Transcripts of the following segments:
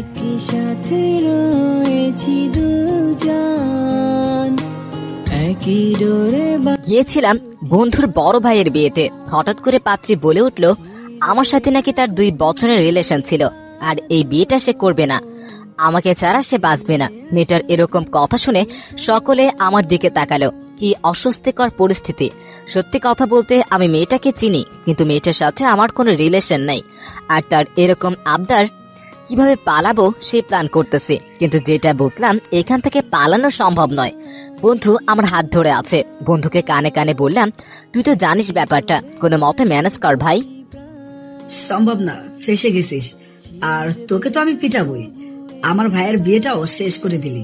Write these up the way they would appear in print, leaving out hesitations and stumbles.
একই সাথে রয়েছি দুজন, একই ডোরে। গিয়েছিলাম বন্ধুর বড় ভাইয়ের বিয়েতে। হঠাৎ করে পাত্রী বলে উঠল আমার সাথে নাকি তার 2 বছরের রিলেশন ছিল, আর এই বিয়েটা সে করবে না, আমাকে ছাড়া সে বাঁচবে না। মেয়েটার এরকম কথা শুনে সকলে আমার দিকে তাকালো। কি অস্বস্তিকর পরিস্থিতি। সত্যি কথা বলতে আমি মেয়েটাকে চিনি, কিন্তু মেয়েটার সাথে আমার কোনো রিলেশন নাই। আর তার এরকম আবদার, কিভাবে পালাবো সেই প্ল্যান করতেছি। কিন্তু যেটা বুঝলাম এখান থেকে পালানো সম্ভব নয়। বন্ধু আমার হাত ধরে আছে। বন্ধুকে কানে কানে বললাম, তুই তো জানিস ব্যাপারটা, কোনো মতে ম্যানেজ কর ভাই। সম্ভব না, ফেসে গেছিস। আর তোকে তো আমি পিটাবই। আমার ভাইয়ের বিয়েটাও শেষ করে দিলি।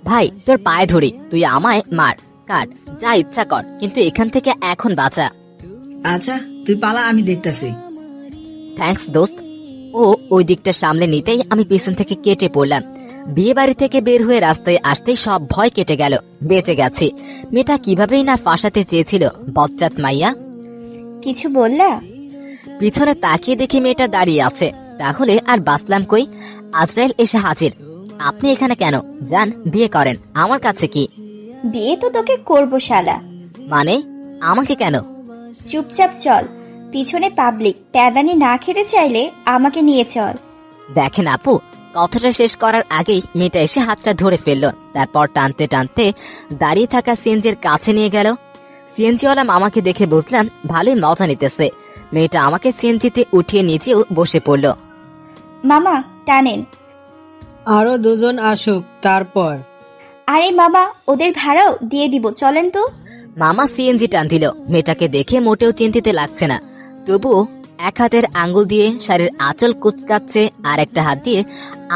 ভাই তোর পায়ে ধরি, তুই আমায় মার, কাট, যা ইচ্ছা কর, কিন্তু এখান থেকে এখন বাঁচা। আচ্ছা তুই পালা, আমি দেখতাছি। থ্যাঙ্কস দোস্ত। ও ওই দিকটা সামলে নিতেই আমি পিছন থেকে কেটে পড়লাম। বিয়ে বাড়ি থেকে বের হয়ে রাস্তায় আসতেই সব ভয় কেটে গেল। বেঁচে গেছি। মেয়েটা কিভাবেই না ফাঁসাতে চেয়েছিল, বচ্চাত মাইয়া। কিছু বললা? পিছনে তাকিয়ে দেখি মেয়েটা দাঁড়িয়ে আছে। তাহলে আর বাঁচলাম কই? আজরাইল এসে হাজির। আপনি এখানে কেন? যান বিয়ে করেন, আমার কাছে কি? বিয়ে তো তোকে করবো শালা। মানে আমাকে কেন? চুপচাপ চল, পিছনে পাবলিক, প্যাদানি না খেতে চাইলে আমাকে নিয়ে চল। দেখেন আপু, কথাটা শেষ করার আগেই মেয়েটা এসে হাতটা ধরে ফেললো। তারপর টানতে টানতে দাঁড়িয়ে থাকা সিএনজির কাছে নিয়ে গেল। সিএনজিওয়ালা মামাকে দেখে বুঝলাম ভালোই মজা নিতেছে। মেয়েটা আমাকে সিএনজিতে উঠিয়ে নিচেও বসে পড়ল। মামা টানেন। আরো 2 জন আসুক তারপর। আরে মামা, ওদের ভাড়াও দিয়ে দিব, চলেন তো। মামা সিএনজি টান দিল। মেয়েটাকে দেখে মোটেও চিন্তিত লাগছে না, তবুও এক হাতের আঙ্গুল দিয়ে শাড়ির আঁচল কুচকাচ্ছে, আর একটা হাত দিয়ে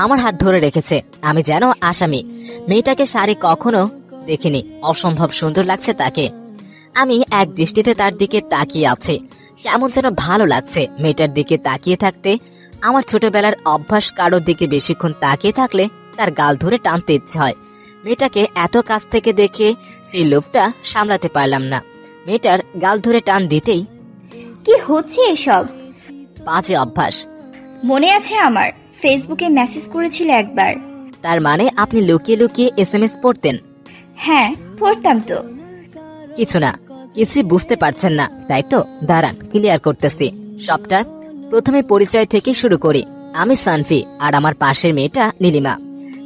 আমার হাত ধরে রেখেছে। আমি যেন আসামি। মেয়েটাকে শাড়ি কখনো দেখিনি, অসম্ভব সুন্দর লাগছে তাকে। আমি এক দৃষ্টিতে তার দিকে তাকিয়ে আছি। কেমন যেন ভালো লাগছে মেয়েটার দিকে তাকিয়ে থাকতে। আমার ছোটবেলার অভ্যাস, কারোর দিকে বেশিক্ষণ তাকিয়ে থাকলে তার গাল ধরে টানতে ইচ্ছে হয়। মেয়েটাকে এত কাছ থেকে দেখে সেই লোভটা সামলাতে পারলাম না। মেয়েটার গাল ধরে টান দিতেই, কি হচ্ছে এসব? বাজে অভ্যাস। মনে আছে আমার, ফেসবুকে মেসেজ করেছিল একবার। তার মানে আপনি লুকিয়ে লুকিয়ে এসএমএস পড়তেন? হ্যাঁ পড়তাম তো। কিছু না, কিছুই বুঝতে পারছেন না তাই তো? দাঁড়ান ক্লিয়ার করতেছি সবটা। প্রথমে পরিচয় থেকে শুরু করি। আমি সানফি, আর আমার পাশের মেয়েটা নীলিমা।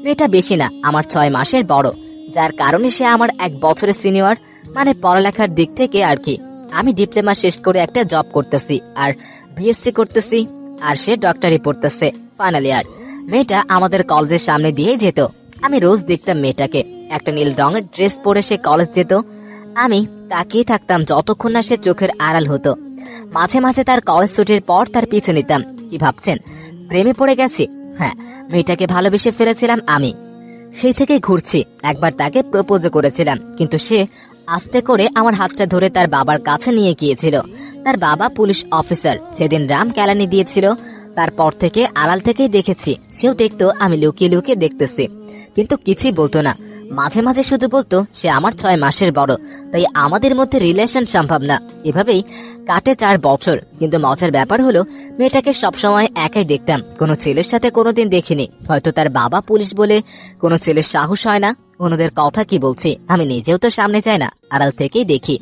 মেয়েটা বেশি না, আমার 6 মাসের বড়, যার কারণে সে আমার 1 বছরের সিনিয়র, মানে পড়ালেখার দিক থেকে আর কি। আমি ডিপ্লোমা শেষ করে একটা জব করতেছি, আর বিএসসি করতেছি, আর সে ডক্টরি পড়তেছে ফাইনাল ইয়ার। মেয়েটা আমাদের কলেজের সামনে দিয়ে যেত। আমি রোজ দেখতাম মেয়েটাকে। একটা নীল রঙের ড্রেস পরে সে কলেজ যেত। আমি তাকিয়ে থাকতাম যতক্ষণ না সে চোখের আড়াল হতো। মাঝে মাঝে তার কলেজ ছুটির পর তার পিছু নিতাম। কি ভাবছেন প্রেমে পড়ে গেছি? হ্যাঁ, মেয়েটাকে ভালোবেসে ফেলেছিলাম আমি। সেই থেকে ঘুরছি। একবার তাকে প্রপোজ করেছিলাম, কিন্তু সে আস্তে করে আমার হাতটা ধরে তার বাবার কাছে নিয়ে গিয়েছিল। তার বাবা পুলিশ অফিসার। সেদিন রাম কেলানি দিয়েছিল। তারপর থেকে আড়াল থেকেই দেখেছি। সেও দেখতো আমি লুকিয়ে লুকিয়ে দেখতেছি, কিন্তু কিছুই বলতো না। মাঝে মাঝে শুধু বলতো সে আমার 6 মাসের বড়, তাই আমাদের মধ্যে রিলেশন সম্ভব না। এভাবেই কাটে 4 বছর। কিন্তু মজার ব্যাপার হলো মেয়েটাকে সবসময় একাই দেখতাম, কোনো ছেলের সাথে কোনোদিন দেখিনি। হয়তো তার বাবা পুলিশ বলে কোনো ছেলের সাহস হয় না। অন্যদের কথা কি বলছি, আমি নিজেও তো সামনে যাই না, আড়াল থেকেই দেখি।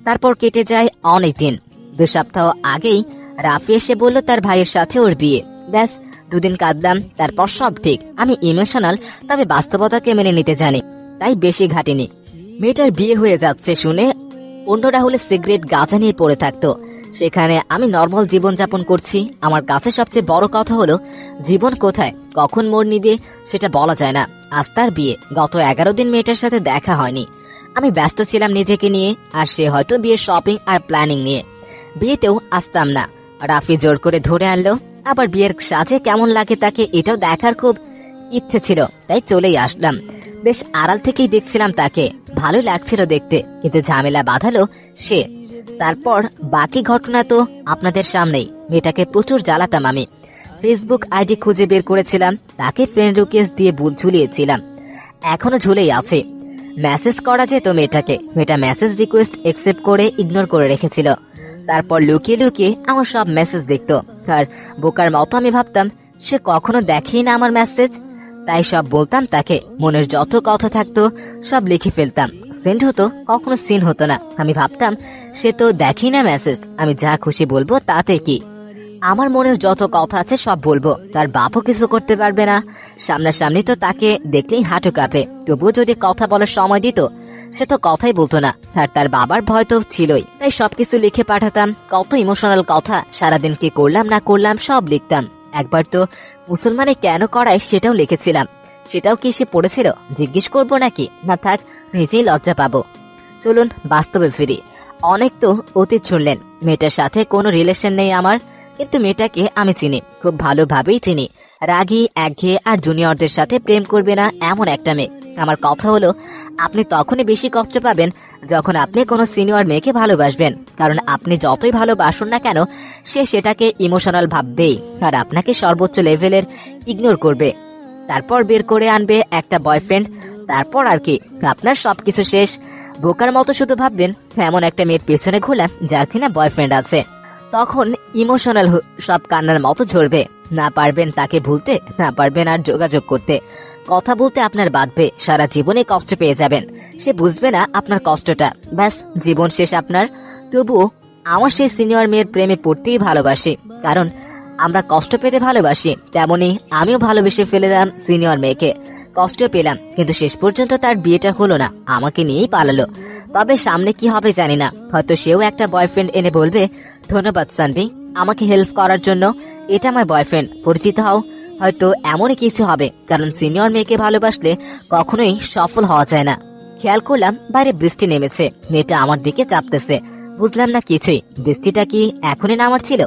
তারপর কেটে যায় অনেক দিন। 2 সপ্তাহ আগেই রাফি এসে বলল তার ভাইয়ের সাথে ওর বিয়ে। ব্যাস 2 দিন কাঁদলাম, তারপর সব ঠিক। আমি ইমোশনাল, তবে বাস্তবতাকে মেনে নিতে জানি, তাই বেশি ঘাটিনি। মেয়েটার বিয়ে হয়ে যাচ্ছে শুনে অন্যরা হলে সিগারেট গাঁজা নিয়ে পড়ে থাকতো। সেখানে আমি নর্মাল জীবন যাপন করছি। আমার কাছে সবচেয়ে বড় কথা হলো জীবন কোথায় কখন মোড় নিবে সেটা বলা যায় না। আজ তার বিয়ে। গত 11 দিন মেয়েটার সাথে দেখা হয়নি। আমি ব্যস্ত ছিলাম নিজেকে নিয়ে, আর সে হয়তো বিয়ের শপিং আর প্ল্যানিং নিয়ে। বিয়েতেও আসতাম না। রাফি জোর করে ধরে আনলো। আবার বিয়ের সাজে কেমন লাগে তাকে এটাও দেখার খুব ইচ্ছে ছিল, তাই চলেই আসলাম। বেশ আড়াল থেকেই দেখছিলাম তাকে। ভালো লাগছিল দেখতে, কিন্তু ঝামেলা বাঁধালো সে। তারপর বাকি ঘটনা তো আপনাদের সামনেই। মেয়েটাকে প্রচুর জ্বালাতাম আমি। ফেসবুক আইডি খুঁজে বের করেছিলাম, তাকে ফ্রেন্ড রিকোয়েস্ট দিয়ে ঝুলিয়েছিলাম। এখনো ঝুলেই আছে। মেসেজ করা যেত মেয়েটাকে। মেয়েটা মেসেজ রিকোয়েস্ট একসেপ্ট করে ইগনোর করে রেখেছিল। তারপর লুকিয়ে লুকিয়ে আমার সব মেসেজ দেখতো, আর বোকার মতো আমি ভাবতাম সে কখনো দেখেই না আমার মেসেজ, তাই সব বলতাম তাকে। মনের যত কথা থাকতো সব লিখে ফেলতাম। সেন্ড হতো, কখনো সিন হতো না। আমি ভাবতাম সে তো দেখেই না মেসেজ, আমি যা খুশি বলবো তাতে কি। আমার মনের যত কথা আছে সব বলবো, তার বাপও কিছু করতে পারবে না। সামনাসামনি তো তাকে দেখলেই হাঁটু কাঁপে, তবুও যদি কথা বলার সময় দিত সে তো কথাই বলতো না। আর তার বাবার ভয় তো ছিলই, তাই সবকিছু লিখে পাঠাতাম। কত ইমোশনাল কথা, সারাদিন কি করলাম না করলাম সব লিখতাম। একবার তো মুসলমানে কেন করায় সেটাও লিখেছিলাম। সেটাও কি সে পড়েছিল জিজ্ঞেস করবো নাকি? না থাক, নিজেই লজ্জা পাবো। চলুন বাস্তবে ফিরি। অনেক তো অতীত শুনলেন। মেয়েটার সাথে কোনো রিলেশন নেই আমার, কিন্তু মেয়েটাকে আমি চিনি, খুব ভালোভাবেই চিনি। রাগী, একঘেয়ে আর জুনিয়রদের সাথে প্রেম করবে না এমন একটা মেয়ে। আমার কথা হলো, আপনি তখনই বেশি কষ্ট পাবেন যখন আপনি কোনো সিনিয়র মেয়েকে ভালোবাসবেন। কারণ আপনি যতই ভালোবাসুন না কেন, সে সেটাকে ইমোশনাল ভাববেই আর আপনাকে সর্বোচ্চ লেভেলের ইগনোর করবে। তারপর বের করে আনবে একটা বয়ফ্রেন্ড। তারপর আর কি, আপনার সবকিছু শেষ। বোকার মতো শুধু ভাববেন এমন একটা মেয়ের পেছনে ঘোলাম যার কিনা বয়ফ্রেন্ড আছে। তখন ইমোশনাল সব কান্নার মতো ঝরবে। না পারবেন তাকে ভুলতে, না পারবেন আর যোগাযোগ করতে। কথা বলতে আপনার বাঁধবে, সারা জীবনে কষ্ট পেয়ে যাবেন। সে বুঝবে না আপনার কষ্টটা, ব্যাস জীবন শেষ আপনার। তবুও আমার সেই সিনিয়র মেয়ের প্রেমে পড়তেই ভালোবাসি, কারণ আমরা কষ্ট পেতে ভালোবাসি। তেমনি আমিও ভালোবেসে ফেলেলাম সিনিয়র মেয়েকে, কষ্ট পেলাম, কিন্তু শেষ পর্যন্ত তার বিয়েটা হলো না, আমাকে নিয়েই পালালো। তবে সামনে কি হবে জানি না, হয়তো সেও একটা বয়ফ্রেন্ড এনে বলবে, ধন্যবাদ সানভি আমাকে হেল্প করার জন্য, এটা আমার বয়ফ্রেন্ড, পরিচিত হও। হয়তো এমনই কিছু হবে, কারণ সিনিয়র মেয়েকে ভালোবাসলে কখনোই সফল হওয়া যায় না। খেয়াল করলাম বাইরে বৃষ্টি নেমেছে, মেয়েটা আমার দিকে চাপতেছে। বুঝলাম না কিছুই, বৃষ্টিটা কি এখনই নামার ছিল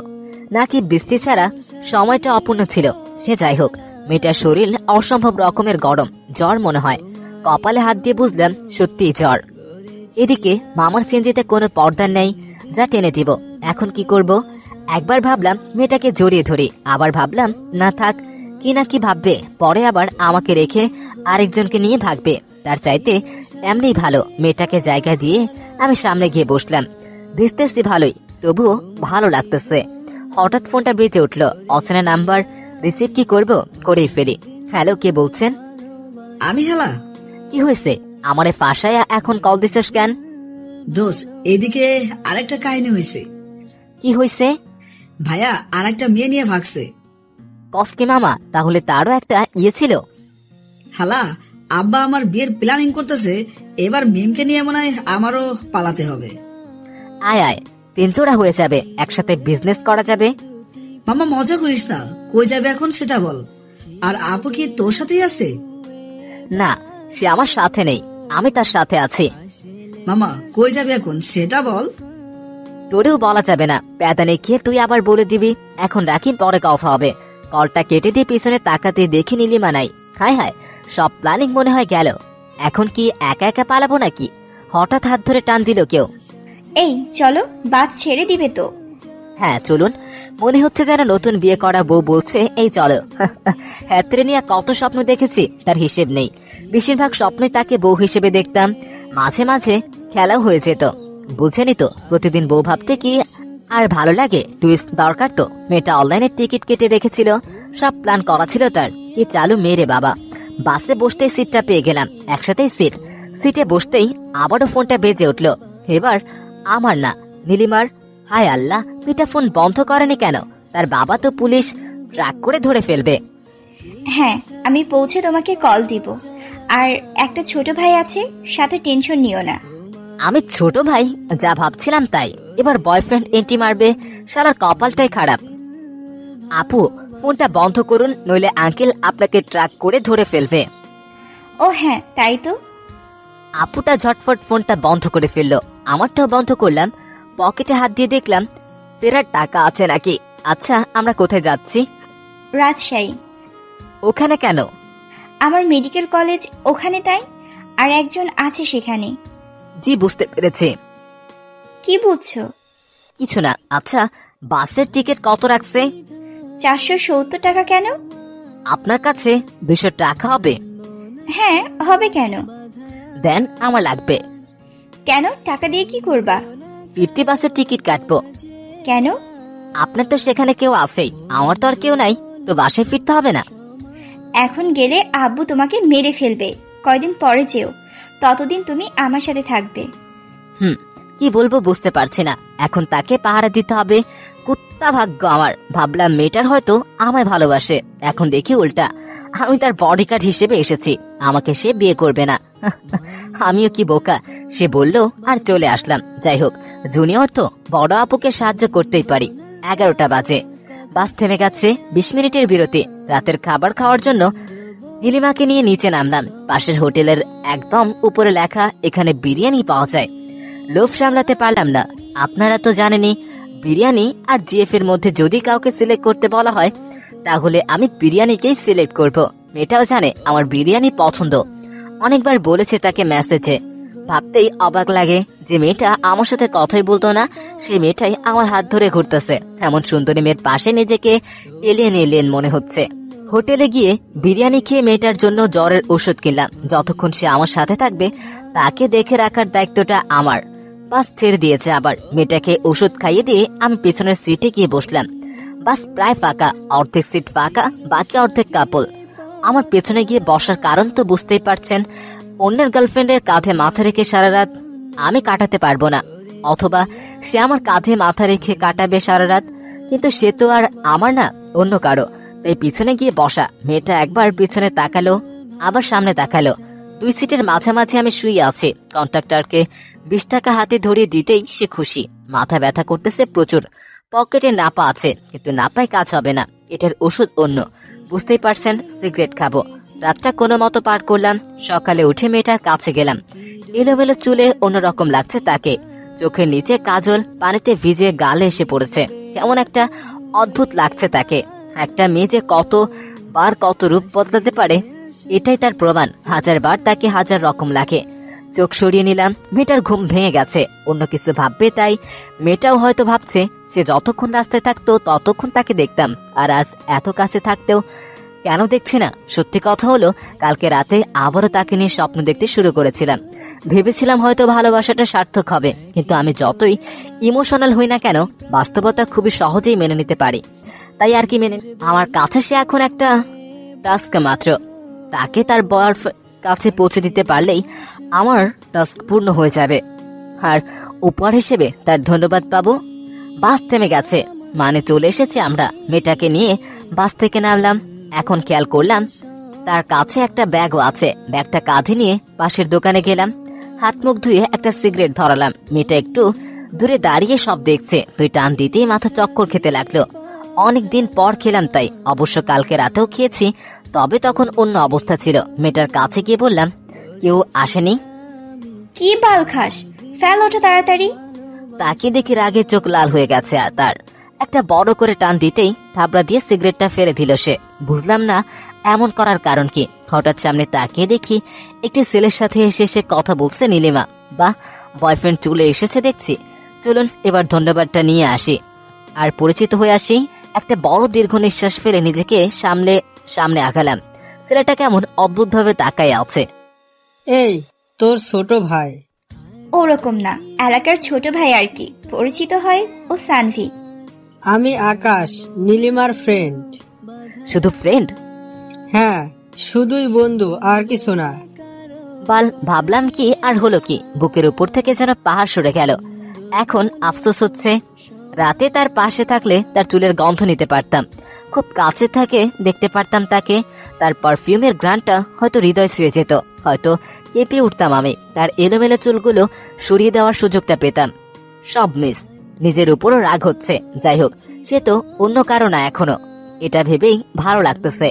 নাকি বৃষ্টি ছাড়া সময়টা অপূর্ণ ছিল। সে যাই হোক, মেয়েটার শরীর অসম্ভব রকমের গরম, জ্বর মনে হয়। কপালে হাত দিয়ে বুঝলাম সত্যিই জ্বর। এদিকে মামার সিএনজিতে কোনো পর্দা নেই যা টেনে দিব। এখন কি করব? একবার ভাবলাম মেয়েটাকে জড়িয়ে ধরি, আবার ভাবলাম না থাক, কি না কি ভাববে, পরে আবার আমাকে রেখে আরেকজনকে নিয়ে ভাগবে। তার চাইতে এমনি ভালো মেয়েটাকে জায়গা দিয়ে আমি সামনে গিয়ে বসলাম। ভিজতেছি ভালোই, তবুও ভালো লাগতেছে। হঠাৎ ফোনটা বেজে উঠলো, অচেনা নাম্বার। রিসিভ কি করব, করেই ফেলি। হ্যালো, কে বলছেন? আমি হেলা। কি হয়েছে? আমারে ফাঁসায় এখন কল দিছিস কেন? দোষ, এদিকে আরেকটা কাহিনী হয়েছে। কি হয়েছে? ভাইয়া আরেকটা মেয়ে নিয়ে ভাগছে। কসকে মামা, তাহলে তারও একটা ইয়ে ছিল? হালা, আব্বা আমার বিয়ের প্ল্যানিং করতেছে, এবার মিমকে নিয়ে মনে হয় আমারও পালাতে হবে। আয় আয়, তিনজোড়া হয়ে যাবে, একসাথে বিজনেস করা যাবে। মামা মজা করিস না, কই যাবে এখন সেটা বল। আর আপু কি তোর সাথেই আছে? না, সে আমার সাথে নেই, আমি তার সাথে আছি। মামা কই যাবে এখন সেটা বল। তোরেও বলা যাবে না, প্যাদানে খেয়ে তুই আবার বলে দিবি। এখন রাখি, পরে কথা হবে। কলটা কেটে দিয়ে পিছনে তাকাতে দেখি নীলিমা নাই। হায় হায়, সব প্ল্যানিং মনে হয় গেল। এখন কি একা একা পালাবো নাকি? হঠাৎ হাত ধরে টান দিল কেউ। এই চলো, বাস ছেড়ে দিবে তো? হ্যাঁ চলুন। মনে হচ্ছে যেন নতুন বিয়ে করা বউ বলছে এই চলো। হ্যাত্রে নিয়ে কত স্বপ্ন দেখেছি তার হিসেব নেই। বেশিরভাগ স্বপ্নই তাকে বউ হিসেবে দেখতাম, মাঝে মাঝে খেলাও হয়ে যেত। বুঝেনি তো, প্রতিদিন বউ ভাবতে কি আর ভালো লাগে? টুইস্ট দরকার তো। মেয়েটা অনলাইনে টিকিট কেটে রেখেছিল, সব প্ল্যান করা ছিল তার। কি চালু মেরে বাবা। বাসে বসতেই সিটটা পেয়ে গেলাম, একসাথেই সিটে বসতেই আবারও ফোনটা বেজে উঠল। এবার আমার না, নীলিমার। হায় আল্লাহ, মেয়েটা ফোন বন্ধ করেনি কেন? তার বাবা তো পুলিশ, ট্র্যাক করে ধরে ফেলবে। হ্যাঁ, আমি পৌঁছে তোমাকে কল দিব। আর একটা ছোট ভাই আছে সাথে, টেনশন নিও না। আমি ছোট ভাই? যা ভাবছিলাম তাই। এবার বয়ফ্রেন্ড এন্ট্রি মারবে, শালার কপালটাই খারাপ। আপু ফোনটা বন্ধ করুন, নইলে আঙ্কেল আপনাকে ট্র্যাক করে ধরে ফেলবে। ও হ্যাঁ, তাই তো। আপুটা ঝটফট ফোনটা বন্ধ করে ফেললো, আমারটাও বন্ধ করলাম। পকেটে হাত দিয়ে দেখলাম ফেরার টাকা আছে নাকি। আচ্ছা, আমরা কোথায় যাচ্ছি? রাজশাহী। ওখানে কেন? আমার মেডিকেল কলেজ ওখানে, তাই। আর একজন আছে সেখানে। জি বুঝতে পেরেছি। কি বুঝছো? কিছু না। আচ্ছা, বাসের টিকিট কত রাখছে? 470 টাকা। কেন? আপনার কাছে 200 টাকা হবে? হ্যাঁ হবে। কেন? দেন, আমার লাগবে। কেন? টাকা দিয়ে কি করবা? ফিরতি বাসের টিকিট কাটবো। কেন? আপনার তো সেখানে কেউ আছেই, আমার তো আর কেউ নাই, তো তো বাসায় ফিরতে হবে না? এখন গেলে আব্বু তোমাকে মেরে ফেলবে। কয়দিন পরে যেও, ততদিন তুমি আমার সাথে থাকবে। কি বলবো বুঝতে পারছি না। এখন তাকে পাহারা দিতে হবে। কুত্তা ভাগ্য আমার। ভাবলাম মেয়েটার হয়তো আমায় ভালোবাসে, এখন দেখি উল্টা। আমি তার বডিগার্ড হিসেবে এসেছি, আমাকে সে বিয়ে করবে না। আমিও কি বোকা। সে বলল আর চলে আসলাম। যাই হোক, জুনিয়র তো, বড় আপুকে সাহায্য করতেই পারি। 11টা বাজে, বাস থেমে গেছে। 20 মিনিটের বিরতি। রাতের খাবার খাওয়ার জন্য নীলিমাকে নিয়ে নিচে নামলাম। পাশের হোটেলের একদম উপরে লেখা এখানে বিরিয়ানি পাওয়া যায়। লোভ সামলাতে পারলাম না। আপনারা তো জানেনই, বিরিয়ানি আর জিএফ এর মধ্যে যদি কাউকে সিলেক্ট করতে বলা হয় তাহলে আমি বিরিয়ানিকেই সিলেক্ট করব। মেয়েটাও জানে আমার বিরিয়ানি পছন্দ, অনেকবার বলেছে তাকে মেসেজে। ভাবতেই অবাক লাগে যে মেয়েটা আমার সাথে কথাই বলতো না, সেই মেয়েটাই আমার হাত ধরে ঘুরতেছে। এমন সুন্দরী মেয়ের পাশে নিজেকে এলিয়েন এলিয়েন মনে হচ্ছে। হোটেলে গিয়ে বিরিয়ানি খেয়ে মেয়েটার জন্য জ্বরের ওষুধ কিনলাম। যতক্ষণ সে আমার সাথে থাকবে তাকে দেখে রাখার দায়িত্বটা আমার। বাস ছেড়ে দিয়েছে আবার। মেয়েটাকে ওষুধ খাইয়ে দিয়ে আমি পেছনের সিটে গিয়ে বসলাম। বাস প্রায় ফাঁকা, অর্ধেক সিট ফাঁকা, বাকি অর্ধেক কাপল। আমার পেছনে গিয়ে বসার কারণ তো বুঝতেই পারছেন। অন্যের গার্লফ্রেন্ডের কাঁধে মাথা রেখে সারা রাত আমি কাটাতে পারবো না, অথবা সে আমার কাঁধে মাথা রেখে কাটাবে সারা রাত। কিন্তু সে তো আর আমার না, অন্য কারো। তাই পিছনে গিয়ে বসা। মেয়েটা একবার পিছনে তাকালো, আবার সামনে তাকালো। 2 সিটের মাঝামাঝি আমি শুয়ে আছি। কন্ট্রাক্টরকে 20 টাকা হাতে ধরিয়ে দিতেই সে খুশি। মাথা ব্যথা করতেছে প্রচুর। পকেটে নাপা আছে, কিন্তু নাপায় কাজ হবে না। এটার ওষুধ অন্য। বুঝতেই পারছেন, সিগারেট খাবো। রাতটা কোনো মতো পার করলাম। সকালে উঠে মেয়েটার কাছে গেলাম। এলোমেলো চুলে অন্যরকম লাগছে তাকে। চোখের নিচে কাজল পানিতে ভিজে গালে এসে পড়েছে। কেমন একটা অদ্ভুত লাগছে তাকে। একটা মেয়ে যে কতবার কত রূপ বদলাতে পারে, এটাই তার প্রমাণ। 1000 বার তাকে 1000 রকম লাগে। চোখ সরিয়ে নিলাম। মেয়েটার ঘুম ভেঙে গেছে, অন্য কিছু ভাববে তাই। মেয়েটাও হয়তো ভাবছে সে যতক্ষণ রাস্তায় থাকতো ততক্ষণ তাকে দেখতাম, আর আজ এত কাছে থাকতেও কেন দেখছি না। সত্যি কথা হলো, কালকে রাতে আবারও তাকে নিয়ে স্বপ্ন দেখতে শুরু করেছিলাম। ভেবেছিলাম হয়তো ভালোবাসাটা সার্থক হবে, কিন্তু আমি যতই ইমোশনাল হই না কেন, বাস্তবতা খুবই সহজেই মেনে নিতে পারি। তাই আর কি মেনে, আমার কাছে সে এখন একটা টাস্ক মাত্র। তাকে তার বয়ফ্রেন্ড কাছে পৌঁছে দিতে পারলেই আমার টাস্ক পূর্ণ হয়ে যাবে, আর উপহার হিসেবে তার ধন্যবাদ পাবো। বাস থেমে গেছে, মানে চলে এসেছি আমরা। মেয়েটাকে নিয়ে বাস থেকে নামলাম। এখন খেয়াল করলাম তার কাছে একটা ব্যাগও আছে। ব্যাগটা কাঁধে নিয়ে পাশের দোকানে গেলাম। হাত মুখ ধুয়ে একটা সিগারেট ধরালাম। মেয়েটা একটু দূরে দাঁড়িয়ে সব দেখছে। 2 টান দিতেই মাথা চক্কর খেতে লাগলো। অনেকদিন পর খেলাম তাই। অবশ্য কালকে রাতেও খেয়েছি, তবে তখন অন্য অবস্থা ছিল। মেয়েটার কাছে গিয়ে বললাম, কেউ আসেনি? কি বাল খাস, ফেল ওঠা তাড়াতাড়ি। তাকে দেখে রাগে চোখ লাল হয়ে গেছে। আর তার একটা বড় করে টান দিতেই থাবড়া দিয়ে সিগারেটটা ফেলে দিল সে। বুঝলাম না এমন করার কারণ কি। হঠাৎ সামনে তাকিয়ে দেখি একটি ছেলের সাথে এসে সে কথা বলছে নীলিমা। বাহ, বয়ফ্রেন্ড চলে এসেছে দেখছি। চলুন এবার ধন্যবাদটা নিয়ে আসি আর পরিচিত হয়ে আসি। একটা বড় দীর্ঘ নিঃশ্বাস ফেলে নিজেকে সামনে আগালাম। ছেলেটা কেমন অদ্ভুত ভাবে তাকায় আছে। এই তোর ছোট ভাই। ওরকম না, এলাকার ছোট ভাই আর কি, পরিচিত হয় ও সানভি। আমি আকাশ, নীলিমার ফ্রেন্ড। শুধু ফ্রেন্ড? হ্যাঁ, শুধুই বন্ধু, আর কিছু না। বাল, ভাবলাম কি আর হলো কি। বুকের উপর থেকে যেন পাহাড় সরে গেল। এখন আফসোস হচ্ছে, রাতে তার পাশে থাকলে তার চুলের গন্ধ নিতে পারতাম, খুব কাছে থাকে দেখতে পারতাম তাকে। তার পারফিউমের ঘ্রাণটা হয়তো হৃদয় ছুঁয়ে যেত, হয়তো কেঁপে উঠতাম আমি। তার এলোমেলো চুলগুলো সরিয়ে দেওয়ার সুযোগটা পেতাম। সব মিস। নিজের উপরও রাগ হচ্ছে। যাই হোক, সে তো অন্য কারো না এখনো, এটা ভেবেই ভালো লাগতেছে।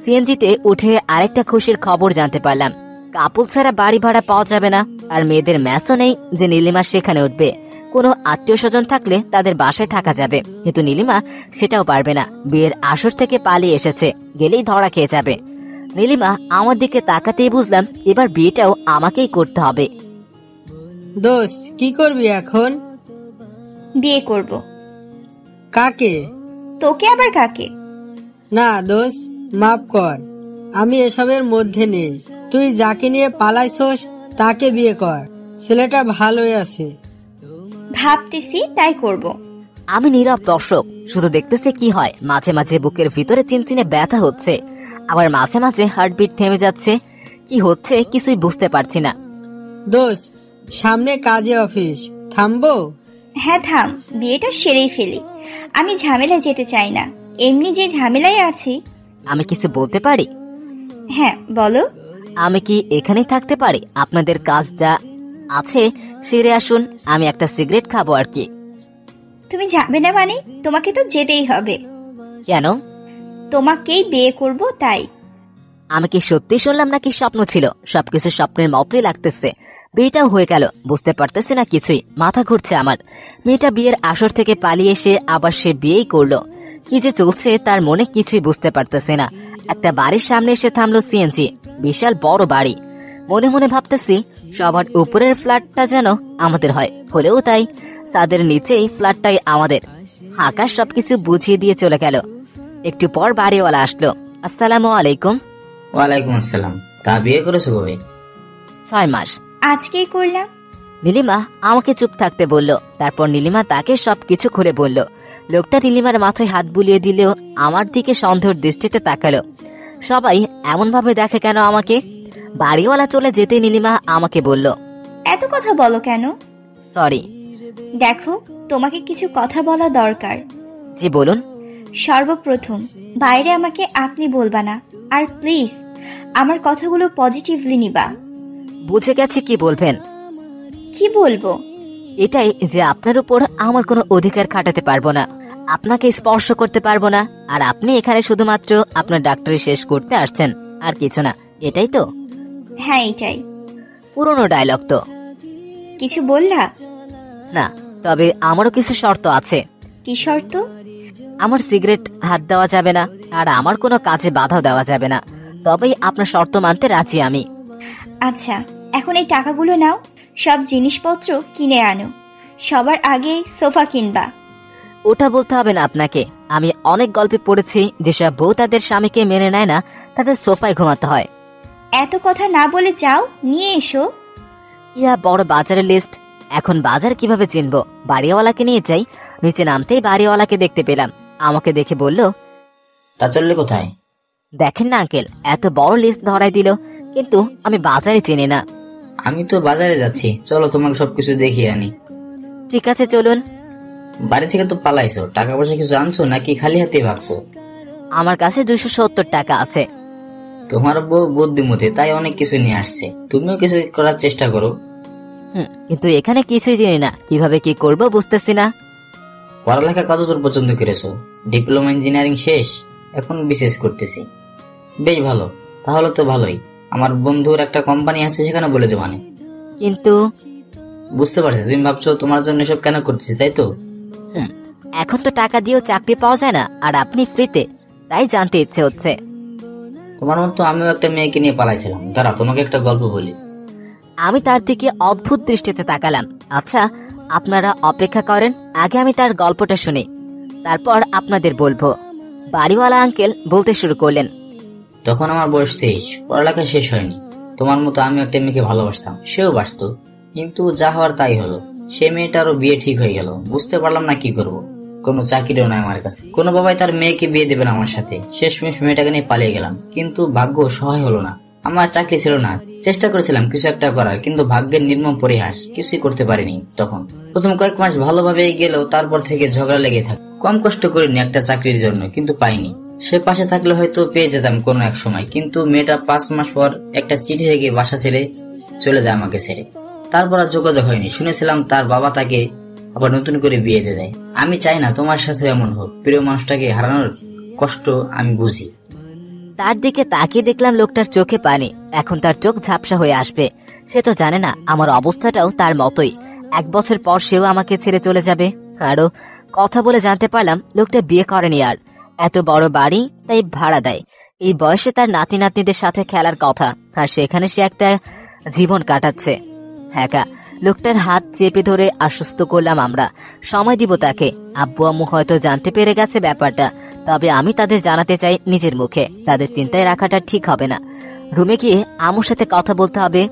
সিএনজিতে উঠে আরেকটা খুশির খবর জানতে পারলাম। কাপল ছাড়া বাড়ি ভাড়া পাওয়া যাবে না, আর মেয়েদের ম্যাচও নেই যে নীলিমা সেখানে উঠবে। কোনো আত্মীয় স্বজন থাকলে তাদের বাসায় থাকা যাবে, কিন্তু নীলিমা সেটাও পারবে না। বিয়ের আসর থেকে পালিয়ে এসেছে, গেলেই ধরা খেয়ে যাবে। নীলিমা আমার দিকে তাকাতেই বুঝলাম এবার বিয়েটাও আমাকেই করতে হবে। দোস্ত, কি করবি এখন? বিয়ে করব। কাকে? তোকে আবার কাকে? না দোস্ত, মাফ কর, আমি এসবের মধ্যে নেই। তুই যাকে নিয়ে পালাইছস তাকে বিয়ে কর, ছেলেটা ভালোই আছে। ভাবতেছি তাই করব। আমি নীরব দর্শক, শুধু দেখতেছি কি হয়। মাঝে মাঝে বুকের ভিতরে চিনচিনে ব্যথা হচ্ছে, আবার মাঝে মাঝে হার্টবিট থেমে যাচ্ছে। কি হচ্ছে কিছুই বুঝতে পারছি না। দোষ, সামনে কাজে অফিস, থামবো? হ্যাঁ থাম, বিয়েটা সেরেই ফেলি। আমি ঝামেলায় যেতে চাই না, এমনি যে ঝামেলায় আছি। আমি কিছু বলতে পারি? হ্যাঁ বলো। আমি কি এখানেই থাকতে পারি? আপনাদের কাজ যা আছে সেরে আসুন, আমি একটা সিগারেট খাবো আর কি। তুমি যাবে না মানে? তোমাকে তো যেতেই হবে। কেন? তোমাকেই বিয়ে করব তাই। আমি কি সত্যি শুনলাম নাকি স্বপ্ন ছিল? সবকিছু স্বপ্নের মতোই লাগতেছে। বিয়েটাও হয়ে গেল, বুঝতে পারতেছি না কিছুই, মাথা ঘুরছে আমার। মেয়েটা বিয়ের আসর থেকে পালিয়ে এসে আবার সে বিয়েই করলো। কি যে চলছে তার মনে কিছুই বুঝতে পারতেছে না। একটা বাড়ির সামনে এসে থামলো সিএনজি, বিশাল বড় বাড়ি। মনে মনে ভাবতেছি সবার উপরের ফ্ল্যাটটা যেন আমাদের হয়, হলেও তাই। তাদের নিচেই ফ্ল্যাটটাই আমাদের। আকাশ সবকিছু বুঝিয়ে দিয়ে চলে গেল। একটু পর বাড়িওয়ালা আসলো। আসসালামু আলাইকুম। ওয়ালাইকুম আসসালাম। তা বিয়ে করেছো কবে? 6 মাস। আজকেই করলাম। নীলিমা আমাকে চুপ থাকতে বলল। তারপর নীলিমা তাকে সবকিছু খুলে বলল। লোকটা নীলিমার মাথায় হাত বুলিয়ে দিলেও আমার দিকে সন্দেহের দৃষ্টিতে তাকালো। সবাই এমন ভাবে দেখে কেন আমাকে? বাড়িওয়ালা চলে যেতে নীলিমা আমাকে বলল, এত কথা বলো কেন? সরি। দেখো, তোমাকে কিছু কথা বলা দরকার। জি বলুন। সর্বপ্রথম বাইরে আমাকে আপনি বলবা না, আর প্লিজ আমার কথাগুলো পজিটিভলি নিবা। বুঝে গেছি কি বলবেন। কি বলবো? এটাই যে আপনার উপর আমার কোনো অধিকার খাটাতে পারবো না, আপনাকে স্পর্শ করতে পারবো না, আর আপনি এখানে শুধুমাত্র আপনার ডাক্তারি শেষ করতে আসছেন, আর কিছু না। এটাই তো? হ্যাঁ এটাই। পুরনো ডায়লগ তো। কিছু বললা? না, তবে আমারও কিছু শর্ত আছে। কি শর্ত? আমার সিগারেট হাত দেওয়া যাবে না, আর আমার কোনো কাজে বাধা দেওয়া যাবে না। তবেই আপনার শর্ত মানতে রাজি আমি। আচ্ছা, এখন এই টাকাগুলো নাও, সব জিনিসপত্র কিনে আনো। সবার আগে সোফা কিনবা। ওটা বলতে হবে না আপনাকে। আমি অনেক গল্পে পড়েছি যেসব বউ তাদের স্বামীকে মেনে নেয় না, তাদের সোফায় ঘুমাতে হয়। এত কথা না বলে যাও, নিয়ে এসো। ইয়া বড় বাজারের লিস্ট। এখন বাজার কিভাবে চিনবো? বাড়িওয়ালাকে নিয়ে যাই। নিচে নামতেই বাড়িওয়ালাকে দেখতে পেলাম। আমাকে দেখে বলল, তা চললে কোথায়? দেখেন না আঙ্কেল, এত বড় লিস্ট ধরাই দিল, কিন্তু আমি বাজারে চিনি না। আমি তো বাজারে যাচ্ছি, চলো তোমাকে সবকিছু দেখিয়ে আনি। ঠিক আছে চলুন। বাড়ি থেকে তো পালাইছো, টাকা পয়সা কিছু আনছো নাকি খালি হাতে ভাগছো? আমার কাছে 270 টাকা আছে। তোমার বউ বুদ্ধিমতী, তাই অনেক কিছু নিয়ে আসছে। তুমিও কিছু করার চেষ্টা করো। কিন্তু এখানে কিছুই জানি না, কিভাবে কি করব বুঝতেছি না। পড়ালেখা কতদূর পর্যন্ত করেছো? ডিপ্লোমা ইঞ্জিনিয়ারিং শেষ, এখন বিশেষ করতেছি। বেশ ভালো, তাহলে তো ভালোই। আমার বন্ধুর একটা কোম্পানি আছে, সেখানে বলে দেবো। মানে কিন্তু বুঝতে পারছি তুমি ভাবছো তোমার জন্য এসব কেন করছি, তাই তো? এখন তো টাকা দিয়েও চাকরি পাওয়া যায় না, আর আপনি ফ্রিতে, তাই জানতে ইচ্ছে হচ্ছে। তোমার মতো আমিও একটা মেয়েকে নিয়ে পালাইছিলাম। দাঁড়া, তোমাকে একটা গল্প বলি। আমি তার দিকে অদ্ভুত দৃষ্টিতে তাকালাম। আচ্ছা, আপনারা অপেক্ষা করেন, আগে আমি তার গল্পটা শুনি, তারপর আপনাদের বলবো। বাড়িওয়ালা আঙ্কেল বলতে শুরু করলেন, তখন আমার বয়স 23, পড়ালেখা শেষ হয়নি। তোমার মতো আমি একটা মেয়েকে ভালোবাসতাম, সেও বাসত, কিন্তু যা হওয়ার তাই হলো। সে মেয়েটারও বিয়ে ঠিক হয়ে গেল। বুঝতে পারলাম না কি করব। কোনো চাকরিও নাই আমার কাছে, কোনো বাবাই তার মেয়েকে বিয়ে দেবে না আমার সাথে। শেষমেশ মেয়েটাকে নিয়ে পালিয়ে গেলাম, কিন্তু ভাগ্য সহায় হলো না। আমার চাকরি ছিল না, চেষ্টা করেছিলাম কিছু একটা করার, কিন্তু ভাগ্যের নির্মম পরিহাস, কিছুই করতে পারিনি। তখন প্রথম কয়েক মাস ভালোভাবে গেলেও তারপর থেকে ঝগড়া লেগে থাকে। কম কষ্ট করিনি একটা চাকরির জন্য, কিন্তু পাইনি। সে পাশে থাকলে হয়তো পেয়ে যেতাম কোনো এক সময়, কিন্তু মেয়েটা 5 মাস পর একটা চিঠি রেখে বাসা ছেড়ে চলে যায় আমাকে ছেড়ে। তারপর আর যোগাযোগ হয়নি। শুনেছিলাম তার বাবা তাকে আবার নতুন করে বিয়ে দিয়ে দেয়। আমি চাই না তোমার সাথে এমন হোক। প্রিয় মানুষটাকে হারানোর কষ্ট আমি বুঝি। তার দিকে তাকিয়ে দেখলাম লোকটার চোখে পানি। এখন তার চোখ ঝাপসা হয়ে আসবে। সে তো জানে না আমার অবস্থাটাও তার মতোই। 1 বছর পর সেও আমাকে ছেড়ে চলে যাবে। আরো কথা বলে জানতে পারলাম লোকটা বিয়ে করেনি, আর এত বড় বাড়ি তাই ভাড়া দেয়। এই বয়সে তার নাতি নাতনিদের সাথে খেলার কথা, আর সেখানে সে একটা জীবন কাটাচ্ছে। হ্যাঁ, লোকটার হাত চেপে ধরে আশ্বস্ত করলাম আমরা সময় দিব তাকে। আব্বু আম্মু হয়তো জানতে পেরে গেছে ব্যাপারটা, তবে আমি তাদের জানাতে চাই নিজের মুখে। তাদের চিন্তায় রাখাটা ঠিক হবে না। রুমে গিয়ে আম্মুর সাথে কথা বলতে হবে।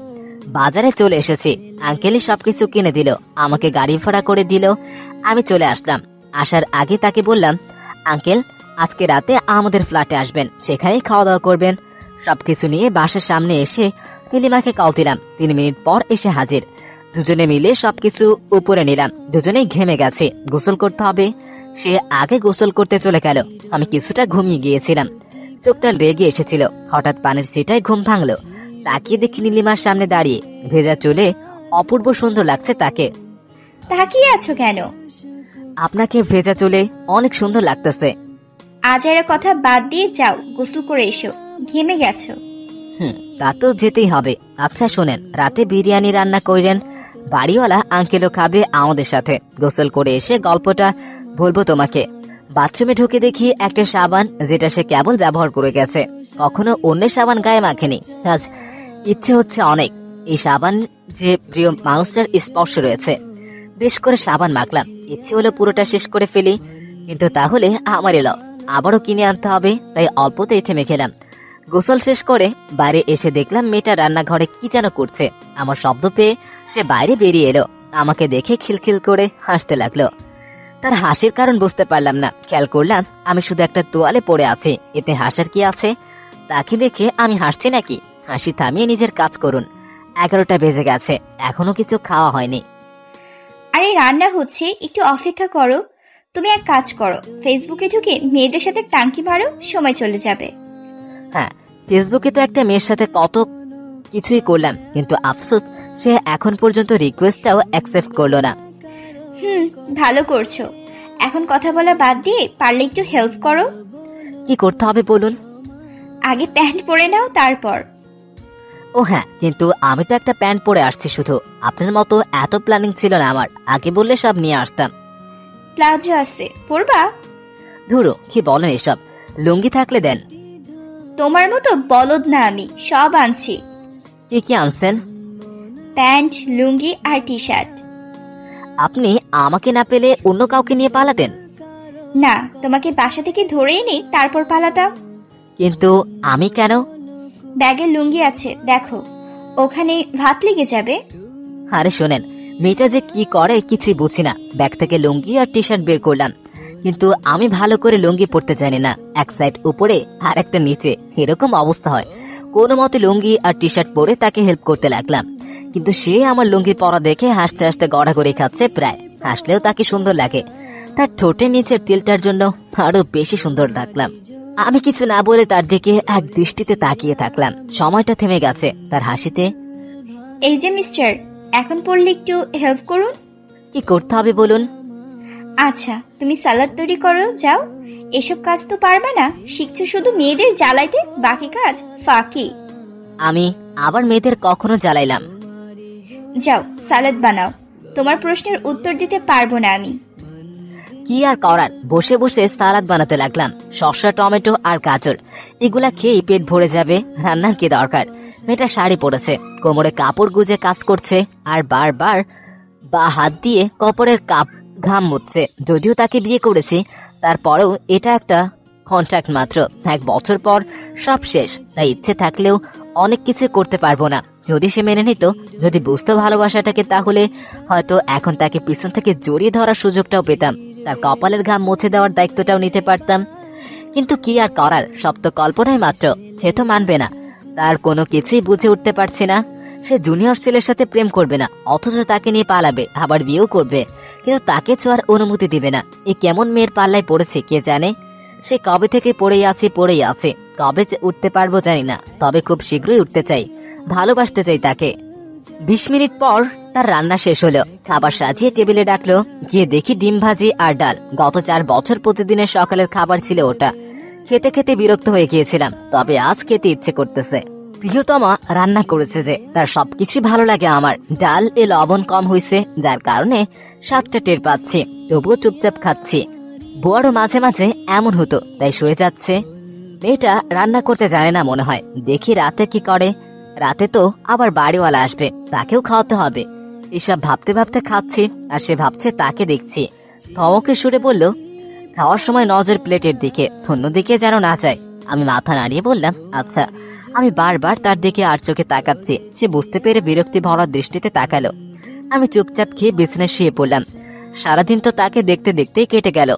বাজারে চলে এসেছি, আঙ্কেলই সবকিছু কিনে দিল, আমাকে গাড়ি ভাড়া করে দিল। আমি চলে আসলাম। আসার আগে তাকে বললাম, আঙ্কেল আজকে রাতে আমাদের ফ্ল্যাটে আসবেন, সেখানেই খাওয়া দাওয়া করবেন। সবকিছু নিয়ে বাসার সামনে এসে নীলিমাকে কল দিলাম। 3 মিনিট পর এসে হাজির। দুজনে মিলে সবকিছু উপরে নিলাম। দুজনেই ঘেমে গেছে, গোসল করতে হবে। সে আগে গোসল করতে চলে গেল। আমি কিছুটা ঘুমিয়ে গিয়েছিলাম, চোখটা লেগে এসেছিল। হঠাৎ পানির ছিটায় ঘুম ভাঙলো। তাকিয়ে দেখি নীলিমার সামনে দাঁড়িয়ে, ভেজা চুলে অপূর্ব সুন্দর লাগছে তাকে। তাকিয়ে আছো কেন? আপনাকে ভেজা চুলে অনেক সুন্দর লাগতেছে। আজারা কথা বাদ দিয়ে যাও, গোসল করে এসো, ঘেমে গেছো। তা তো যেতেই হবে। আচ্ছা শোনেন, রাতে বিরিয়ানি রান্না করেন, বাড়িওয়ালা আঙ্কেলও খাবে আমাদের সাথে। গোসল করে এসে গল্পটা বলবো তোমাকে। বাথরুমে ঢুকে দেখি একটা সাবান, যেটা সে কেবল ব্যবহার করে গেছে, কখনো অন্যের সাবান গায়ে মাখেনি। আজ ইচ্ছে হচ্ছে অনেক এই সাবান যে প্রিয় মানুষটার স্পর্শ রয়েছে। বেশ করে সাবান মাখলাম, ইচ্ছে হলো পুরোটা শেষ করে ফেলি, কিন্তু তাহলে আমারই লস, আবারও কিনে আনতে হবে, তাই অল্পতেই থেমে খেলাম। গোসল শেষ করে বাইরে এসে দেখলাম মেয়েটা রান্নাঘরে কি যেন করছে। আমার শব্দ পেয়ে সে বাইরে বেরিয়ে এলো। আমাকে দেখে খিলখিল করে হাসতে লাগলো। তার হাসির কারণ বুঝতে পারলাম না। খেয়াল করলাম আমি শুধু একটা তোয়ালে পড়ে আছি, এতে হাসার কি আছে? তাকে দেখে আমি হাসছি নাকি? হাসি থামিয়ে নিজের কাজ করুন। 11টা বেজে গেছে, এখনো কিছু খাওয়া হয়নি। আরে রান্না হচ্ছে, একটু অপেক্ষা করো। তুমি এক কাজ করো, ফেসবুকে ঢুকে মেয়েদের সাথে টাঙ্কি মারো, সময় চলে যাবে। হ্যাঁ, ফেসবুকে তো একটা মেয়ের সাথে কত কিছুই করলাম, কিন্তু আফসোস সে এখন পর্যন্ত রিকোয়েস্টটাও অ্যাকসেপ্ট করলো না। ভালো করছো। এখন কথা বলা বাদ দিয়ে পারলে একটু হেল্প করো। কি করতে হবে বলুন? আগে প্যান্ট পরে নাও, তারপর। ও হ্যাঁ, কিন্তু আমি তো একটা প্যান্ট পরে আসছি শুধু। আপনার মতো এত প্ল্যানিং ছিল না আমার, আগে বললে সব নিয়ে আসতাম। প্লাজো আছে, পরবা? ধুরো, কি বলেন এসব? লুঙ্গি থাকলে দেন। তোমার মতো বলদ না আমি, সব আনছি। কি কি আনছেন? প্যান্ট, লুঙ্গি আর টি শার্ট। আপনি আমাকে না পেলে অন্য কাউকে নিয়ে পালাতেন? না, তোমাকে বাসা থেকে ধরে এনে তারপর পালাতাম। কিন্তু আমি কেন? ব্যাগে লুঙ্গি আছে, দেখো, ওখানে ভাত লেগে যাবে। আরে শোনেন, মেয়েটা যে কি করে কিছুই বুঝি না। ব্যাগ থেকে লুঙ্গি আর টি শার্ট বের করলাম, কিন্তু আমি ভালো করে লুঙ্গি পরতে জানি না। এক সাইড উপরে আর একটা নিচে, এরকম অবস্থা হয়। কোনো মতে লুঙ্গি আর টি শার্ট পরে তাকে হেল্প করতে লাগলাম, কিন্তু সে আমার লুঙ্গি পরা দেখে হাসতে হাসতে গড়াগড়ি খাচ্ছে। প্রায় হাসলেও তাকে সুন্দর লাগে। তার ঠোঁটের নিচের তিলটার জন্য আরো বেশি সুন্দর লাগলাম। আমি কিছু না বলে তার দিকে এক দৃষ্টিতে তাকিয়ে থাকলাম। সময়টা থেমে গেছে তার হাসিতে। এই যে মিস্টার, এখন পড়লে একটু হেল্প করুন। কি করতে হবে বলুন? আচ্ছা, তুমি সালাদ তৈরি করো, যাও। এসব কাজ তো পারবে না, শিখছো শুধু মেয়েদের জ্বালাইতে, বাকি কাজ ফাঁকি। আমি আবার মেয়েদের কখনো জ্বালাইলাম? যাও, সালাদ বানাও। তোমার প্রশ্নের উত্তর দিতে পারবো না আমি। কি আর করার, বসে বসে সালাদ বানাতে লাগলাম। শসা, টমেটো আর গাজর, এগুলা খেয়ে পেট ভরে যাবে, রান্নার কি দরকার? মেয়েটা শাড়ি পরেছে, কোমরে কাপড় গুজে কাজ করছে, আর বারবার বা হাত দিয়ে কপড়ের ঘাম মুছছে। যদিও তাকে বিয়ে করেছি, তারপরেও এটা একটা কন্ট্রাক্ট মাত্র। 1 বছর পর সব শেষ, তাই ইচ্ছে থাকলেও অনেক কিছু করতে পারবো না। যদি সে মেনে নিত, যদি বুঝতো ভালোবাসাটাকে, তাহলে হয়তো এখন তাকে পিছন থেকে জড়িয়ে ধরার সুযোগটাও পেতাম, তার কপালের ঘাম মুছে দেওয়ার দায়িত্বটাও নিতে পারতাম। কিন্তু কি আর করার, সব তো কল্পনাই মাত্র। সে তো মানবে না, তার কোনো কিছুই বুঝে উঠতে পারছে না। সে জুনিয়র ছেলের সাথে প্রেম করবে না, অথচ তাকে নিয়ে পালাবে, আবার বিয়েও করবে, কিন্তু তাকে ছোঁয়ার অনুমতি দিবে না। এ কেমন মেয়ের পাল্লায় পড়েছে কে জানে। সে কবে থেকে পড়েই আছে, কবে উঠতে পারবো জানি না, তবে খুব শীঘ্রই উঠতে চাই, ভালোবাসতে চাই তাকে। 20 মিনিট পর তার রান্না শেষ হলো। খাবার সাজিয়ে টেবিলে ডাকলো, গিয়ে দেখি ডিম ভাজি আর ডাল। গত 4 বছর প্রতিদিনের সকালের খাবার ছিল ওটা। খেতে খেতে বিরক্ত হয়ে গিয়েছিলাম, তবে আজ খেতে ইচ্ছে করতেছে। প্রিয়তমা রান্না করেছে যে, তার সবকিছু ভালো লাগে আমার। ডাল এ লবণ কম হয়েছে, যার কারণে স্বাদটা টের পাচ্ছি, তবুও চুপচাপ খাচ্ছি। বুয়ারও মাঝে মাঝে এমন হতো, তাই শুয়ে যাচ্ছে। মেয়েটা রান্না করতে জানে না মনে হয়। দেখি রাতে কি করে। রাতে তো আবার বাড়িওয়ালা আসবে, তাকেও খাওয়াতে হবে। এসব ভাবতে ভাবতে খাচ্ছি, আর সে ভাবছে তাকে দেখছি। ধমকে সুরে বলল, খাওয়ার সময় নজর প্লেটের দিকে, অন্যদিকে যেন না যায়। আমি মাথা নাড়িয়ে বললাম, আচ্ছা। আমি বারবার তার দিকে আর চোখে তাকাচ্ছি। সে বুঝতে পেরে বিরক্তি ভরা দৃষ্টিতে তাকালো। আমি চুপচাপ খেয়ে বিছানায় শুয়ে পড়লাম। সারাদিন তো তাকে দেখতে দেখতেই কেটে গেল।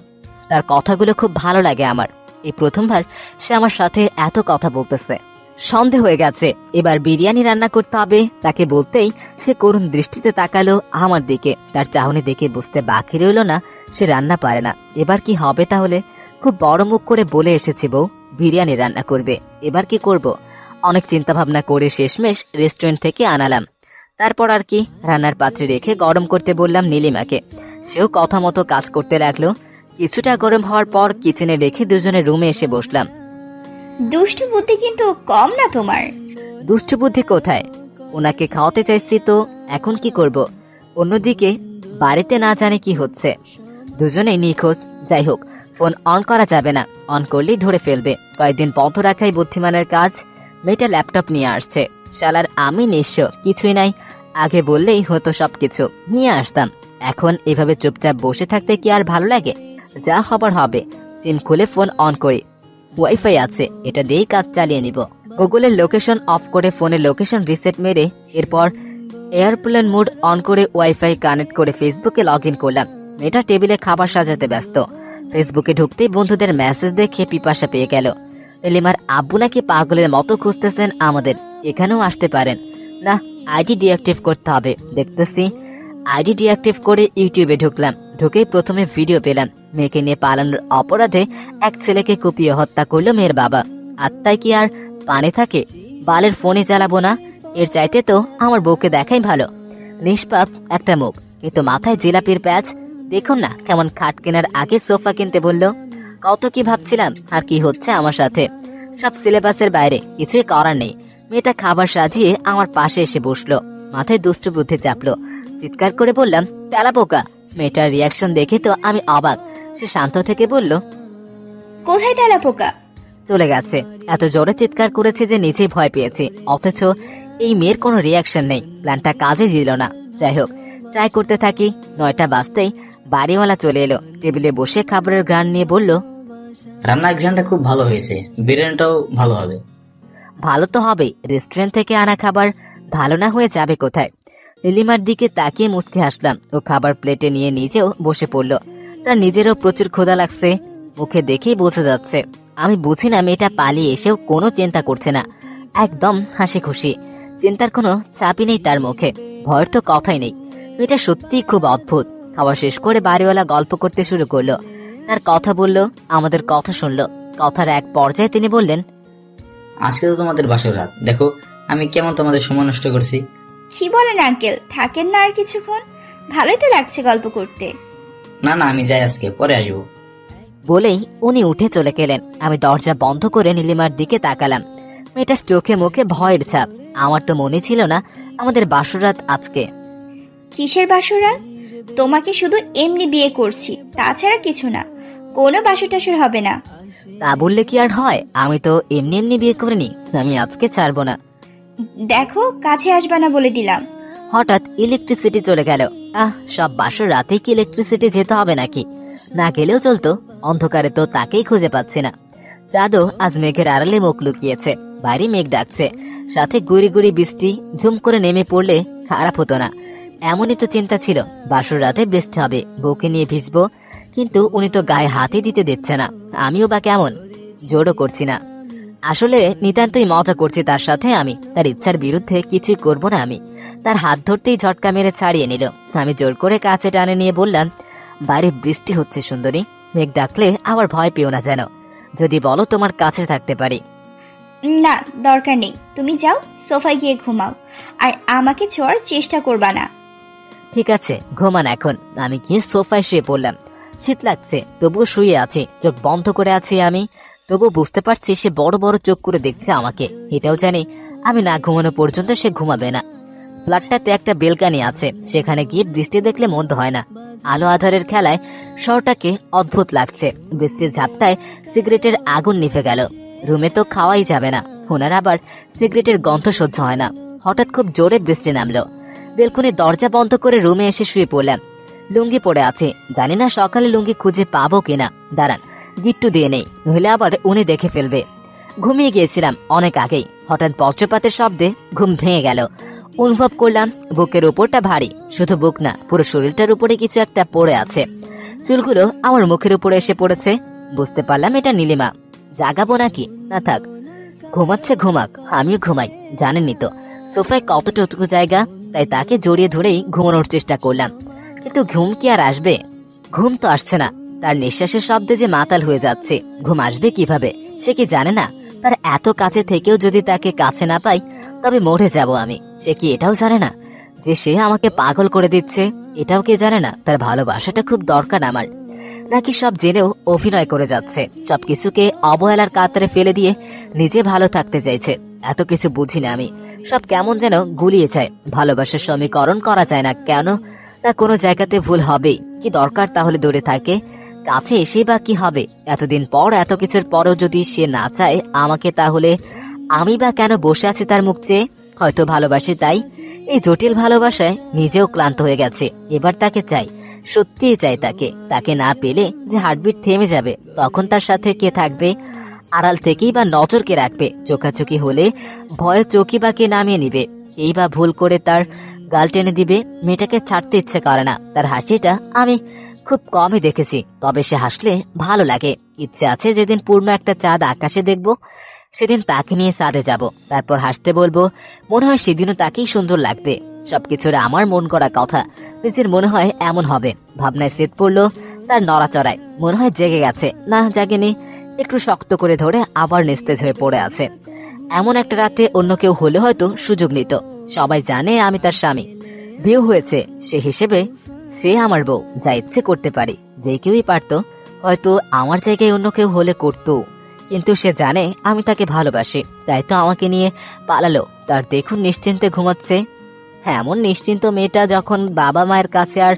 তার কথাগুলো খুব ভালো লাগে আমার। এই প্রথমবার সে আমার সাথে এত কথা বলতেছে। সন্দেহ হয়ে গেছে, এবার বিরিয়ানি রান্না করতে হবে। তাকে বলতেই সে করুণ দৃষ্টিতে তাকালো আমার দিকে। তার চাহনি দেখে বুঝতে বাকি রইল না সে রান্না পারে না। এবার কি হবে তাহলে? খুব বড় মুখ করে বলে এসেছি বউ বিরিয়ানি রান্না করবে, এবার কি করব? অনেক চিন্তা ভাবনা করে শেষমেশ রেস্টুরেন্ট থেকে আনালাম। তারপর আর কি, রান্নার পাত্রে রেখে গরম করতে বললাম নীলিমাকে। সেও কথা মতো কাজ করতে লাগলো। কিছুটা গরম হওয়ার পর কিচেনে রেখে দুজনে রুমে এসে বসলাম। দুষ্টু বুদ্ধি কিন্তু কম না তোমার। দুষ্টু বুদ্ধি কোথায়? ওনাকে খাওয়াতে চাইছি তো, এখন কি করব? অন্যদিকে বাড়িতে না জানে কি হচ্ছে, দুজনেই নিখোঁজ। যাই হোক, ফোন অন করা যাবে না, অন করলেই ধরে ফেলবে। কয়েকদিন বন্ধ রাখাই বুদ্ধিমানের কাজ। মেয়েটা ল্যাপটপ নিয়ে আসছে। শালার আমি নিঃস্ব, কিছুই নাই। আগে বললেই হতো সবকিছু, নিয়ে আসতাম। এখন এভাবে চুপচাপ বসে থাকতে কি আর ভালো লাগে? যা হবার হবে। সিম খুলে ফোন অন করি, ওয়াইফাই আছে, এটা দিয়েই কাজ চালিয়ে নিব। গুগলের লোকেশন অফ করে ফোনের লোকেশন রিসেট মেরে এরপর এয়ারপ্লেন মোড অন করে ওয়াইফাই কানেক্ট করে ফেসবুকে লগ ইন করলাম। মেয়েটা টেবিলে খাবার সাজাতে ব্যস্ত। ফেসবুকে ঢুকতেই বন্ধুদের মেসেজ দেখে পিপাসা পেয়ে গেল। নীলিমার আব্বু নাকি পাগলের মতো খুঁজতেছেন আমাদের, এখানেও আসতে পারেন। না, আইডি ডিঅ্যাক্টিভ করতে হবে। দেখতেছি আইডি ডিঅ্যাক্টিভ করে ইউটিউবে ঢুকলাম। ঢুকেই প্রথমে ভিডিও পেলাম। মেয়েকে নিয়ে পালানোর অপরাধে এক ছেলেকে কুপিয়ে হত্যা করলো মেয়ের বাবা। আত্মায় কি আর পানে থাকে? বালের ফোনে চালাবো না, এর চাইতে তো আমার বউকে দেখাই ভালো। নিষ্পাপ একটা মুখ, কিন্তু মাথায় জিলাপির প্যাচ। দেখুন না কেমন খাট কেনার আগে সোফা কিনতে বলল। কত কি ভাবছিলাম, আর কি হচ্ছে আমার সাথে। সব সিলেবাসের বাইরে, কিছুই করার নেই। মেয়েটা খাবার সাজিয়ে আমার পাশে এসে বসলো। মাথায় দুষ্টু বুদ্ধি চাপলো। চিৎকার করে বললাম, তেলা পোকা। মেয়েটার রিয়াকশন দেখে তো আমি অবাক। সে শান্ত থেকে বলল, কোথায় তেলা পোকা? চলে গেছে। এত জোরে চিৎকার করেছে যে নিজেই ভয় পেয়েছি, অথচ এই মেয়ের কোনো রিয়াকশন নেই। প্ল্যানটা কাজে দিল না। যাই হোক, ট্রাই করতে থাকি। 9টা বাজতেই বাড়িওয়ালা চলে এলো। টেবিলে বসে খাবারের ঘ্রাণ নিয়ে বলল, রান্নার ঘ্রাণটা খুব ভালো হয়েছে, বিরিয়ানিটাও ভালো হবে। ভালো তো হবেই, রেস্টুরেন্ট থেকে আনা খাবার ভালো না হয়ে যাবে কোথায়? নীলিমার দিকে তাকিয়ে মুচকি হাসলাম। ও খাবার প্লেটে নিয়ে নিজেও বসে পড়ল। তার নিজেরও প্রচুর ক্ষুধা লাগছে, মুখে দেখেই বোঝা যাচ্ছে। আমি বুঝি না মেয়েটা পালিয়ে এসেও কোনো চিন্তা করছে না, একদম হাসি খুশি। চিন্তার কোনো চাপই নেই তার মুখে, ভয়ের তো কথাই নেই। মেয়েটা সত্যিই খুব অদ্ভুত। খাওয়া শেষ করে বাড়িওয়ালা গল্প করতে শুরু করলো। তার কথা বলল, আমাদের কথা শুনলো। কথার এক পর্যায়ে তিনি বললেন, আজকে তো তোমাদের বাসর রাত, দেখো আমি কেমন তোমাদের সময় নষ্ট করছি। কি বলেন আঙ্কেল, থাকেন না আর কিছুক্ষণ? ভালোই তো লাগছে গল্প করতে। না না, আমি যাই, আজকে পরে আসবো। বলেই উনি উঠে চলে গেলেন। আমি দরজা বন্ধ করে নীলিমার দিকে তাকালাম। মেয়েটার চোখে মুখে ভয়ের ছাপ। আমার তো মনে ছিল না আমাদের বাসরাত আজকে। কিসের বাসরা? তোমাকে শুধু এমনি বিয়ে করছি, তাছাড়া কিছু না। কোনো বাসর টাসর হবে না। তা বললে কি আর হয়? আমি তো এমনি এমনি বিয়ে করিনি। আমি আজকে ছাড়বো না। দেখো, কাছে আসবা না বলে দিলাম। হঠাৎ ইলেকট্রিসিটি চলে গেল। সব বাসর রাতে কি ইলেকট্রিসিটি যেতে হবে নাকি? না গেলেও চলতো, অন্ধকারে তো তাকেই খুঁজে পাচ্ছি না। চাঁদও আজ মেঘের আড়ালে মুখ লুকিয়েছে। বাইরে মেঘ ডাকছে, সাথে গুড়ি গুড়ি বৃষ্টি। ঝুম করে নেমে পড়লে খারাপ হতো না। এমনই তো চিন্তা ছিল, বাসর রাতে বৃষ্টি হবে, বউকে নিয়ে ভিজবো। কিন্তু উনি তো গায়ে হাতই দিতে দিচ্ছে না। আমিও বা কেমন, জোরও করছি না। আসলে নিতান্তই মজা করছি তার সাথে আমি। তার ইচ্ছার বিরুদ্ধে কিছুই করব না আমি। তার হাত ধরতেই ঝটকা মেরে ছাড়িয়ে নিল। আমি জোর করে কাছে টানে নিয়ে বললাম, বাইরে বৃষ্টি হচ্ছে সুন্দরী, মেঘ ডাকলে আবার ভয় পেও না যেন। যদি বলো তোমার কাছে থাকতে পারি। না, দরকার নেই, তুমি যাও, সোফায় গিয়ে ঘুমাও। আর আমাকে ছোঁয়ার চেষ্টা করবা না। ঠিক আছে, ঘুমান এখন। আমি গিয়ে সোফায় শুয়ে পড়লাম। শীত লাগছে, তবুও শুয়ে আছি, চোখ বন্ধ করে আছি আমি। তবুও বুঝতে পারছি সে বড় বড় চোখ করে দেখছে আমাকে। এটাও জানি আমি না ঘুমানো পর্যন্ত সে ঘুমাবে না। ফ্ল্যাটটাতে একটা বেলকানি আছে, সেখানে গিয়ে বৃষ্টি দেখলে মন্দ হয় না। আলো আধারের খেলায় শহরটাকে অদ্ভুত লাগছে। বৃষ্টির ঝাপটায় সিগারেটের আগুন নিভে গেল। রুমে তো খাওয়াই যাবে না, ওনার আবার সিগারেটের গন্ধ সহ্য হয় না। হঠাৎ খুব জোরে বৃষ্টি নামলো। বেলকনির দরজা বন্ধ করে রুমে এসে শুয়ে পড়লাম। লুঙ্গি পরে আছে, জানি না সকালে লুঙ্গি খুঁজে পাবো কিনা। দাঁড়ান, গিট্টু দিয়ে নেই, নইলে আবার উনি দেখে ফেলবে। ঘুমিয়ে গিয়েছিলাম অনেক আগেই। হঠাৎ বজ্রপাতের শব্দে ঘুম ভেঙে গেল। অনুভব করলাম বুকের উপরটা ভারী, শুধু বুক না, পুরো শরীরটার উপরে কিছু একটা পড়ে আছে। চুলগুলো আমার মুখের উপরে এসে পড়েছে। বুঝতে পারলাম এটা নীলিমা। জাগাবো নাকি না থাক, ঘুমাচ্ছে ঘুমাক, আমিও ঘুমাই। জানেননি তো সোফায় কতটুকু জায়গা, তাই তাকে জড়িয়ে ধরেই ঘুমানোর চেষ্টা করলাম। কিন্তু ঘুম কি আর আসবে? ঘুম তো আসছে না। তার নিঃশ্বাসের শব্দে যে মাতাল হয়ে যাচ্ছে। ঘুম আসবে কিভাবে? সে কি জানে না তার এত কাছে থেকেও যদি তাকে কাছে না পাই তবে মরে যাব আমি? সে কি এটাও জানে না যে সে আমাকে পাগল করে দিচ্ছে? এটাও কে জানে না তার ভালোবাসাটা খুব দরকার আমার? নাকি সব জেনেও অভিনয় করে যাচ্ছে, সবকিছুকে অবহেলার কাতারে ফেলে দিয়ে নিজে ভালো থাকতে চাইছে? এত কিছু বুঝি না আমি। সব কেমন যেন গুলিয়ে যায়। ভালোবাসার সমীকরণ করা যায় না কেন? তা কোনো জায়গাতে ভুল হবেই। কি দরকার তাহলে দূরে থাকে? কাছে এসে বা কি হবে? এতদিন পর, এত কিছুর পরও যদি সে না চায় আমাকে, তাহলে আমি বা কেন বসে আছি তার মুখ চেয়ে? হয়তো ভালোবাসি তাই। এই জটিল ভালোবাসায় নিজেও ক্লান্ত হয়ে গেছে। এবার তাকে চাই, সত্যিই চাই তাকে। তাকে না পেলে যে হার্টবিট থেমে যাবে, তখন তার সাথে কে থাকবে? আড়াল থেকেই বা নজর কে রাখবে? চোখাচোখি হলে ভয়ে চোখি বা কে নামিয়ে নিবে? কেই বা ভুল করে তার গাল টেনে দিবে? মেয়েটাকে ছাড়তে ইচ্ছে করে না। তার হাসিটা আমি খুব কমই দেখেছি, তবে সে হাসলে ভালো লাগে। ইচ্ছে আছে যেদিন পূর্ণ একটা চাঁদ আকাশে দেখব, সেদিন তাকে নিয়ে ছাদে যাব, তারপর হাসতে বলবো। মনে হয় সেদিনও তাকেই সুন্দর লাগবে। সবকিছুর আমার মন করা কথা নিজের মনে হয় এমন হবে। ভাবনায় শীত পড়লো তার নড়াচড়ায়। মনে হয় জেগে গেছে, না জাগেনি। একটু শক্ত করে ধরে আবার নিস্তেজ হয়ে পড়ে আছে। এমন একটা রাতে অন্য কেউ হলে হয়তো সুযোগ নিত। সবাই জানে আমি তার স্বামী, বিয়ে হয়েছে, সে হিসেবে সে আমার বউ, যা ইচ্ছে করতে পারি। যে কেউই পারত, হয়তো আমার জায়গায় অন্য কেউ হলে করতো। কিন্তু সে জানে আমি তাকে ভালোবাসি, তাই তো আমাকে নিয়ে পালালো। তার দেখুন নিশ্চিন্তে ঘুমাচ্ছে। হ্যাঁ, এমন নিশ্চিন্ত মেয়েটা যখন বাবা মায়ের কাছে আর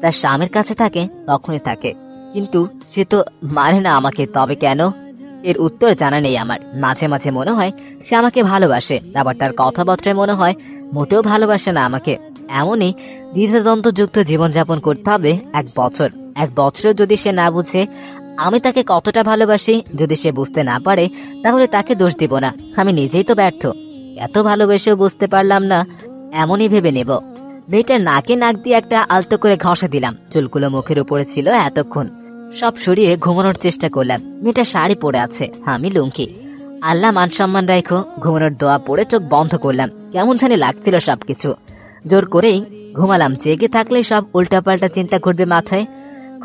তার স্বামীর কাছে থাকে তখনই থাকে। কিন্তু সে তো মানে না আমাকে। তবে কেন? এর উত্তর জানা নেই আমার। মাঝে মাঝে মনে হয় সে আমাকে ভালোবাসে, আবার তার কথাবার্তায় মনে হয় মোটেও ভালোবাসে না আমাকে। এমনই দ্বিধাদ্বন্দ্বযুক্ত জীবনযাপন করতে হবে 1 বছর। 1 বছরেও যদি সে না বুঝে আমি তাকে কতটা ভালোবাসি, যদি সে বুঝতে না পারে, তাহলে তাকে দোষ দিব না। আমি নিজেই তো ব্যর্থ। এত ভালোবেসেও বুঝতে পারলাম না, এমনই ভেবে নেব। মেয়েটার নাকে নাক দিয়ে একটা আলতো করে ঘষা দিলাম। চুলগুলো মুখের উপরে ছিল এতক্ষণ। সব সরিয়ে ঘুমানোর চেষ্টা করলাম। মেয়েটা শাড়ি পরে আছে, আমি লুঙ্গি। আল্লাহ মান সম্মান রাখো। ঘুমানোর দোয়া পড়ে চোখ বন্ধ করলাম। কেমন জানি লাগছিল সবকিছু। জোর করেই ঘুমালাম। জেগে থাকলে সব উল্টাপাল্টা চিন্তা ঘুরবে মাথায়।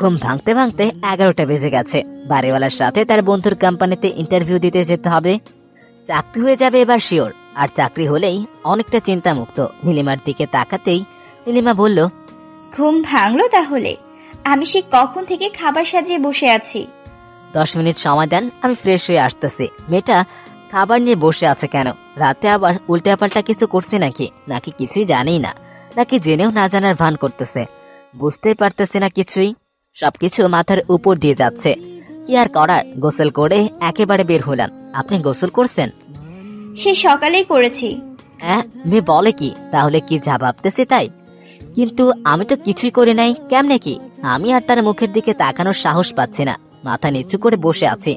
ঘুম ভাঙতে ভাঙতে 11টা বেজে গেছে। বাড়িওয়ালার সাথে তার বন্ধুর কোম্পানিতে ইন্টারভিউ দিতে যেতে হবে। চাকরি হয়ে যাবে এবার শিওর। আর চাকরি হলেই অনেকটা চিন্তা মুক্ত। নীলিমার দিকে তাকাতেই নীলিমা বলল, ঘুম ভাঙলো তাহলে? আমি সে কখন থেকে খাবার সাজিয়ে বসে আছি। 10 মিনিট সময় দেন, আমি ফ্রেশ হয়ে আসতেছি। মেয়েটা খাবার নিয়ে বসে আছে কেন? রাতে আবার উল্টাপাল্টা কিছু করছে নাকি? নাকি কিছুই জানেই না? নাকি জেনেও না জানার ভান করতেছে? বুঝতে পারতেছে না কিছুই। সবকিছু মাথার উপর দিয়ে যাচ্ছে। কি আর করার, গোসল করে একেবারে বের হলাম। আপনি গোসল করছেন? সে সকালেই করেছি। হ্যাঁ, মেয়ে বলে কি? তাহলে কি যা ভাবতেছি তাই? কিন্তু আমি তো কিছুই করি নাই। কেমনে কি? আমি আর তার মুখের দিকে তাকানোর সাহস পাচ্ছি না। মাথা নিচু করে বসে আছি।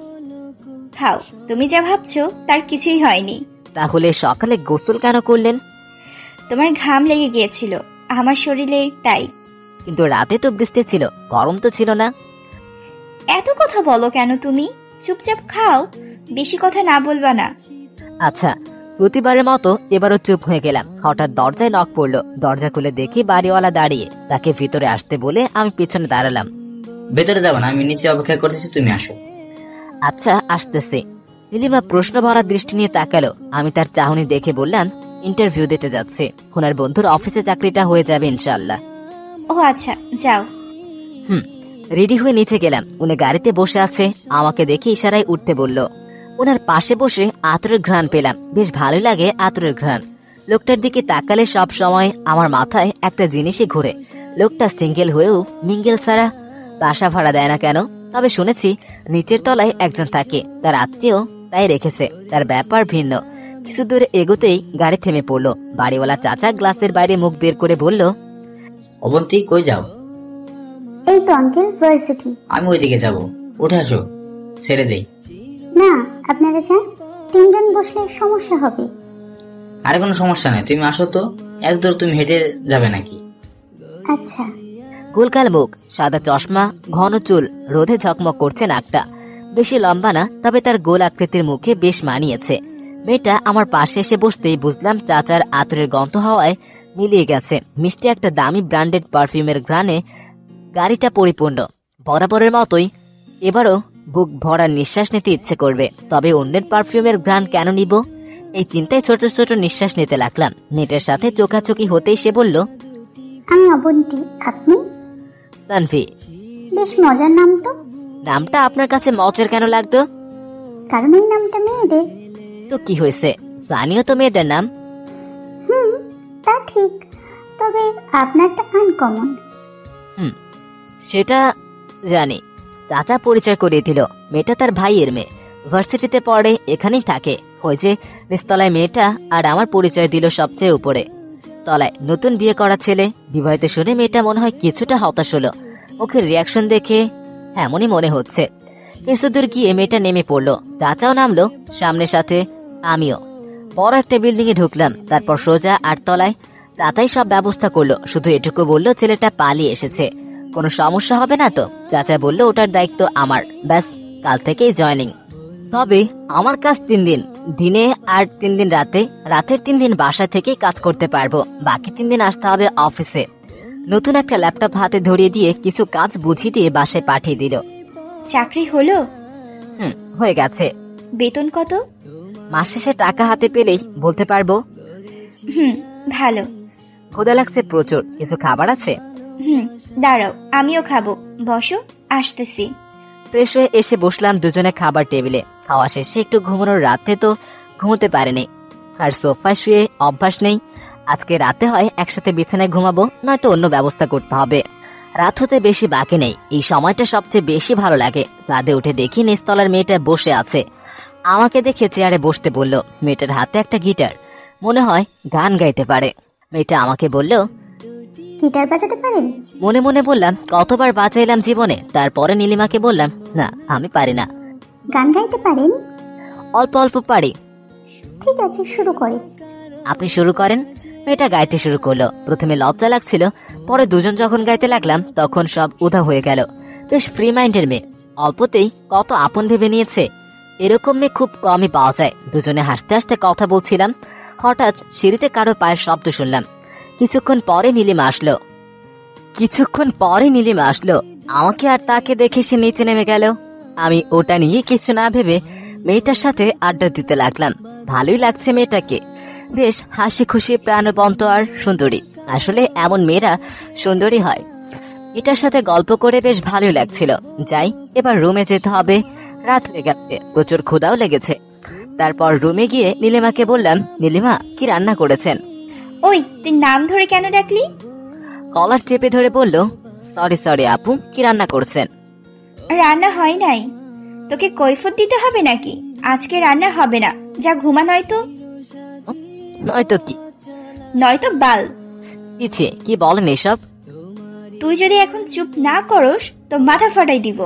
খাও, তুমি যা ভাবছো তার কিছুই হয়নি। তাহলে সকালে গোসল কেন করলেন? তোমার ঘাম লেগে গিয়েছিল আমার শরীরে, তাই। কিন্তু রাতে তো বৃষ্টি ছিল, গরম তো ছিল না। এত কথা বলো কেন তুমি? চুপচাপ খাও, বেশি কথা না বলবা না। আচ্ছা, প্রতিবারের মতো এবারও চুপ হয়ে গেলাম। হঠাৎ দরজায় নক পড়লো। দরজা খুলে দেখি বাড়িওয়ালা দাঁড়িয়ে। তাকে ভিতরে আসতে বলে আমি পিছনে দাঁড়ালাম। ভেতরে যাবো না, আমি নিচে অপেক্ষা করতেছি, তুমি আসো। আচ্ছা, আসতেছি। নীলিমা প্রশ্ন ভরা দৃষ্টি নিয়ে তাকালো। আমি তার চাহনি দেখে বললাম, ইন্টারভিউ দিতে যাচ্ছে। ওনার বন্ধুর অফিসে চাকরিটা হয়ে যাবে ইনশাআল্লাহ। ও আচ্ছা, যাও। রেডি হয়ে নিচে গেলাম। উনি গাড়িতে বসে আছে। আমাকে দেখে ইশারায় উঠতে বলল। ওনার পাশে বসে আতরের ঘ্রাণ পেলাম। বেশ ভালো লাগে আতরের ঘ্রাণ। লোকটার দিকে তাকালে সব সময় আমার মাথায় একটা জিনিসই ঘুরে। লোকটা সিঙ্গেল হয়েও মিঙ্গেল ছাড়া বাসা ভাড়া দেয় না কেন? তবে শুনেছি নিচের তলায় একজন থাকে, তার আত্মীয়, তাই রেখেছে। তার ব্যাপার ভিন্ন। কিছু দূরে এগোতেই গাড়ি থেমে পড়লো। বাড়িওয়ালা চাচা গ্লাসের বাইরে মুখ বের করে বলল, অবন্তী, কই যাও? এই তো আঙ্কেল, ভার্সিটি। আমি ওইদিকে যাব, উঠে আসো, ছেড়ে দেই। না, আপনারা যান। তিনজন বসলে সমস্যা হবে। আরে কোনো সমস্যা নেই, তুমি আসো তো। এত দূর তুমি হেঁটে যাবে নাকি? আচ্ছা। গোলকাল মুখ, সাদা চশমা, ঘন চুল, রোদে ঝকমক করছে নাকটা। বেশি লম্বা না, তবে তার গোল আকৃতির মুখে বেশ মানিয়েছে। মেয়েটা আমার পাশে এসে বসতেই বুঝলাম চাচার আতরের গন্ধ হওয়ায় মিলিয়ে গেছে। মিষ্টি একটা দামি ব্র্যান্ডেড পারফিউমের ঘ্রাণে গাড়িটা পরিপূর্ণ। বরাবরের মতোই এবারও বুক ভরা নিঃশ্বাস নিতে ইচ্ছে করবে, তবে অন্যের পারফিউমের ঘ্রাণ কেন নিব, এই চিন্তায় ছোট ছোট নিঃশ্বাস নিতে লাগলাম। মেয়েটার সাথে চোখাচোখি হতেই সে বলল, আমি অবন্তী, আপনি? সানভি। বেশ মজার নাম তো। নামটা আপনার কাছে মজার কেন লাগতো? কারণ এই নামটা মেয়েদের। তো কি হয়েছে, জানিও তো মেয়েদের নাম। তা ঠিক, তবে আপনারটা আনকমন। সেটা জানি। চাচা পরিচয় করিয়ে দিল, মেয়েটা তার ভাইয়ের মেয়ে, ভার্সিটিতে পড়ে, এখানেই থাকে। ওই যে নিচতলায় মেয়েটা, আর আমার পরিচয় দিল সবচেয়ে উপরে তলায় নতুন বিয়ে করা ছেলে। বিবাহিত শুনে মেয়েটা মনে হয় কিছুটা হতাশ হলো, মুখের রিয়াকশন দেখে এমনই মনে হচ্ছে। কিছুদূর গিয়ে মেয়েটা নেমে পড়লো, চাচাও নামলো সামনের সাথে আমিও। বড় একটা বিল্ডিং এ ঢুকলাম, তারপর সোজা 8 তলায়। চাচাই সব ব্যবস্থা করলো, শুধু এটুকু বলল ছেলেটা পালিয়ে এসেছে, কোনো সমস্যা হবে না তো। চাচা বলল ওটার দায়িত্ব আমার, ব্যাস কাল থেকেই জয়েনিং। তবে আমার কাজ 3 দিন দিনে আর 3 দিন রাতে, রাতের 3 দিন বাসা থেকেই কাজ করতে পারবো, বাকি 3 দিন আসতে হবে অফিসে। নতুন একটা ল্যাপটপ হাতে ধরিয়ে দিয়ে কিছু কাজ বুঝিয়ে দিয়ে বাসায় পাঠিয়ে দিল। চাকরি হলো? হয়ে গেছে। বেতন কত? মাস শেষে টাকা হাতে পেলেই বলতে পারবো। ভালো। ক্ষুধা লাগছে প্রচুর, কিছু খাবার আছে? দাঁড়াও, আমিও খাবো, বসো, আসতেছি। ফ্রেশ হয়ে এসে বসলাম দুজনে খাবার টেবিলে। খাওয়া শেষে একটু ঘুমানোর, রাতে তো ঘুমোতে পারেনি, আর সোফায় শুয়ে অভ্যাস নেই। আজকে রাতে হয় একসাথে বিছানায় ঘুমাবো, নয়তো অন্য ব্যবস্থা করতে হবে। রাত হতে বেশি বাকি নেই, এই সময়টা সবচেয়ে বেশি ভালো লাগে। ছাদে উঠে দেখি নিচতলার মেয়েটা বসে আছে, আমাকে দেখে চেয়ারে বসতে বলল। মেয়েটার হাতে একটা গিটার, মনে হয় গান গাইতে পারে। মেয়েটা আমাকে বলল, গিটার বাজাতে পারেন? মনে মনে বললাম কতবার বাজাইলাম জীবনে। তারপরে নীলিমাকে বললাম, না আমি পারি না। গান গাইতে পারেন? অল্প অল্প পারি। ঠিক আছে, শুরু করে। আপনি শুরু করেন। মেয়েটা গাইতে শুরু করলো। প্রথমে লজ্জা লাগছিল, পরে দুজন যখন গাইতে লাগলাম তখন সব উধা হয়ে গেল। বেশ ফ্রি মাইন্ডের মেয়ে, অল্পতেই কত আপন ভেবে নিয়েছে। এরকম মেয়ে খুব কমই পাওয়া যায়। দুজনে হাসতে হাসতে কথা বলছিলাম, হঠাৎ সিঁড়িতে কারো পায়ের শব্দ শুনলাম। কিছুক্ষণ পরে নীলিমা আসলো। আমাকে আর তাকে দেখে সে নিচে নেমে গেল। আমি ওটা নিয়ে কিছু না ভেবে মেয়েটার সাথে আড্ডা দিতে লাগলাম। ভালোই লাগছে মেয়েটাকে, বেশ হাসি খুশি, প্রাণবন্ত আর সুন্দরী। আসলে এমন মেয়েরা সুন্দরী হয়। এটার সাথে গল্প করে বেশ ভালোই লাগছিল। যাই, এবার রুমে যেতে হবে, রাত হয়ে গেছে, প্রচুর ক্ষুধাও লেগেছে। তারপর রুমে গিয়ে নীলিমাকে বললাম, নীলিমা কি রান্না করেছেন? ওই, তুই নাম ধরে কেন ডাকলি? কলার চেপে ধরে বলল, সরি আপু, কি রান্না করছেন? রান্না হয় নাই। তোকে কৈফত দিতে হবে নাকি? আজকে রান্না হবে না, যা ঘুমা। নয়তো কি? নয়তো বাল। পিছিয়ে কি বলেন এসব? তুই যদি এখন চুপ না করস তো মাথা ফাটাই দিব।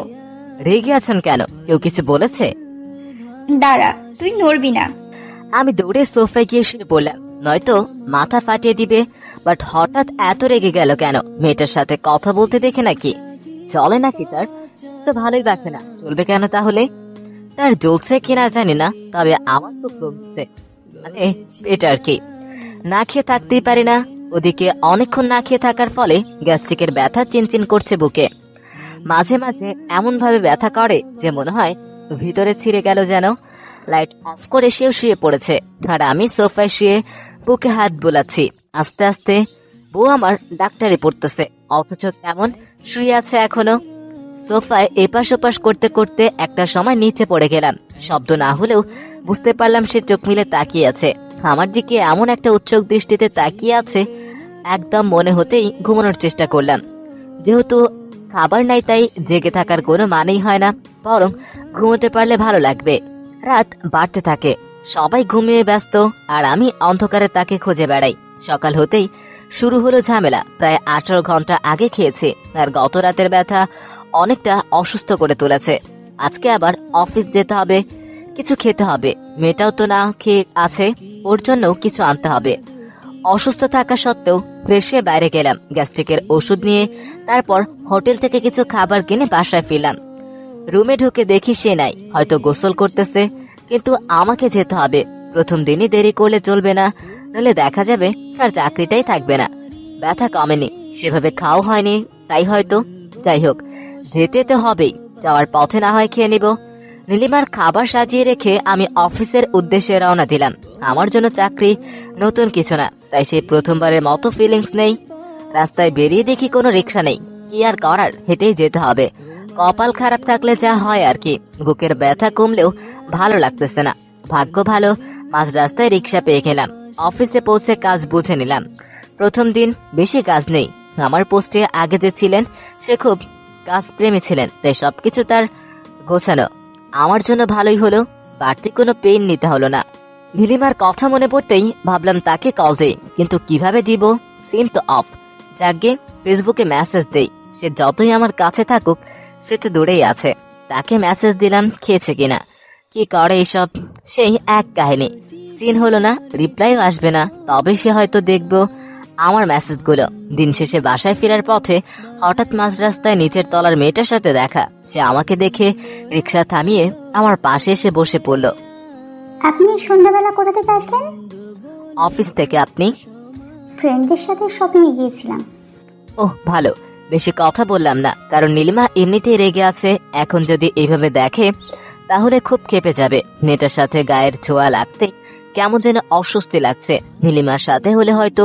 রেগে আছেন কেন? কেউ কিছু বলেছে? দাঁড়া, তুই নড়বি না। আমি দৌড়ে সোফায় গিয়ে শুয়ে পড়লাম, নয়তো মাথা ফাটিয়ে দিবে। বাট হঠাৎ এত রেগে গেল কেন? মেয়েটার সাথে কথা বলতে দেখে নাকি? চলে নাকি তার? তো ভালোই বাসে না, চলবে কেন তাহলে? তার জ্বলছে কিনা জানি না, তবে আমার তো চলছে, মানে এটা আর কি। না খেয়ে থাকতেই পারি না। ওদিকে অনেকক্ষণ না খেয়ে থাকার ফলে গ্যাস্ট্রিকের ব্যথা চিনচিন করছে বুকে। মাঝে মাঝে এমন ভাবে ব্যথা করে যে মনে হয় ভিতরে ছিঁড়ে গেল যেন। লাইট অফ করে সেও শুয়ে পড়েছে, আর আমি সোফায় শুয়ে বুকে হাত বোলাচ্ছি। আস্তে আস্তে বউ আমার ডাক্তারি পড়তেছে, অথচ কেমন শুয়ে আছে এখনো। সোফায় এপাশ ওপাশ করতে করতে একটা সময় নিচে পড়ে গেলাম। শব্দ না হলেও বুঝতে পারলাম সে চোখ মিলে তাকিয়ে আছে আমার দিকে, এমন একটা উচ্চক দৃষ্টিতে তাকিয়ে আছে, একদম মনে হতেই ঘুমানোর চেষ্টা করলাম। যেহেতু খাবার নাই তাই জেগে থাকার কোনো মানেই হয় না, বরং ঘুমোতে পারলে ভালো লাগবে। রাত বাড়তে থাকে, সবাই ঘুমিয়ে ব্যস্ত, আর আমি অন্ধকারে তাকে খুঁজে বেড়াই। সকাল হতেই শুরু হলো ঝামেলা। প্রায় 18 ঘন্টা আগে খেয়েছে, আর গত রাতের ব্যথা অনেকটা অসুস্থ করে তুলেছে। আজকে আবার অফিস যেতে হবে, কিছু খেতে হবে, মেয়েটাও তো না খেয়ে আছে, ওর জন্য কিছু আনতে হবে। অসুস্থ থাকা সত্ত্বেও ফ্রেশ হয়ে বাইরে গেলাম গ্যাস্ট্রিকের ওষুধ নিয়ে। তারপর হোটেল থেকে কিছু খাবার কিনে বাসায় ফিরলাম। রুমে ঢুকে দেখি সে নাই, হয়তো গোসল করতেছে। কিন্তু আমাকে যেতে হবে, প্রথম দিনই দেরি করলে চলবে না, নইলে দেখা যাবে আর চাকরিটাই থাকবে না। ব্যথা কমেনি, সেভাবে খাওয়া হয়নি, তাই হয়তো। যাই হোক, যেতে তো হবেই, যাওয়ার পথে না হয় খেয়ে নিব। নীলিমার খাবার সাজিয়ে রেখে আমি অফিসের উদ্দেশ্যে রওনা দিলাম। আমার জন্য চাকরি নতুন কিছু না, তাই সে প্রথমবারের মতো ফিলিংস নেই। রাস্তায় বেরিয়ে দেখি কোনো রিক্সা নেই, কি আর করার, হেঁটেই যেতে হবে। কপাল খারাপ থাকলে যা হয় আর কি। বুকের ব্যথা কমলেও ভালো লাগতেছে না। ভাগ্য ভালো, মাঝ রাস্তায় রিক্সা পেয়ে গেলাম। অফিসে পৌঁছে কাজ বুঝে নিলাম। প্রথম দিন বেশি কাজ নেই। আমার পোস্টে আগে যে ছিলেন সে খুব কাজপ্রেমী ছিলেন, তাই সবকিছু তার গোছানো। আমার জন্য ভালোই হলো, বাড়তি কোনো পেইন নিতে হলো না। নীলিমার কথা মনে পড়তেই ভাবলাম তাকে কল দেই, কিন্তু কিভাবে দিব, সিম তো অফ। যাকে ফেসবুকে মেসেজ দেই, সে যতই আমার কাছে থাকুক সে তো দূরেই আছে। তাকে মেসেজ দিলাম খেয়েছে কিনা, কি করে এসব, সেই এক কাহিনী। সিন হলো না, রিপ্লাইও আসবে না, তবে সে হয়তো দেখবো আমার মেসেজগুলো। দিন শেষে বাসায় ফেরার পথে হঠাৎ মাঝ রাস্তায় নিচের তলার মেয়েটার সাথে দেখা। সে আমাকে দেখে রিক্সা থামিয়ে আমার পাশে এসে বসে পড়ল। আপনি সন্ধ্যাবেলা কোথা থেকে আসলেন? অফিস থেকে। আপনি? ফ্রেন্ডদের সাথে শপিং এ গিয়েছিলাম। ওহ ভালো, বেশি কথা বললাম না, কারণ নীলিমা এমনিতেই রেগে আছে। এখন যদি এইভাবে দেখে তাহলে খুব ক্ষেপে যাবে। মেয়েটার সাথে গায়ের ছোঁয়া লাগতে কেমন যেন অস্বস্তি লাগছে। নীলিমার সাথে হলে হয়তো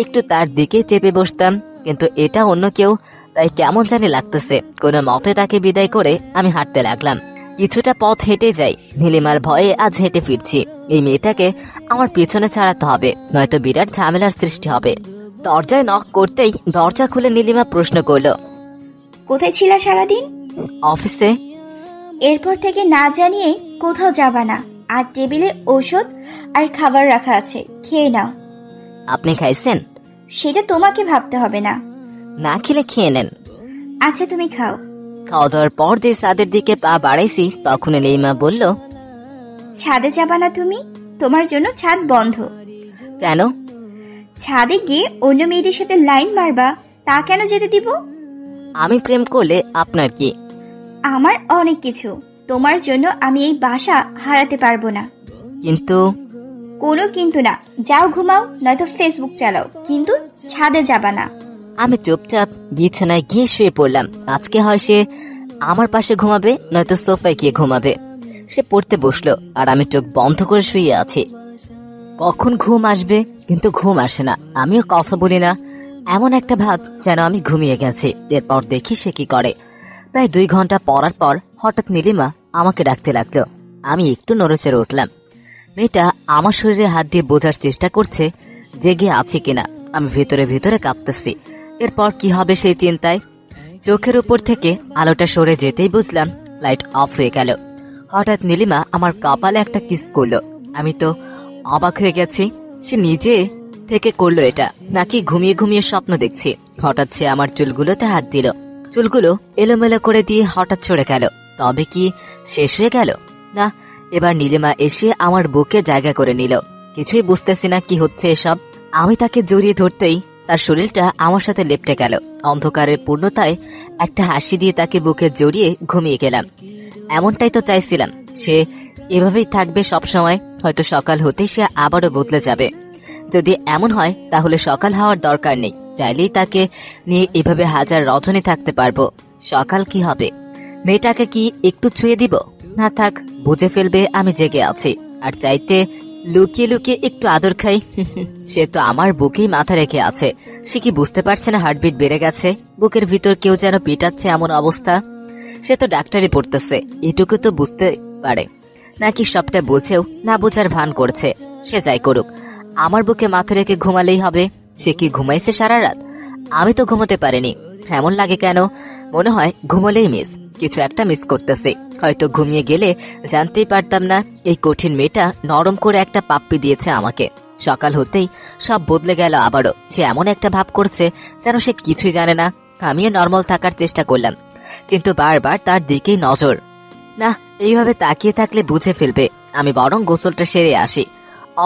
একটু তার দিকে চেপে বসতাম, কিন্তু এটা অন্য কেউ, তাই কেমন জানি লাগতেছে। কোনো মতে তাকে বিদায় করে আমি হাঁটতে লাগলাম। কিছুটা পথ হেঁটে যাই, নীলিমার ভয়ে আজ হেঁটে ফিরছি। এই মেয়েটাকে আমার পিছনে ছাড়াতে হবে, নয়তো বিরাট ঝামেলার সৃষ্টি হবে। দরজায় নক করতেই দরজা খুলে নীলিমা প্রশ্ন করল, কোথায় ছিলা সারাদিন? অফিসে। এরপর থেকে না জানিয়ে কোথাও যাবা না। আর টেবিলে ঔষধ আর খাবার রাখা আছে, খেয়ে নাও। আপনি খাইছেন? সেটা তোমাকে ভাবতে হবে না। না খেলে খেয়ে নেন। আচ্ছা তুমি খাও। খাওয়া দাওয়ার পর যে ছাদের দিকে পা বাড়াইছি তখন নীলিমা বলল, ছাদে যাবা না তুমি? তোমার জন্য ছাদ বন্ধ। কেন? ছাদে গিয়ে অন্য মেয়েদের সাথে লাইন মারবা, তা কেন যেতে দিব? আমি প্রেম করলে আপনার কি? আমার অনেক কিছু। তোমার জন্য আমি এই বাসা হারাতে পারবো না। কিন্তু? কোনো কিন্তু না, যাও ঘুমাও, নয়তো ফেসবুক চালাও, কিন্তু ছাদে যাবা না। আমি চুপচাপ বিছানায় গিয়ে শুয়ে পড়লাম। আজকে হয় সে আমার পাশে ঘুমাবে, নয়তো সোফায় গিয়ে ঘুমাবে। সে পড়তে বসলো আর আমি চোখ বন্ধ করে শুয়ে আছি। কখন ঘুম আসবে, কিন্তু ঘুম আসে না। আমিও কথা বলি না, এমন একটা ভাব যেন আমি ঘুমিয়ে গেছি। এরপর দেখি সে কি করে। প্রায় 2 ঘন্টা পরার পর হঠাৎ নীলিমা আমাকে ডাকতে লাগলো। আমি একটু নড়েচড়ে উঠলাম। মেয়েটা আমার শরীরে হাত দিয়ে বোঝার চেষ্টা করছে জেগে আছি কিনা। আমি ভেতরে ভেতরে কাঁপতেছি। এরপর কি হবে সেই চিন্তায় চোখের উপর থেকে আলোটা সরে যেতেই বুঝলাম লাইট অফ হয়ে গেল। হঠাৎ নীলিমা আমার কপালে একটা কিস করলো। আমি তো অবাক হয়ে গেছি, সে নিজে থেকে করলো এটা, নাকি ঘুমিয়ে ঘুমিয়ে স্বপ্ন দেখছি। হঠাৎ সে আমার চুলগুলোতে হাত দিল। চুলগুলো এলোমেলো করে দিয়ে হঠাৎ সরে গেল। তবে কি শেষ হয়ে গেল? না, এবার নীলিমা এসে আমার বুকে জায়গা করে নিল। কিছুই বুঝতেছি না কি হচ্ছে এসব। আমি তাকে জড়িয়ে ধরতেই তার শরীরটা আমার সাথে লেপটে গেল। অন্ধকারের পূর্ণতায় একটা হাসি দিয়ে তাকে বুকে জড়িয়ে ঘুমিয়ে গেলাম। এমনটাই তো চাইছিলাম, সে এভাবেই থাকবে সব সময়। হয়তো সকাল হতেই সে আবারও বদলে যাবে। যদি এমন হয় তাহলে সকাল হওয়ার দরকার নেই, চাইলেই তাকে নিয়ে এভাবে হাজার রজনী থাকতে পারবো। সকাল কি হবে? মেয়েটাকে কি একটু ছুঁয়ে দিব? না থাক, বুঝে ফেলবে আমি জেগে আছি। আর চাইতে লুকিয়ে লুকিয়ে একটু আদর খাই। সে তো আমার বুকেই মাথা রেখে আছে। সে কি বুঝতে পারছে না হার্টবিট বেড়ে গেছে? বুকের ভিতর কেউ যেন পিটাচ্ছে এমন অবস্থা। সে তো ডাক্তারি পড়তেছে, এটুকু তো বুঝতে পারে। নাকি সবটা বুঝেও না বোঝার ভান করছে? সে যাই করুক, আমার বুকে মাথা রেখে ঘুমালেই হবে। সে কি ঘুমাইছে সারা রাত? আমি তো ঘুমোতে পারিনি। এমন লাগে কেন? মনে হয় ঘুমোলেই মিস, কিছু একটা মিস করতেছে। হয়তো ঘুমিয়ে গেলে জানতেই পারতাম না এই কঠিন মেয়েটা নরম করে একটা পাপ্পি দিয়েছে আমাকে। সকাল হতেই সব বদলে গেল আবারও। সে এমন একটা ভাব করছে যেন সে কিছুই জানে না। আমিও নর্মাল থাকার চেষ্টা করলাম, কিন্তু বারবার তার দিকেই নজর। না, এইভাবে তাকিয়ে থাকলে বুঝে ফেলবে। আমি বরং গোসলটা সেরে আসি।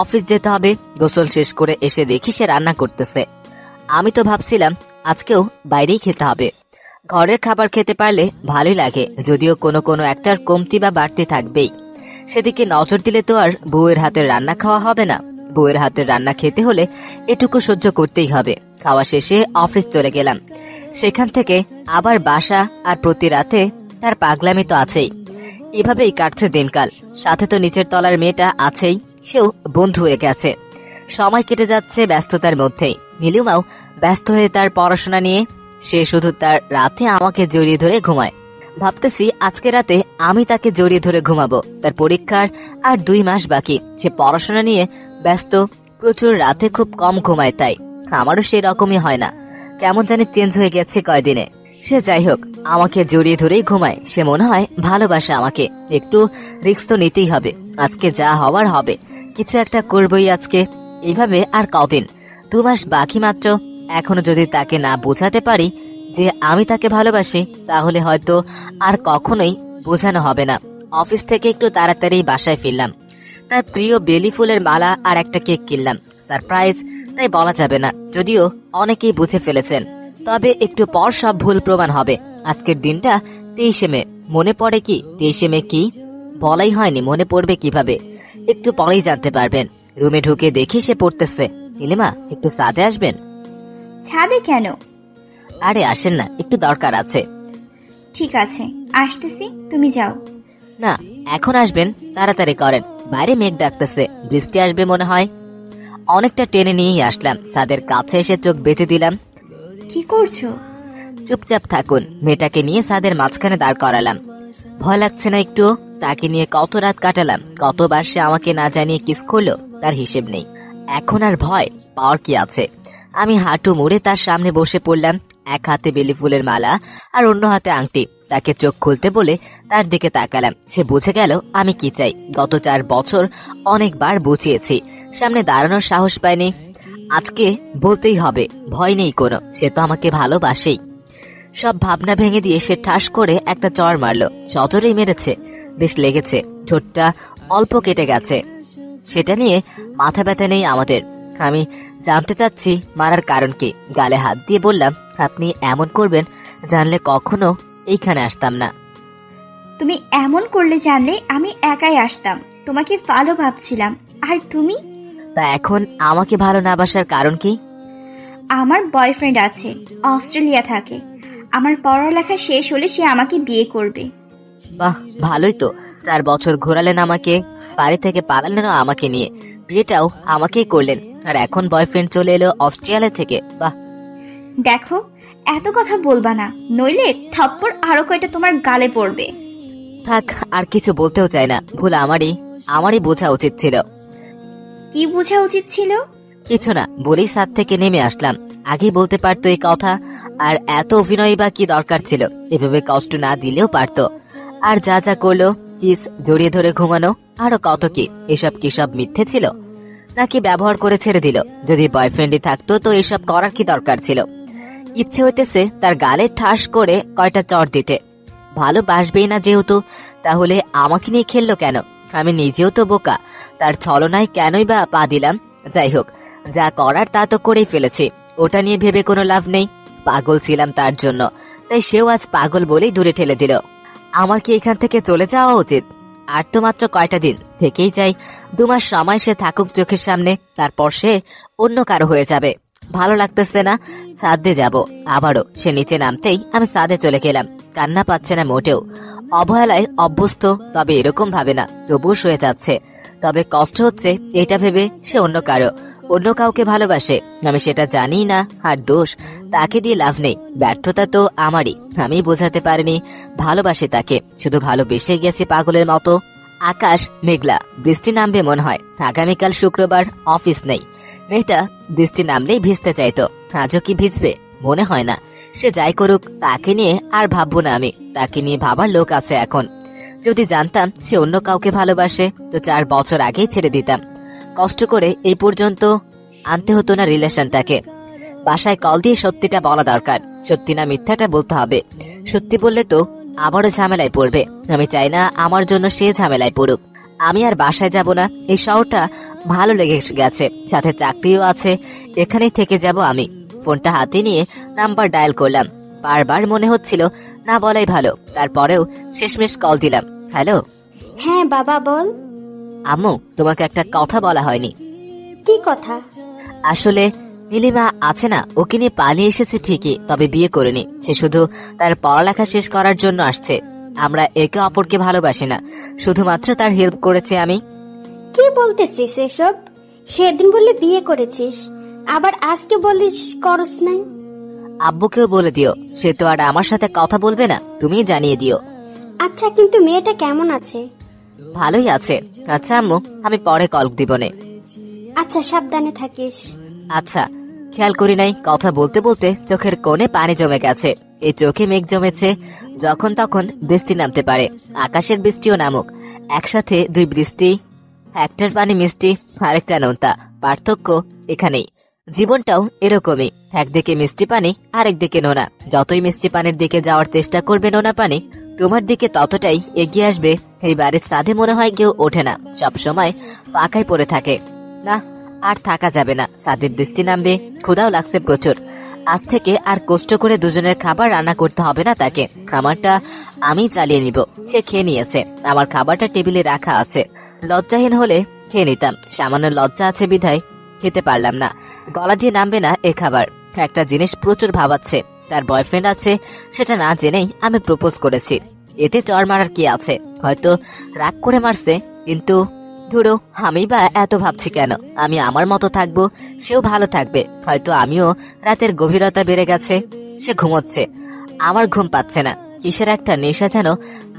অফিস যেতে হবে। গোসল শেষ করে এসে দেখি সে রান্না করতেছে। আমি তো ভাবছিলাম আজকেও বাইরেই খেতে হবে। ঘরের খাবার খেতে পারলে ভালোই লাগে, যদিও কোনো কোনো একটার কমতি বা বাড়তি থাকবেই। সেদিকে নজর দিলে তো আর বউয়ের হাতের রান্না খাওয়া হবে না। বউয়ের হাতের রান্না খেতে হলে এটুকু সহ্য করতেই হবে। খাওয়া শেষে অফিস চলে গেলাম। সেখান থেকে আবার বাসা, আর প্রতি রাতে তার পাগলামি তো আছেই। এভাবেই কাটছে দিনকাল। সাথে তো নিচের তলার মেয়েটা আছেই, সেও বন্ধু হয়ে গেছে। সময় কেটে যাচ্ছে ব্যস্ততার মধ্যেই। নীলিমাও ব্যস্ত হয়ে তার পড়াশোনা নিয়ে। সে শুধু তার রাতে আমাকে জড়িয়ে ধরে ঘুমায়। ভাবতেছি আজকে রাতে আমি তাকে জড়িয়ে ধরে ঘুমাবো। তার পরীক্ষার আর 2 মাস বাকি। সে পড়াশোনা নিয়ে ব্যস্ত, প্রচুর রাতে খুব কম ঘুমায়। তাই আমারও সেই রকমই হয় না, কেমন জানি চেঞ্জ হয়ে গেছে কয়দিনে। সে যাই হোক, আমাকে জড়িয়ে ধরেই ঘুমায়। সে মনে হয় ভালোবাসে আমাকে। একটু রিস্ক তো নিতেই হবে। আজকে যা হওয়ার হবে, কিছু একটা করবই আজকে। এইভাবে আর কদিন, 2 মাস বাকি মাত্র। এখনো যদি তাকে না বোঝাতে পারি যে আমি তাকে ভালোবাসি, তাহলে হয়তো আর কখনোই বোঝানো হবে না। অফিস থেকে একটু তাড়াতাড়ি বাসায় ফিরলাম। তার প্রিয় বেলি ফুলের মালা আর একটা কেক কিনলাম। সারপ্রাইজ তাই বলা যাবে না, যদিও অনেকেই বুঝে ফেলেছেন। তবে একটু পর সব ভুল প্রমাণ হবে। আজকের দিনটা 23শে মে। মনে পড়ে কি 23শে মে কি? বলাই হয়নি, মনে পড়বে কিভাবে? একটু পরেই জানতে পারবেন। রুমে ঢুকে দেখি সে পড়তেছে। নীলিমা, একটু ছাদে আসবেন? ছাদে কেন? আরে আসেন না, একটু দরকার আছে। ঠিক আছে, আসতেছি, তুমি যাও। না, এখন আসবেন, তাড়াতাড়ি করেন। বাইরে মেঘ ডাকতেছে, বৃষ্টি আসবে মনে হয়। অনেকটা টেনে নিয়েই আসলাম। ছাদের কাছে এসে চোখ বেঁধে দিলাম। কি করছো? চুপচাপ থাকুন। মেয়েটাকে নিয়ে ছাদের মাঝখানে দাঁড় করালাম। ভয় লাগছে না একটু? তাকে নিয়ে কত রাত কাটালাম, কতবার সে আমাকে না জানিয়ে কিস করলো, তার হিসেব নেই। এখন আর ভয় পাওয়ার কি আছে? আমি হাঁটু মুড়ে তার সামনে বসে পড়লাম। এক হাতে বেলি ফুলের মালা আর অন্য হাতে আংটি। তাকে চোখ খুলতে বলে তার দিকে তাকালাম। সে বুঝে গেল আমি কি চাই। গত 4 বছর অনেকবার বুঝিয়েছি, সামনে দাঁড়ানোর সাহস পায়নি। আজকে বলতেই হবে, ভয় নেই কোনো। সে তো আমাকে ভালোবাসেই। সব ভাবনা ভেঙে দিয়ে সে ঠাস করে একটা চড় মারলো। সজরেই মেরেছে, বেশ লেগেছে। ঠোঁটটা অল্প কেটে গেছে। সেটা নিয়ে মাথা ব্যথা নেই আমাদের। আমি জানতে চাচ্ছি মারার কারণ কি। গালে হাত দিয়ে বললাম, আপনি এমন করবেন জানলে কখনো এইখানে আসতাম না। তুমি এমন করলে জানলে আমি একাই আসতাম। তোমাকে ভালো ভাবছিলাম। আর তুমি? তা এখন আমাকে ভালো না বাসার কারণ কি? আমার বয়ফ্রেন্ড আছে, অস্ট্রেলিয়া থাকে। আমার পড়ালেখা শেষ হলে সে আমাকে বিয়ে করবে। বাহ, ভালোই তো। 4 বছর ঘোরালেন আমাকে, বাড়ি থেকে পালালেন আমাকে নিয়ে, বিয়েটাও আমাকেই করলেন। আর এখন বয়ফ্রেন্ড চলে এলো অস্ট্রেলিয়া থেকে। বাহ। দেখো, এত কথা বলবা না, নইলে থাপ্পড় আরো কয়টা তোমার গালে পড়বে। থাক, আর কিছু বলতেও চাই না। ভুল আমারই বোঝা উচিত ছিল। কি বোঝা উচিত ছিল? কিছু না, বলেই ছাদ থেকে নেমে আসলাম। আগে বলতে পারতো এই কথা। আর এত অভিনয় বা কি দরকার ছিল? এভাবে কষ্ট না দিলেও পারতো। আর যা যা করলো, কিস, জড়িয়ে ধরে ঘুমানো, আরো কত কি, এসব কি সব মিথ্যে ছিল? নাকি ব্যবহার করে ছেড়ে দিল? যদি বয়ফ্রেন্ডই থাকতো তো এসব করার কি দরকার ছিল? ইচ্ছে হইতেছে তার গালে ঠাস করে কয়টা চড় দিতে। ভালোবাসবেই না যেহেতু, তাহলে আমাকে নিয়ে খেললো কেন? আমি নিজেও তো বোকা। তার ছলনায় কেনই বা পা দিলাম? যাই হোক, যা করার তা তো করেই ফেলেছি। ওটা নিয়ে ভেবে কোনো লাভ নেই। পাগল ছিলাম তার জন্য, তাই সেও আজ পাগল বলেই দূরে ঠেলে দিল। আমার কি এখান থেকে চলে যাওয়া উচিত? আর তো মাত্র কয়টা দিন থেকেই যাই। 2 মাস সময় সে থাকুক চোখের সামনে, তারপর সে অন্য কারো হয়ে যাবে। ভালো লাগতেছে না, ছাদে যাব আবারও। সে নিচে নামতেই আমি ছাদে চলে গেলাম। কান্না পাচ্ছে না মোটেও। অবহেলায় অভ্যস্ত, তবে এরকম ভাবে না। তবুও শুয়ে যাচ্ছে। তবে কষ্ট হচ্ছে এটা ভেবে সে অন্য কাউকে ভালোবাসে। আমি সেটা জানি না। আর দোষ তাকে দিয়ে লাভ নেই। ব্যর্থতা তো আমারই। আমি বোঝাতে পারিনি ভালোবাসে তাকে। শুধু ভালোবেসে গেছি পাগলের মতো। আকাশ মেঘলা, বৃষ্টি নামবে মনে হয়। আগামীকাল শুক্রবার, অফিস নেই। মেয়েটা বৃষ্টি নামলেই ভিজতে চাইতো। আজও কি ভিজবে? মনে হয় না। সে যাই করুক, তাকে নিয়ে আর ভাববো না আমি। তাকে নিয়ে ভাবার লোক আছে এখন। যদি জানতাম সে অন্য কাউকে ভালোবাসে তো 4 বছর আগেই ছেড়ে দিতাম। কষ্ট করে এই পর্যন্ত আনতে হতো না রিলেশনটাকে। বাসায় কল দিয়ে সত্যিটা বলা দরকার। সত্যি না মিথ্যাটা বলতে হবে। সত্যি বললে তো আবারও ঝামেলায় পড়বে। আমি চাই না আমার জন্য সে ঝামেলায় পড়ুক। আমি আর বাসায় যাব না। এই শহরটা ভালো লেগে গেছে, সাথে চাকরিও আছে, এখানেই থেকে যাব আমি। ফোনটা হাতে নিয়ে নাম্বার ডায়াল করলাম। বারবার মনে হচ্ছিল না বলাই ভালো, তারপরেও শেষমেশ কল দিলাম। হ্যালো। হ্যাঁ বাবা বল। আম্মু, তোমাকে একটা কথা বলা হয়নি। কি কথা? আসলে নীলিমা আছে না, ওকে নিয়ে পালিয়ে এসেছে ঠিকই, তবে বিয়ে করেনি। সে শুধু তার পড়ালেখা শেষ করার জন্য আসছে। আমরা একে অপরকে ভালোবাসি না, শুধুমাত্র তার হেল্প করেছে আমি। কি বলতেছিস এসব? সেদিন বললে বিয়ে করেছিস, আবার আজকে বলিস করস নাই। আব্বুকেও বলে দিও, সে তো আর আমার সাথে কথা বলবে না, তুমি জানিয়ে দিও। আচ্ছা, কিন্তু মেয়েটা কেমন আছে? ভালোই আছে। আচ্ছা আম্মু, আমি পরে কল দিবনে। আচ্ছা, সাবধানে থাকিস। আচ্ছা। খেয়াল করি নাই, কথা বলতে বলতে চোখের কোণে পানি জমে গেছে। এই চোখে মেঘ জমেছে, যখন তখন বৃষ্টি নামতে পারে। আকাশের বৃষ্টিও নামুক, একসাথে দুই বৃষ্টি, একটার পানি মিষ্টি, আরেকটা নোনতা। পার্থক্য এখানেই। জীবনটাও এরকমই, একদিকে মিষ্টি পানি, আরেকদিকে নোনা। যতই মিষ্টি পানির দিকে যাওয়ার চেষ্টা করবে নোনা পানি তোমার দিকে ততটাই এগিয়ে আসবে। এই বাড়ির ছাদে মনে হয় কেউ ওঠে না, সব সময় ফাঁকাই পড়ে থাকে। না, আর থাকা যাবে না। ছাদে বৃষ্টি নামবে, ক্ষুধাও লাগছে প্রচুর। আজ থেকে আর কষ্ট করে দুজনের খাবার রান্না করতে হবে না তাকে। খাবারটা আমি চালিয়ে নিব। সে খেয়ে নিয়েছে, আমার খাবারটা টেবিলে রাখা আছে। লজ্জাহীন হলে খেয়ে নিতাম, সামান্য লজ্জা আছে বিধায় খেতে পারলাম না। গলা দিয়ে নামবে না এ খাবার। একটা জিনিস প্রচুর ভাবাচ্ছে, তার বয়ফ্রেন্ড আছে, সেটা না জেনেই আমি প্রপোজ করেছি। এতে চর মারার কি আছে? হয়তো রাগ করে মারছে, কিন্তু ধরো আমি বা এত ভাবছি কেন? আমি আমার মতো থাকবো, সেও ভালো থাকবে। হয়তো আমিও রাতের গভীরতা বেড়ে গেছে, সে ঘুমোচ্ছে, আমার ঘুম পাচ্ছে না। কিসের একটা নেশা যেন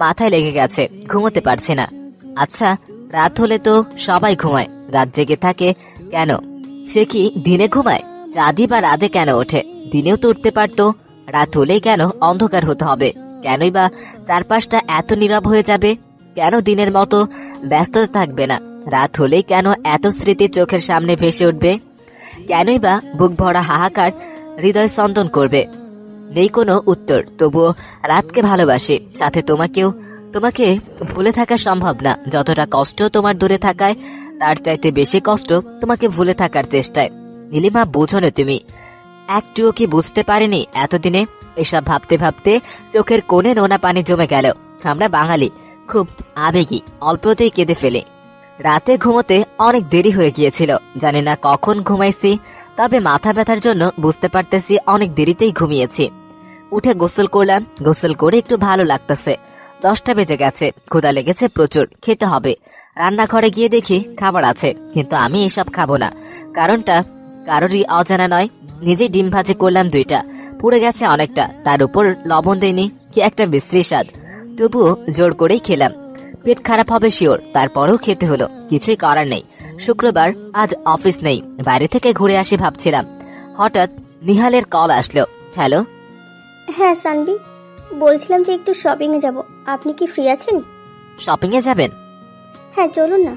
মাথায় লেগে গেছে, ঘুমোতে পারছে না। আচ্ছা, রাত হলে তো সবাই ঘুমায়, রাত জেগে থাকে কেন? সে কি দিনে ঘুমায়? চাঁদি বা রাতে কেন ওঠে? দিনেও তো উঠতে পারতো। রাত হলেই কেন অন্ধকার হতে হবে? কেনই বা চারপাশটা এত নীরব হয়ে যাবে? কেন দিনের মতো ব্যস্ততা থাকবে না? রাত হলেই কেন এত স্মৃতি চোখের সামনে ভেসে উঠবে? কেনই বা বুক ভরা হাহাকার হৃদয় স্পন্দন করবে? নেই কোনো উত্তর। তবুও রাতকে ভালোবাসি, সাথে তোমাকেও। তোমাকে ভুলে থাকা সম্ভব না। যতটা কষ্ট তোমার দূরে থাকায়, তার চাইতে বেশি কষ্ট তোমাকে ভুলে থাকার চেষ্টায়। নীলিমা, বোঝো না তুমি? একটুও কি বুঝতে পারিনি এতদিনে? এসব ভাবতে ভাবতে চোখের কোণে নোনা পানি জমে গেল। আমরা বাঙালি খুব আবেগী, অল্পতেই কেঁদে ফেলে। রাতে ঘুমোতে অনেক দেরি হয়ে গিয়েছিল, জানি না কখন ঘুমাইছি, তবে মাথা ব্যথার জন্য বুঝতে পারতেছি অনেক দেরিতেই ঘুমিয়েছি। উঠে গোসল করলাম, গোসল করে একটু ভালো লাগতেছে। 10টা বেজে গেছে, ক্ষুধা লেগেছে প্রচুর, খেতে হবে। রান্নাঘরে গিয়ে দেখি খাবার আছে, কিন্তু আমি এসব খাবো না। কারণটা কারোরই অজানা নয়। নিজে ডিম ভাজি করলাম 2টা, পুড়ে গেছে অনেকটা, তার উপর লবণ দেয়নি, কি একটা বিশ্রী স্বাদ। তবুও জোর করেই খেলাম। পেট খারাপ হবে শিওর, তারপরেও খেতে হলো, কিছুই করার নেই। শুক্রবার, আজ অফিস নেই, বাইরে থেকে ঘুরে আসি ভাবছিলাম। হঠাৎ নিহালের কল আসলো। হ্যালো। হ্যাঁ সানভি, বলছিলাম যে একটু শপিং এ যাব, আপনি কি ফ্রি আছেন? শপিং এ যাবেন? হ্যাঁ চলুন না,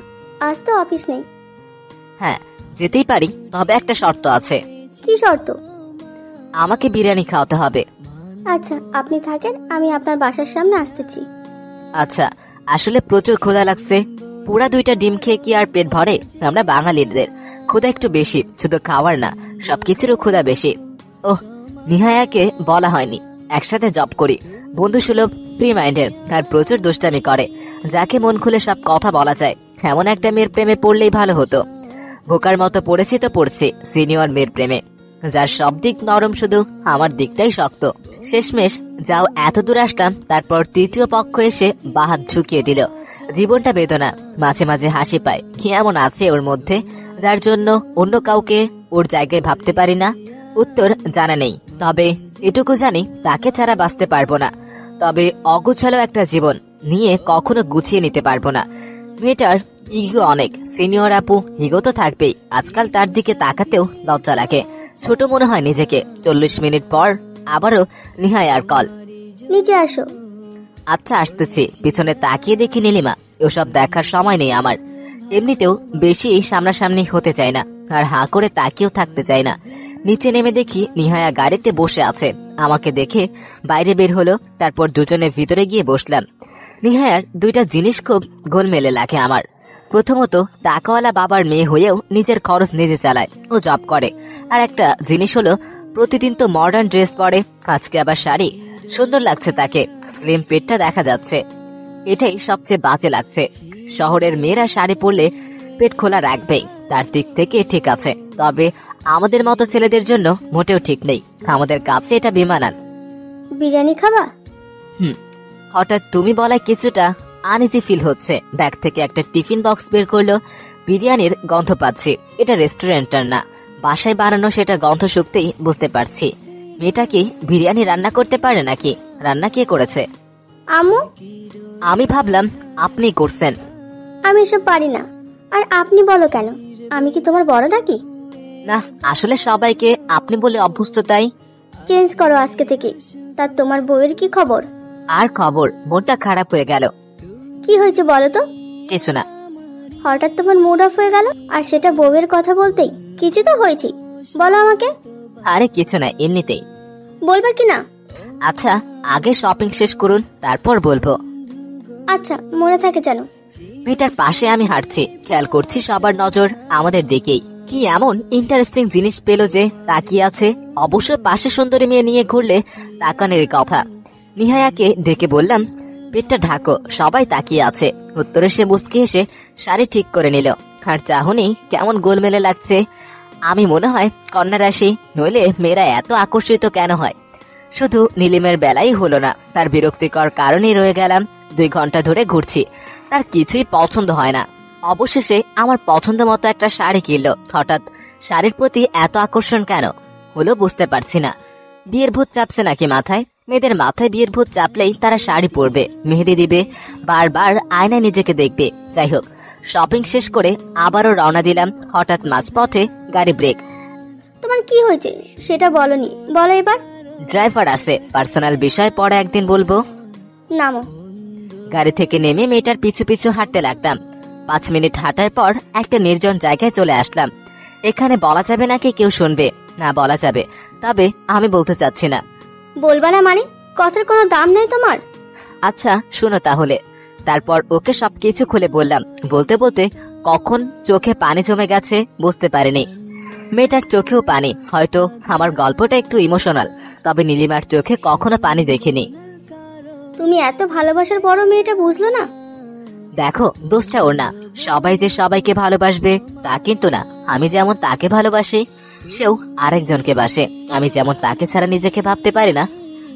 আজ তো অফিস নেই। হ্যাঁ যেতেই পারি, তবে একটা শর্ত আছে। কি শর্ত? আমাকে বিরিয়ানি খাওয়াতে হবে। আচ্ছা আপনি থাকেন, আমি আপনার বাসার সামনে আসতেছি। আচ্ছা, আসলে প্রচুর ক্ষুধা লাগছে। পুরা 2টা ডিম খেয়ে কি আর পেট ভরে? আমরা বাঙালিদের ক্ষুধা একটু বেশি, শুধু খাওয়ার না, সবকিছুরও ক্ষুধা বেশি। ওহ, নিহায়াকে বলা হয়নি, একসাথে জব করি, বন্ধু সুলভ, ফ্রি মাইন্ডের, আর প্রচুর দুষ্টামি করে। যাকে মন খুলে সব কথা বলা যায়, এমন একটা মেয়ের প্রেমে পড়লেই ভালো হতো। বোকার মতো পড়েছি তো পড়ছি সিনিয়র মেয়ের প্রেমে, যার সব দিক নরম, শুধু আমার দিকটাই শক্ত। শেষমেশ যাও এত দূর আসলাম, তারপর তৃতীয় পক্ষ এসে বাহাত ঝুঁকিয়ে দিল। জীবনটা বেদনা, মাঝে মাঝে হাসি পায়। কি এমন আছে ওর মধ্যে যার জন্য অন্য কাউকে ওর জায়গায় ভাবতে পারি না? উত্তর জানা নেই, তবে এটুকু জানি তাকে ছাড়া বাঁচতে পারবো না। তবে অগোছালো একটা জীবন নিয়ে কখনো গুছিয়ে নিতে পারবো না। মেয়েটার ইগো অনেক, সিনিয়র আপু, ইগো তো থাকবেই। আজকাল তার দিকে তাকাতেও লজ্জা লাগে, ছোট মনে হয় নিজেকে। 40 মিনিট পর আবারও নিহায়ার কল। নিচে আসো। আচ্ছা আসতেছি। পিছনে তাকিয়ে দেখি নীলিমা। ওসব দেখার সময় নেই আমার। এমনিতেও বেশি সামনাসামনি হতে চাই না, আর হাঁ করে তাকিয়েও থাকতে চাই না। নিচে নেমে দেখি নিহায়া গাড়িতে বসে আছে, আমাকে দেখে বাইরে বের হলো। তারপর দুজনে ভিতরে গিয়ে বসলাম। নিহায়ার দুইটা জিনিস খুব গোলমেলে লাগে আমার। প্রথমত, টাকাওয়ালা বাবার মেয়ে হয়েও নিজের খরচ নিজে চালায়, ও জব করে। আর একটা জিনিস হলো, প্রতিদিন তো মডার্ন ড্রেস পরে, আজকে আবার শাড়ি। সুন্দর লাগছে তাকে, স্লিম পেটটা দেখা যাচ্ছে। এটাই সবচেয়ে বাজে লাগছে। শহরের মেয়েরা শাড়ি পরলে পেট খোলা রাখবেই, তার দিক থেকে ঠিক আছে। তবে আমাদের মতো ছেলেদের জন্য মোটেও ঠিক নেই। আমাদের কাছে এটা বেমানান। বিরিয়ানি খাবা? হঠাৎ তুমি বলায় কিছুটা আনইজি ফিল হচ্ছে। ব্যাগ থেকে একটা টিফিন বক্স বের করলো। বিরিয়ানির গন্ধ পাচ্ছি। এটা রেস্টুরেন্টার না, বাসায় বানানো। সেটা গন্ধ শুকতেই বুঝতে পারছি মেয়েটা কি বিরিয়ানি রান্না করতে পারে নাকি। রান্না কে করেছে? আম্মু। আমি ভাবলাম আপনি করছেন। আমি এসব পারি না। আর আপনি বলো কেন? আমি কি তোমার বড় নাকি? না, আসলে সবাইকে আপনি বলে অভ্যস্ত, তাই। চেঞ্জ করো আজকে থেকে। তা তোমার বউয়ের কি খবর? আর খবর, মনটা খারাপ হয়ে গেল। কি হয়েছে বলো তো? কিছু না। হঠাৎ তোমার মুড অফ হয়ে গেল, আর সেটা বউয়ের কথা বলতেই? কিছু তো হয়েছে, বলো আমাকে। আরে কিছু না, এমনিতেই। বলবে কি না? আচ্ছা, আগে শপিং শেষ করুন, তারপর বলবো। আচ্ছা, মনে থাকে যেন। মেয়েটার পাশে আমি হাঁটছি, খেয়াল করছি সবার নজর আমাদের দিকেই। কি এমন ইন্টারেস্টিং জিনিস পেল যে তাকিয়ে আছে। অবশ্য পাশে সুন্দরী মেয়ে নিয়ে ঘুরলে তাকানোর কথা। নিহায়াকে ডেকে বললাম, পেটটা ঢাকো, সবাই তাকিয়ে আছে। উত্তরে সে মুচকি এসে শাড়ি ঠিক করে নিল। আর চাহনি কেমন গোলমেলে লাগছে। আমি মনে হয় কন্যা রাশি, নইলে মেয়েরা এত আকর্ষিত কেন হয়। শুধু নীলিমের বেলাই হলো না, তার বিরক্তিকর কারণেই রয়ে গেলাম। 2 ঘন্টা ধরে ঘুরছি, তার কিছুই পছন্দ হয় না। অবশেষে আমার পছন্দ মতো একটা শাড়ি কিনলো। হঠাৎ শাড়ির প্রতি এত আকর্ষণ কেন হলো বুঝতে পারছি না। বিয়ের ভূত চাপছে নাকি মাথায়? মেয়েদের মাথায় বিয়ের ভূত চাপলেই তারা শাড়ি পরবে, মেহেদি দিবে, বারবার আয়নায় নিজেকে দেখবে। যাই হোক, শপিং শেষ করে আবারও রওনা দিলাম। হঠাৎ মাঝপথে গাড়ি ব্রেক। তোমার কি হয়েছে সেটা বলনি, বলো এবার। ড্রাইভার আসে, পার্সোনাল বিষয় পরে একদিন বলবো। নামো। গাড়ি থেকে নেমে মেয়েটার পিছু পিছু হাঁটতে লাগলাম। 5 মিনিট হাঁটার পর একটা নির্জন জায়গায় চলে আসলাম। এখানে বলা যাবে নাকি কেউ শুনবে? না, বলা যাবে, তবে আমি বলতে চাচ্ছি না। বলবা না মানে? কথার কোনো দাম নেই তোমার? আচ্ছা শোনো তাহলে। তারপর ওকে সবকিছু খুলে বললাম। বলতে বলতে কখন চোখে পানি জমে গেছে বুঝতে পারিনি। মেয়েটার চোখেও পানি। হয়তো আমার গল্পটা একটু ইমোশনাল, তবে নীলিমার চোখে কখনো পানি দেখিনি। তুমি এত ভালোবাসার বড় মেয়েটা বুঝলো না? দেখো, দোষটা ওর না। সবাই যে সবাইকে ভালোবাসবে তা কিন্তু না। আমি যেমন তাকে ভালোবাসি, সেও আরেকজনকে বাসে। আমি যেমন তাকে ছাড়া নিজেকে ভাবতে পারি না,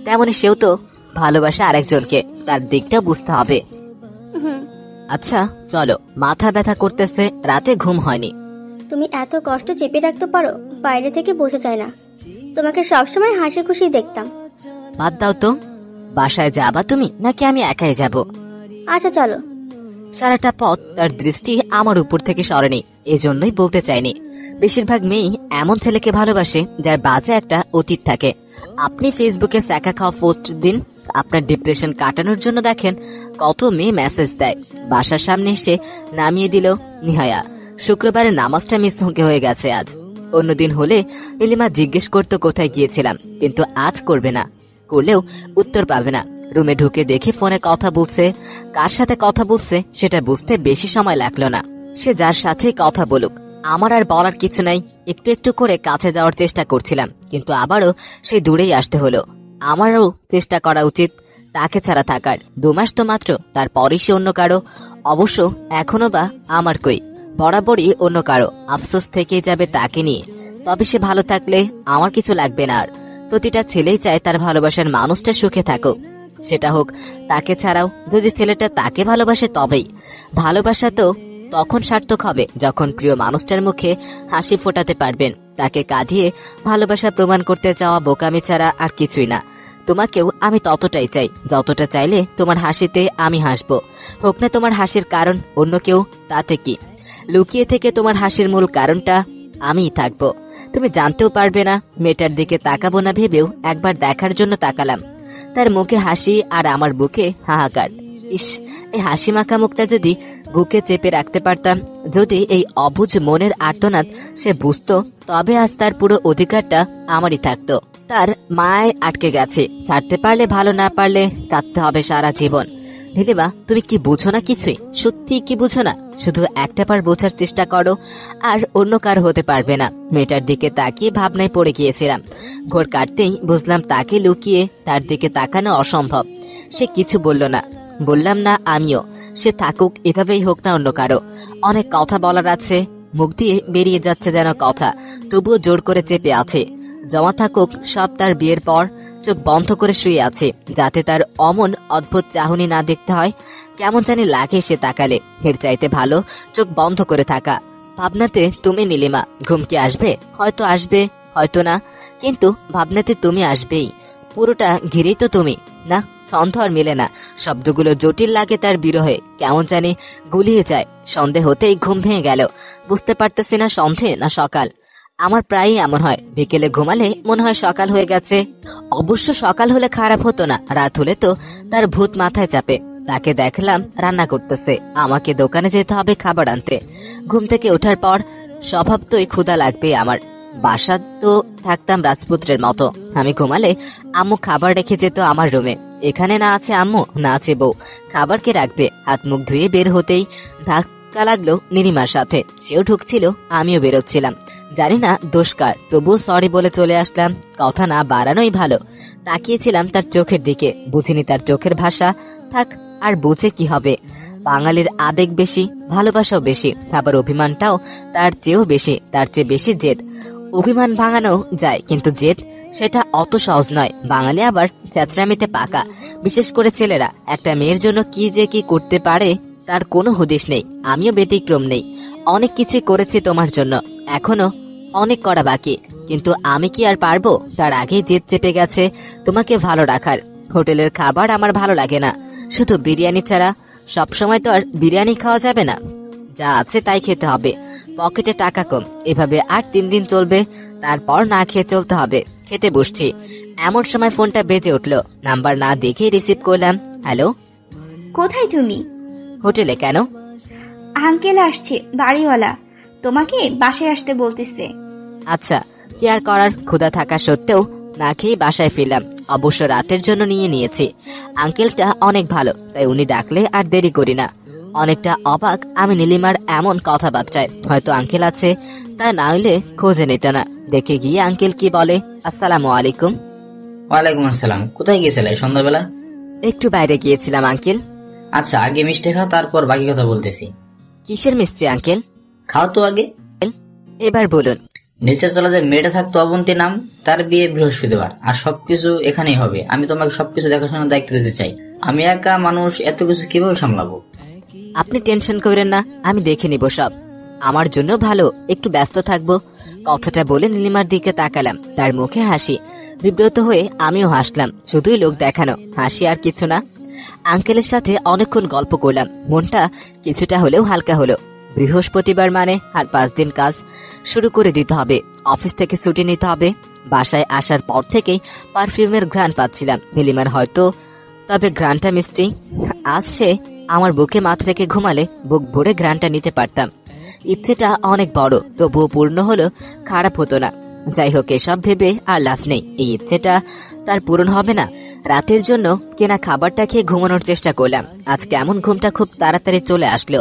তেমনি সেও তো ভালোবাসে আরেকজনকে। তার দিকটা বুঝতে হবে। আচ্ছা চলো, মাথা ব্যথা করতেছে, রাতে ঘুম হয়নি। তুমি এত কষ্ট চেপে রাখতে পারো, বাইরে থেকে বোঝা যায় না। তোমাকে সবসময় হাসি খুশি দেখতাম। বাদ দাও তো। বাসায় যাবা তুমি নাকি আমি একাই যাব? আচ্ছা চলো। সারাটা পথ তার দৃষ্টি আমার উপর থেকে সরেনি, এজন্যই বলতে চাইনি। বেশিরভাগ মেয়ে এমন ছেলেকে ভালোবাসে যার বাজে একটা অতীত থাকে। আপনি ফেসবুকে স্যাকা খাওয়া পোস্ট দিন, আপনার ডিপ্রেশন কাটানোর জন্য দেখেন কত মেয়ে মেসেজ দেয়। বাসার সামনে এসে নামিয়ে দিল নিহায়া। শুক্রবারের নামাজটা মিস হয়ে গেছে আজ। অন্যদিন হলে নীলিমা জিজ্ঞেস করতো কোথায় গিয়েছিলাম, কিন্তু আজ করবে না। করলেও উত্তর পাবে না। রুমে ঢুকে দেখে ফোনে কথা বলছে। কার সাথে কথা বলছে সেটা বুঝতে বেশি সময় লাগলো না। সে যার সাথে কথা বলুক, আমার আর বলার কিছু নাই। একটু একটু করে কাছে যাওয়ার চেষ্টা করছিলাম, কিন্তু আবারও সে দূরেই আসতে হলো। আমারও চেষ্টা করা উচিত তাকে ছাড়া থাকার। 2 মাস তো মাত্র, তারপরই সে অন্য কারো। অবশ্য এখনো বা আমার কই, বরাবরই অন্য কারো। আফসোস থেকেই যাবে তাকে নিয়ে। তবে সে ভালো থাকলে আমার কিছু লাগবে না আর। প্রতিটা ছেলেই চায় তার ভালোবাসার মানুষটা সুখে থাকুক, সেটা হোক তাকে ছাড়াও। যদি ছেলেটা তাকে ভালোবাসে তবেই। ভালোবাসা তো তখন সার্থক হবে যখন প্রিয় মানুষটার মুখে হাসি ফোটাতে পারবেন। তাকে কাঁদিয়ে ভালোবাসা প্রমাণ করতে চাওয়া বোকামি ছাড়া আর কিছুই না। তোমাকেও আমি ততটাই চাই যতটা চাইলে তোমার হাসিতে আমি হাসবো। হোক না তোমার হাসির কারণ অন্য কেউ, তাতে কি? লুকিয়ে থেকে তোমার হাসির মূল কারণটা আমিই থাকবো। তুমি জানতেও পারবে না। মেয়েটার দিকে তাকাবো না ভেবেও একবার দেখার জন্য তাকালাম। তার মুখে হাসি আর আমার বুকে হাহাকার। ইস, এই হাসি মাখা মুখটা যদি বুকে চেপে রাখতে পারতাম, যদি এই অবুঝ মনের আর্তনাদ সে বুঝতো, তবে আজ তার পুরো অধিকারটা আমারই থাকতো। তার মায় আটকে গেছে। ছাড়তে পারলে ভালো, না পারলে কাঁদতে হবে সারা জীবন। নীলিমা, তুমি কি বুঝো না কিছুই? সত্যি কি বুঝো না? শুধু একটা বার বোঝার চেষ্টা করো, আর অন্য কারো হতে পারবে না। মেয়েটার দিকে তাকিয়ে ভাবনায় পড়ে গিয়েছিলাম। ঘোর কাটতেই বুঝলাম তাকে লুকিয়ে তার দিকে তাকানো অসম্ভব। সে কিছু বলল না, বললাম না আমিও। সে থাকুক, এভাবেই হোক না অন্য কারো। অনেক কথা বলার আছে, মুখ দিয়ে বেরিয়ে যাচ্ছে যেন কথা, তবুও জোর করে চেপে আছে। জমা থাকুক সব। তার বিয়ের পর চোখ বন্ধ করে শুয়ে আছে, যাতে তার অমন অদ্ভুত চাহনি না দেখতে হয়। কেমন জানি লাগে সে তাকালে। এর চাইতে ভালো চোখ বন্ধ করে থাকা। ভাবনাতে তুমি নীলিমা। ঘুম কি আসবে? হয়তো আসবে, হয়তো না, কিন্তু ভাবনাতে তুমি আসবেই। পুরোটা ঘিরেই তো তুমি। না, ছন্দ আর মেলে না। শব্দগুলো জটিল লাগে তার বিরহে, কেমন জানি গুলিয়ে যায়। সন্ধে হতেই ঘুম ভেঙে গেল। বুঝতে পারতেছি না সন্ধে না সকাল। আমার প্রায়ই এমন হয়, বিকেলে ঘুমালে মনে হয় সকাল হয়ে গেছে। অবশ্য সকাল হলে খারাপ হতো না, রাত হলে তো তার ভূত মাথায় চাপে। তাকে দেখলাম রান্না করতেছে, আমাকে দোকানে যেতে হবে খাবার আনতে। ঘুম থেকে ওঠার পর স্বভাবতই ক্ষুধা লাগবে আমার। বাসা তো থাকতাম রাজপুত্রের মতো। আমি ঘুমালে আম্মু খাবার রেখে যেত আমার রুমে। এখানে না আছে আম্মু, না আছে বউ, খাবার কে রাখবে? হাত মুখ ধুয়ে বের হতেই ধাক্কা লাগলো নীলিমার সাথে। সেও ঢুকছিল, আমিও বেরোচ্ছিলাম। জানি না দোষকার, তবুও সরি বলে চলে আসলাম। কথা না বাড়ানোই ভালো। তাকিয়েছিলাম তার চোখের দিকে, বুঝিনি তার চোখের ভাষা। থাক, আর বুঝে কি হবে? বাঙালির আবেগ বেশি, ভালোবাসাও বেশি, আবার অভিমানটাও তার চেয়েও বেশি। তার চেয়ে বেশি জেদ। অভিমান ভাঙানো যায়, কিন্তু জেদ সেটা অত সহজ নয়। বাঙালি আবার চেঁচড়ামিতে পাকা, বিশেষ করে ছেলেরা। একটা মেয়ের জন্য কি যে কি করতে পারে তার কোনো হুদিস নেই। আমিও ব্যতিক্রম নেই। অনেক কিছুই করেছি তোমার জন্য, এখনো অনেক করা বাকি, কিন্তু আমি কি আর পারবো? তার আগেই জেদ চেপে গেছে তোমাকে ভালো রাখার। হোটেলের খাবার আমার ভালো লাগে না, শুধু বিরিয়ানি ছাড়া। সবসময় তো আর বিরিয়ানি খাওয়া যাবে না, যা আছে তাই খেতে হবে। পকেটে টাকা কম, এভাবে আর 3 দিন চলবে, তারপর না খেয়ে চলতে হবে। খেতে বসছি, এমন সময় ফোনটা বেজে উঠলো। নাম্বার না দেখে রিসিভ করলাম। হ্যালো। কোথায় তুমি? হোটেলে। কেন? আঙ্কেল আসছে, বাড়িওয়ালা, তোমাকে বাসায় আসতে বলতেছে। আচ্ছা, কি আর করার। ক্ষুধা থাকা সত্ত্বেও না খেয়ে বাসায় ফিরলাম। অবশ্য রাতের জন্য নিয়েছি। আঙ্কেলটা অনেক ভালো, তাই উনি ডাকলে আর দেরি করি না। অনেকটা অবাক আমি নীলিমার এমন কথাবার্তায়। হয়তো আঙ্কেল আছে, তা না হইলে খোঁজে নিত না। দেখে গিয়ে আঙ্কেল কি বলে। আসসালামু আলাইকুম। ওয়ালাইকুম আসসালাম। কোথায় গিয়েছিলে সন্ধ্যাবেলা? একটু বাইরে গিয়েছিলাম আঙ্কেল। আচ্ছা, আগে মিষ্টি খাও, তারপর বাকি কথা বলতেছি। কিসের মিষ্টি আঙ্কেল? খাও তো আগে। এবার বলুন। নিচের তলা যে মেয়েটা থাকতো অবন্তী নাম, তার বিয়ে বৃহস্পতিবার, আর সবকিছু এখানেই হবে। আমি তোমাকে সবকিছু দেখাশোনার দায়িত্ব দিতে চাই। আমি একা মানুষ, এত কিছু কিভাবে সামলাবো? আপনি টেনশন করেন না, আমি দেখে নিব সব। আমার জন্য ভালো, একটু ব্যস্ত থাকবো। কথাটা বলে নীলিমার দিকে তাকালাম। তার মুখে হাসি। বিব্রত হয়ে আমিও হাসলাম। শুধুই লোক দেখানো হাসি, আর কিছু না। আঙ্কেলের সাথে অনেকক্ষণ গল্প করলাম। মনটা কিছুটা হলেও হালকা হলো। বৃহস্পতিবার মানে আর 5 দিন কাজ শুরু করে দিতে হবে। অফিস থেকে ছুটি নিতে হবে। বাসায় আসার পর থেকেই পারফিউমের ঘ্রাণ পাচ্ছিলাম নীলিমার, হয়তো তবে ঘ্রাণটা মিষ্টি। আজ সে আমার বুকে মাথা রেখে ঘুমালে বুক ভরে ঘ্রাণটা নিতে পারতাম। ইচ্ছেটা অনেক বড়, তবুও পূর্ণ হলো খারাপ হতো না। যাই হোক, এসব ভেবে আর লাভ নেই। এই ইচ্ছেটা তার পূরণ হবে না। রাতের জন্য কেনা খাবারটা খেয়ে ঘুমানোর চেষ্টা করলাম। আজ কেমন ঘুমটা খুব তাড়াতাড়ি চলে আসলো।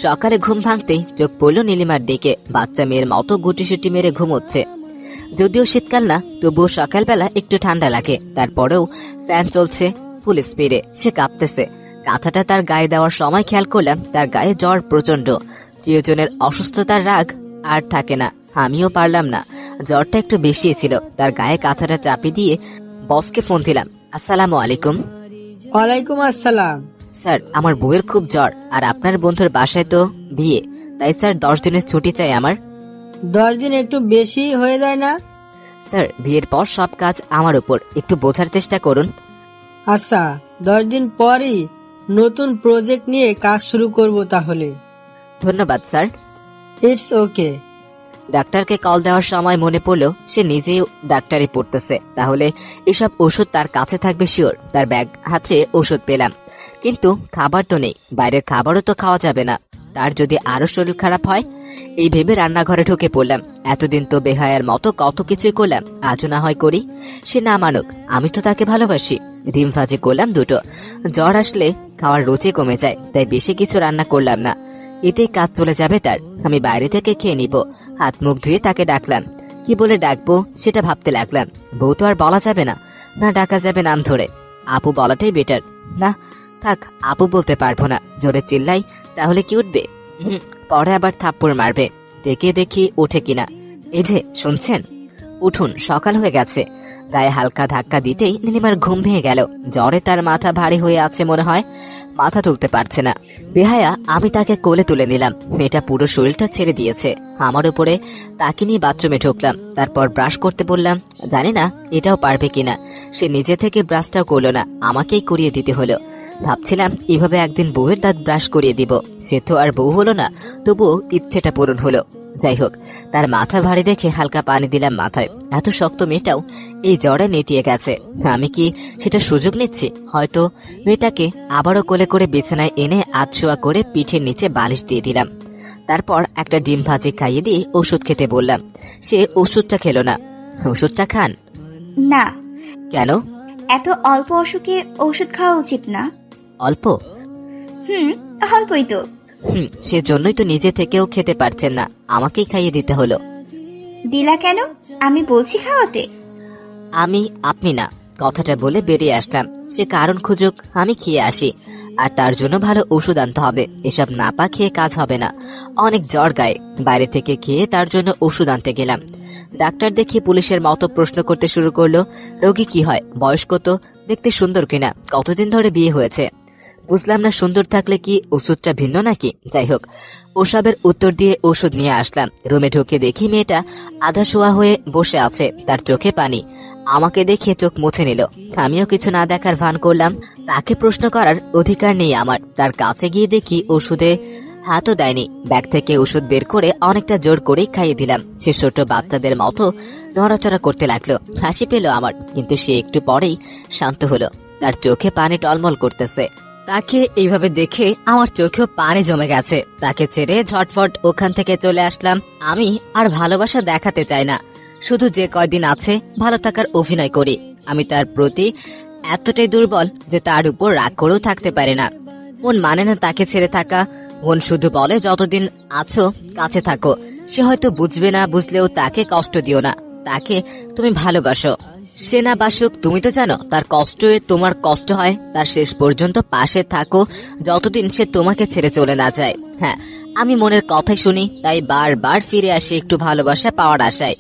সকালে ঘুম ভাঙতেই চোখ পড়ল নীলিমার দিকে। বাচ্চা মেয়ের মতো গুটিসুটি মেরে ঘুমোচ্ছে। যদিও শীতকাল না, তবুও সকালবেলা একটু ঠান্ডা লাগে। তারপরেও ফ্যান চলছে ফুল স্পিডে। সে কাঁপতেছে। কাঁথাটা তার গায়ে দেওয়ার সময় খেয়াল করলাম তার গায়ে জ্বর প্রচন্ড। প্রিয়জনের অসুস্থতার রাগ আর থাকে না। আমিও পারলাম না, জ্বরটা একটু বেশি ছিল। তার গায়ে কাঁথাটা চাপিয়ে দিয়ে বসকে ফোন দিলাম। আসসালামু আলাইকুম। ওয়ালাইকুম আসসালাম। স্যার, আমার বউয়ের খুব জ্বর, আর আপনার বন্ধুর বাসায় তো বিয়ে, তাই স্যার 10 দিনের ছুটি চাই আমার। 10 দিন একটু বেশি হয়ে যায় না? স্যার, বিয়ের পর সব কাজ আমার উপর, একটু বোঝার চেষ্টা করুন। আচ্ছা, 10 দিন পরই নতুন প্রজেক্ট নিয়ে কাজ শুরু করব তাহলে। ধন্যবাদ স্যার। It's okay. ডাক্তারকে কল দেওয়ার সময় মনে পড়লো সে নিজেই ডাক্তারি পড়তেছে, তাহলে এসব ওষুধ তার কাছে থাকবে শিওর। তার ব্যাগ হাতে ওষুধ পেলাম, কিন্তু খাবার তো নেই। বাইরের খাবারও তো খাওয়া যাবে না। তার যদি আরো শরীর খারাপ হয়। এই ভেবে রান্নাঘরে ঢুকে পড়লাম। এতদিন তো বেহায়ার মতো কত কিছুই করলাম, আজও না হয় করি। সে না মানুক, আমি তো তাকে ভালোবাসি। ডিম ভাজি করলাম 2টো। জ্বর আসলে খাওয়ার রুচি কমে যায়, তাই বেশি কিছু রান্না করলাম না। এতেই কাজ চলে যাবে তার। আমি বাইরে থেকে খেয়ে নিব। হাত মুখ ধুয়ে তাকে ডাকলাম। কি বলে ডাকবো সেটা ভাবতে লাগলাম। বউ তো আর বলা যাবে না, না ডাকা যাবে নাম ধরে। আপু বলাটাই বেটার। না থাক, আপু বলতে পারবো না। জোরে চিল্লাই তাহলে কি উঠবে? পরে আবার থাপ্পড় মারবে। দেখে দেখি ওঠে কিনা। এই যে শুনছেন, উঠুন, সকাল হয়ে গেছে। গায়ে হালকা ধাক্কা দিতেই নীলিমার ঘুম ভেঙে গেল। জ্বরে তার মাথা ভারী হয়ে আছে মনে হয়, মাথা তুলতে পারছে না। বেহায়া আমি তাকে কোলে তুলে নিলাম। মেয়েটা পুরো শরীরটা ছেড়ে দিয়েছে আমার উপরে। তাকে নিয়ে বাথরুমে ঢুকলাম। তারপর ব্রাশ করতে বললাম। জানি না এটাও পারবে কিনা। সে নিজে থেকে ব্রাশটাও করলো না, আমাকেই করিয়ে দিতে হলো। ভাবছিলাম এভাবে একদিন বউয়ের দাঁত ব্রাশ করিয়ে দিব। সে তো আর বউ হলো না, তবুও ইচ্ছেটা পূরণ হলো। যাই হোক, তার মাথা ভারী দেখে হালকা পানি দিলাম মাথায়। এত শক্ত মেয়েটাও এই জ্বরে নেতিয়ে গেছে। আমি কি সেটা সুযোগ নিচ্ছি? হয়তো। মেয়েটাকে আবারও কোলে করে বিছানায় এনে আধশোয়া করে পিঠের নিচে বালিশ দিয়ে দিলাম। তারপর একটা ডিম ভাজি খাইয়ে দিয়ে ওষুধ খেতে বললাম। সে ওষুধটা খেলো না। ওষুধটা খান। না। কেন? এত অল্প অসুখে ওষুধ খাওয়া উচিত না। অল্প? অল্পই তো। সেজন্যই তো নিজে থেকেও খেতে পারছেন না, আমাকেই খাইয়ে দিতে হলো। দিলা কেন? আমি বলছি খাওয়াতে। আমি আপনি না, কথাটা বলে বেরিয়ে আসলাম। সে কারণ খুঁজুক, আমি খেয়ে আসি। আর তার জন্য ভালো ওষুধ আনতে হবে। এসব নাপা খেয়ে কাজ হবে না। অনেক জ্বর গায়ে। বাইরে থেকে খেয়ে তার জন্য ওষুধ আনতে গেলাম। ডাক্তার দেখে পুলিশের মতো প্রশ্ন করতে শুরু করলো। রোগী কি হয়, বয়স কত, দেখতে সুন্দর কিনা, কতদিন ধরে বিয়ে হয়েছে। বুঝলাম না সুন্দর থাকলে কি ওষুধটা ভিন্ন নাকি। যাই হোক, ওসবের উত্তর দিয়ে ওষুধ নিয়ে আসলাম। রুমে ঢুকে দেখি মেয়েটা আধা শোয়া হয়ে বসে আছে, তার চোখে পানি। আমাকে দেখে চোখ মুছে নিল। আমিও কিছু না দেখার ভান করলাম। তাকে প্রশ্ন করার অধিকার নেই আমার। তার কাছে গিয়ে দেখি ওষুধে হাতও দেয়নি। ব্যাগ থেকে ওষুধ বের করে অনেকটা জোর করেই খাইয়ে দিলাম। সে ছোট বাচ্চাদের মতো নড়াচড়া করতে লাগলো। হাসি পেল আমার, কিন্তু সে একটু পরেই শান্ত হলো। তার চোখে পানি টলমল করতেছে। তাকে এইভাবে দেখে আমার চোখেও পানি জমে গেছে। তাকে ছেড়ে ঝটফট ওখান থেকে চলে আসলাম। আমি আর ভালোবাসা দেখাতে চাই না, শুধু যে কয়দিন আছে ভালো থাকার অভিনয় করি। আমি তার প্রতি এতটাই দুর্বল যে তার উপর রাগ করেও থাকতে পারে না। মন মানে না তাকে ছেড়ে থাকা। মন শুধু বলে যতদিন আছো কাছে থাকো। সে হয়তো বুঝবে না, বুঝলেও তাকে কষ্ট দিও না। তাকে তুমি ভালোবাসো, সে না বাসুক তুমি তো জানো তার কষ্টে তোমার কষ্ট হয়। তার শেষ পর্যন্ত পাশে থাকো যতদিন সে তোমাকে ছেড়ে চলে না যায়। হ্যাঁ, আমি মনের কথাই শুনি, তাই বারবার ফিরে আসি একটু ভালোবাসা পাওয়ার আশায়।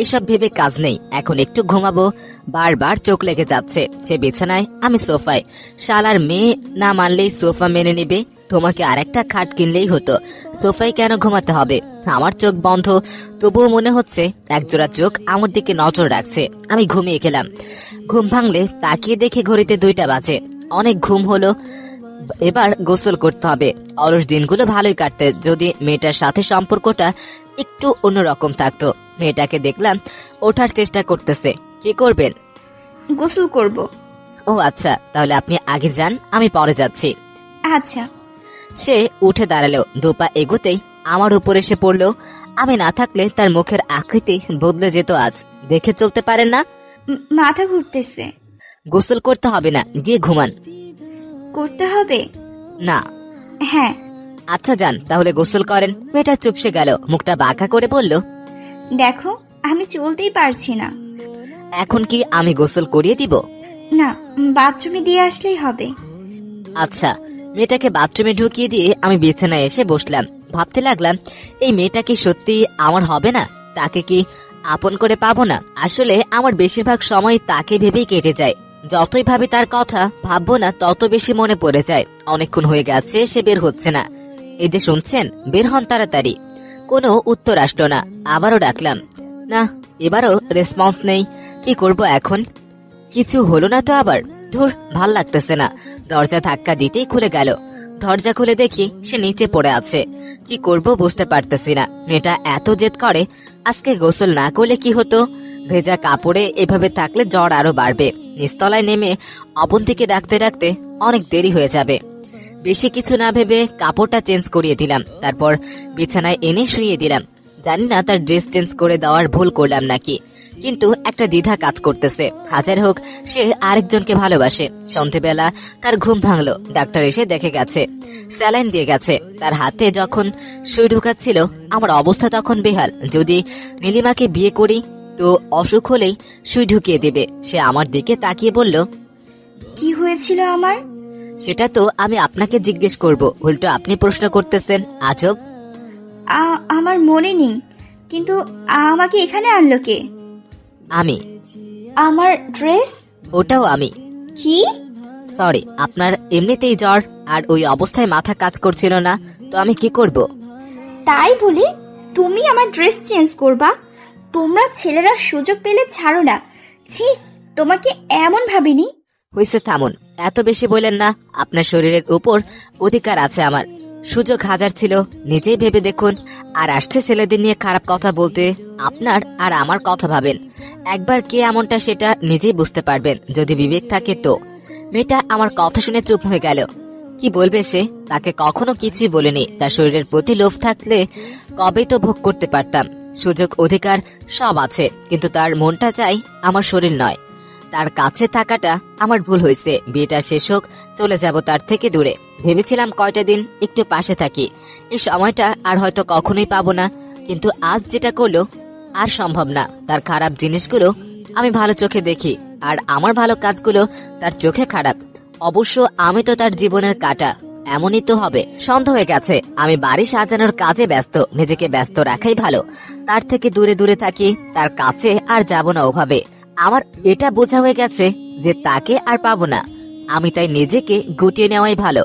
এসব ভেবে কাজ নেই, এখন একটু ঘুমাবো। বারবার চোখ লেগে যাচ্ছে। সে বিছানায়, আমি সোফায়। শালার মেয়ে না মানলেই সোফা মেনে নিবে। তোমাকে আরেকটা খাট কিনলেই হতো, সোফায় কেন ঘুমাতে হবে? আমার চোখ বন্ধ, তবুও মনে হচ্ছে একজোড়া চোখ আমার দিকে নজর রাখছে। আমি ঘুমিয়ে গেলাম। ঘুম ভাঙলে তাকিয়ে দেখে ঘড়িতে 2টা বাজে। অনেক ঘুম হলো, এবার গোসল করতে হবে। অলস দিনগুলো ভালোই কাটতে যদি মেয়েটার সাথে সম্পর্কটা একটু অন্যরকম থাকতো। মেয়েটাকে দেখলাম ওঠার চেষ্টা করতেছে। কি করবেন? গোসল করব। ও আচ্ছা, তাহলে আপনি আগে যান, আমি পরে যাচ্ছি। আচ্ছা। সে উঠে দাঁড়ালো। 2 পা এগোতেই আমার উপর এসে পড়লো। আমি না থাকলে তার মুখের আকৃতি বদলে যেত আজ। দেখে চলতে পারেন না? মাথা ঘুরতেছে। গোসল করতে হবে না, গিয়ে ঘুমান। করতে হবে না? হ্যাঁ। আচ্ছা যান, তাহলে গোসল করেন। মেয়েটা চুপসে গেল, মুখটা বাঁকা করে বলল, দেখো আমি চলতেই পারছি না। এখন কি আমি গোসল করিয়ে দিব? না, বাথরুমে দিয়ে আসলেই হবে। আচ্ছা। মেয়েটাকে বাথরুমে ঢুকিয়ে দিয়ে আমি বিছানায় এসে বসলাম। ভাবতে লাগলাম, এই মেয়েটা কি সত্যি আমার হবে না? তাকে কি আপন করে পাবো না? আসলে আমার বেশিরভাগ সময় তাকে ভেবেই কেটে যায়। যতই ভাবি তার কথা, ভাববো না তত বেশি মনে পড়ে যায়। অনেকক্ষণ হয়ে গেছে সে বের হচ্ছে না। এই যে শুনছেন, বের হন তাড়াতাড়ি। কোনো উত্তর আসলো না। আবারও ডাকলাম, না, এবারও রেসপন্স নেই। কি করব এখন? কিছু হলো না তো আবার? ধুর, ভাল লাগতেছে না। দরজা ধাক্কা দিতেই খুলে গেল। দরজা খুলে দেখি সে নিচে পড়ে আছে। কি করব বুঝতে পারতেছি না। মেয়েটা এত জেদ করে। আজকে গোসল না করলে কি হতো? ভেজা কাপড়ে এভাবে থাকলে জ্বর আরো বাড়বে। নিচতলায় নেমে অবন্তীকে ডাকতে ডাকতে অনেক দেরি হয়ে যাবে। বেশি কিছু না ভেবে কাপড়টা চেঞ্জ করিয়ে দিলাম, তারপর বিছানায় এনে শুইয়ে দিলাম। জানি না তার ড্রেস চেঞ্জ করে দেওয়ার ভুল করলাম নাকি, কিন্তু একটা দ্বিধা কাজ করতেছে। হাজার হোক সে আরেকজনকে ভালোবাসে। সন্ধেবেলা তার ঘুম ভাঙলো, ডাক্তার এসে দেখে গেছে, স্যালাইন দিয়ে গেছে। তার হাতে যখন সুই ঢুকাচ্ছিল আমার অবস্থা তখন বেহাল। যদি নীলিমাকে বিয়ে করি তো অসুখ হলেই সুই ঢুকিয়ে দেবে। সে আমার দিকে তাকিয়ে বলল, কি হয়েছিল আমার? সেটা তো আমি আপনাকে জিজ্ঞেস করব, উল্টো আপনি প্রশ্ন করতেছেন, আজব। আমার মনে নেই, কিন্তু আমাকে এখানে আনলো কে? আমি। আমার ড্রেস? ওটাও আমি। কি? সরি, আপনার এমনিতেই জ্বর আর ওই অবস্থায় মাথা কাজ করছিল না, তো আমি কি করব? তাই বলে তুমি আমার ড্রেস চেঞ্জ করবা? তোমরা ছেলেরা সুযোগ পেলে ছাড়ো না। ছি, তোমাকে এমন ভাবিনি। হইছে, থামুন, এত বেশি বলেন না। আপনার শরীরের উপর অধিকার আছে আমার। সুযোগ হাজার ছিল, নিজেই ভেবে দেখুন। আর আসছে ছেলেদের নিয়ে খারাপ কথা বলতে। আপনার আর আমার কথা ভাবেন, একবার কে এমনটা সেটা নিজেই বুঝতে পারবেন, যদি বিবেক থাকে তো। মেয়েটা আমার কথা শুনে চুপ হয়ে গেল। কি বলবে সে? তাকে কখনো কিছুই বলেনি। তার শরীরের প্রতি লোভ থাকলে কবেই তো ভোগ করতে পারতাম। সুযোগ অধিকার সব আছে, কিন্তু তার মনটা চাই আমার শরীর নয়। তার কাছে থাকাটা আমার ভুল হয়েছে। বিয়েটা শেষ হোক, চলে যাব তার থেকে দূরে। ভেবেছিলাম কয়টা দিন একটু পাশে থাকি, এই সময়টা আর হয়তো কখনোই পাবো না। কিন্তু আজ যেটা করলো আর সম্ভব না। তার খারাপ জিনিসগুলো আমি ভালো চোখে দেখি, আর আমার ভালো কাজগুলো তার চোখে খারাপ। অবশ্য আমি তো তার জীবনের কাঁটা, এমনই তো হবে। সন্ধ্যা হয়ে গেছে, আমি বাড়ি সাজানোর কাজে ব্যস্ত। নিজেকে ব্যস্ত রাখাই ভালো। তার থেকে দূরে দূরে থাকি, তার কাছে আর যাব না ওভাবে। আমার এটা বোঝা হয়ে গেছে যে তাকে আর পাবো না। আমি তাই নিজেকে গুটিয়ে নেওয়াই ভালো,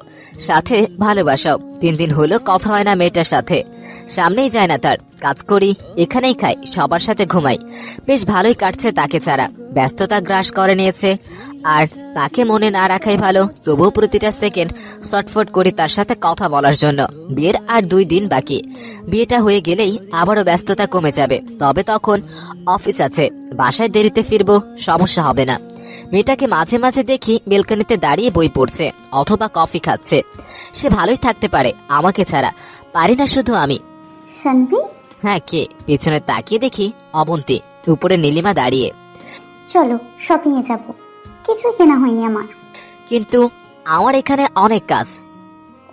সাথে ভালোবাসাও। 3 দিন হলো কথা হয় না মেয়েটার সাথে। সামনেই যায় না তার, কাজ করি, এখানেই খাই, সবার সাথে ঘুমাই। বেশ ভালোই কাটছে তাকে ছাড়া। ব্যস্ততা গ্রাস করে নিয়েছে, আর তাকে মনে না রাখাই ভালো। তবুও প্রতিটা সেকেন্ড ছটফট করি তার সাথে কথা বলার জন্য। বিয়ের আর 2 দিন বাকি। বিয়েটা হয়ে গেলেই আবারও ব্যস্ততা কমে যাবে। তবে তখন অফিস আছে, বাসায় দেরিতে ফিরবো, সমস্যা হবে না। মেয়েটাকে মাঝে মাঝে দেখি বেলকনিতে দাঁড়িয়ে বই পড়ছে অথবা কফি খাচ্ছে। সে ভালোই থাকতে পারে, আমাকে ছাড়া পারি না শুধু আমি। শানভি? হ্যাঁ, কে? পেছনে তাকিয়ে দেখি অবন্তী, উপরে নীলিমা দাঁড়িয়ে। চলো শপিং এ যাব। কিছুই কেনা হয়নি আমার। কিন্তু আমার এখানে অনেক কাজ।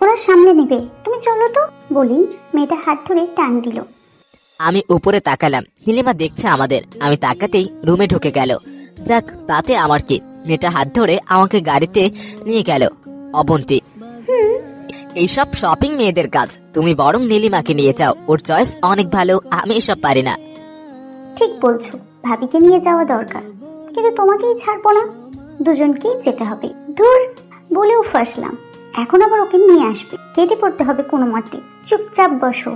ওরা সামনে নেবে, তুমি চলো তো বলি। মেয়েটা হাত ধরে টান দিল। আমি উপরে তাকালাম, নীলিমা দেখছে আমাদের। আমি তাকাতেই রুমে ঢুকে গেল। যাক, তাতে আমার কি। মেয়েটা হাত ধরে আমাকে গাড়িতে নিয়ে গেল। অবন্তী, এইসব শপিং মেয়েদের কাজ, তুমি বরং নীলিমাকে নিয়ে যাও, ওর চয়েস অনেক ভালো। আমি এসব পারি না। ঠিক বলছো, ভাবিকে নিয়ে যাওয়া দরকার, কিন্তু তোমাকেই ছাড়বো না। দুজনকেই যেতে হবে। দূর বলেও ফাঁসলাম, এখন আবার ওকে নিয়ে আসবে। কেটে পড়তে হবে কোনো মতে। চুপচাপ বসো,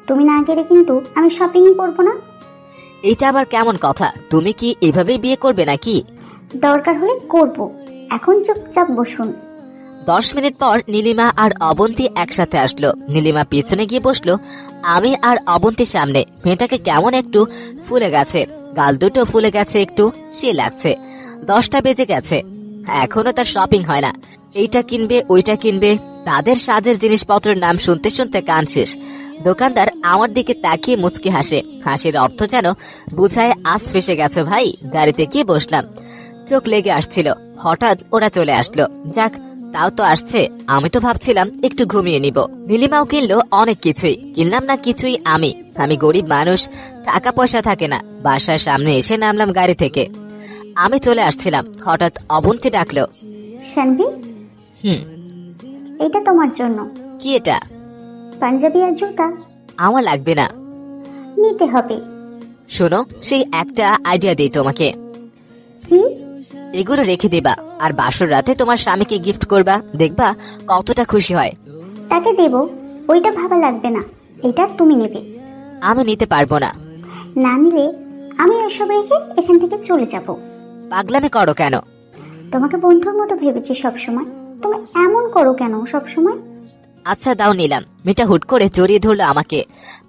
তুমি না গেলে কিন্তু আমি শপিংই করবো না। এইটা আবার কেমন কথা? তুমি কি এভাবেই বিয়ে করবে নাকি? দরকার হলে করব, এখন চুপচাপ বসুন। 10 মিনিট পর নীলিমা আর অবন্তী একসাথে আসলো। নীলিমা পিছনে গিয়ে বসলো, আমি আর অবন্তী সামনে। মেয়েটাকে কেমন একটু ফুলে গেছে, গাল দুটো ফুলে গেছে একটু, সে লাগছে। 10টা বেজে গেছে, এখনো তার শপিং হয় না। এইটা কিনবে, ওইটা কিনবে। তাদের সাজের জিনিসপত্রের নাম শুনতে শুনতে কান শেষ। দোকানদার আমার দিকে তাকিয়ে মুচকি হাসে। হাসির অর্থ যেন বুঝায় আজ ফেসে গেছে ভাই। গাড়িতে গিয়ে বসলাম, চোখ লেগে আসছিল। হঠাৎ ওরা চলে আসলো। যাক, তাও তো আসছে। আমি তো ভাবছিলাম একটু ঘুমিয়ে নিব। নীলিমাও কিনলো অনেক কিছুই, কিনলাম না কিছুই আমি গরিব মানুষ, টাকা পয়সা থাকে না। বাসার সামনে এসে নামলাম গাড়ি থেকে। আমি চলে আসছিলাম, হঠাৎ অবন্তী ডাকলো, শানভি, এটা তোমার জন্য। কি এটা? পাঞ্জাবি আর জুতা। আমার লাগবে না। নিতে হবে। শোনো, সেই একটা আইডিয়া দিই তোমাকে। কি? এগুলো রেখে দিবা, আর বাসর রাতে তোমার স্বামীকে গিফট করবা, দেখবা কতটা খুশি হয়। তাকে দেব, ওইটা ভাবা লাগবে না। এটা তুমি নেবে। আমি নিতে পারবো না। না নিলে আমি এসব রেখে এখান থেকে চলে যাব। পাগলামি করো কেন? তোমাকে বন্ধুর মতো ভেবেছি সবসময়, তুমি এমন করো কেন সবসময়? আচ্ছা দাও, নিলাম। মেয়েটা হুট করে জড়িয়ে ধরলো আমাকে।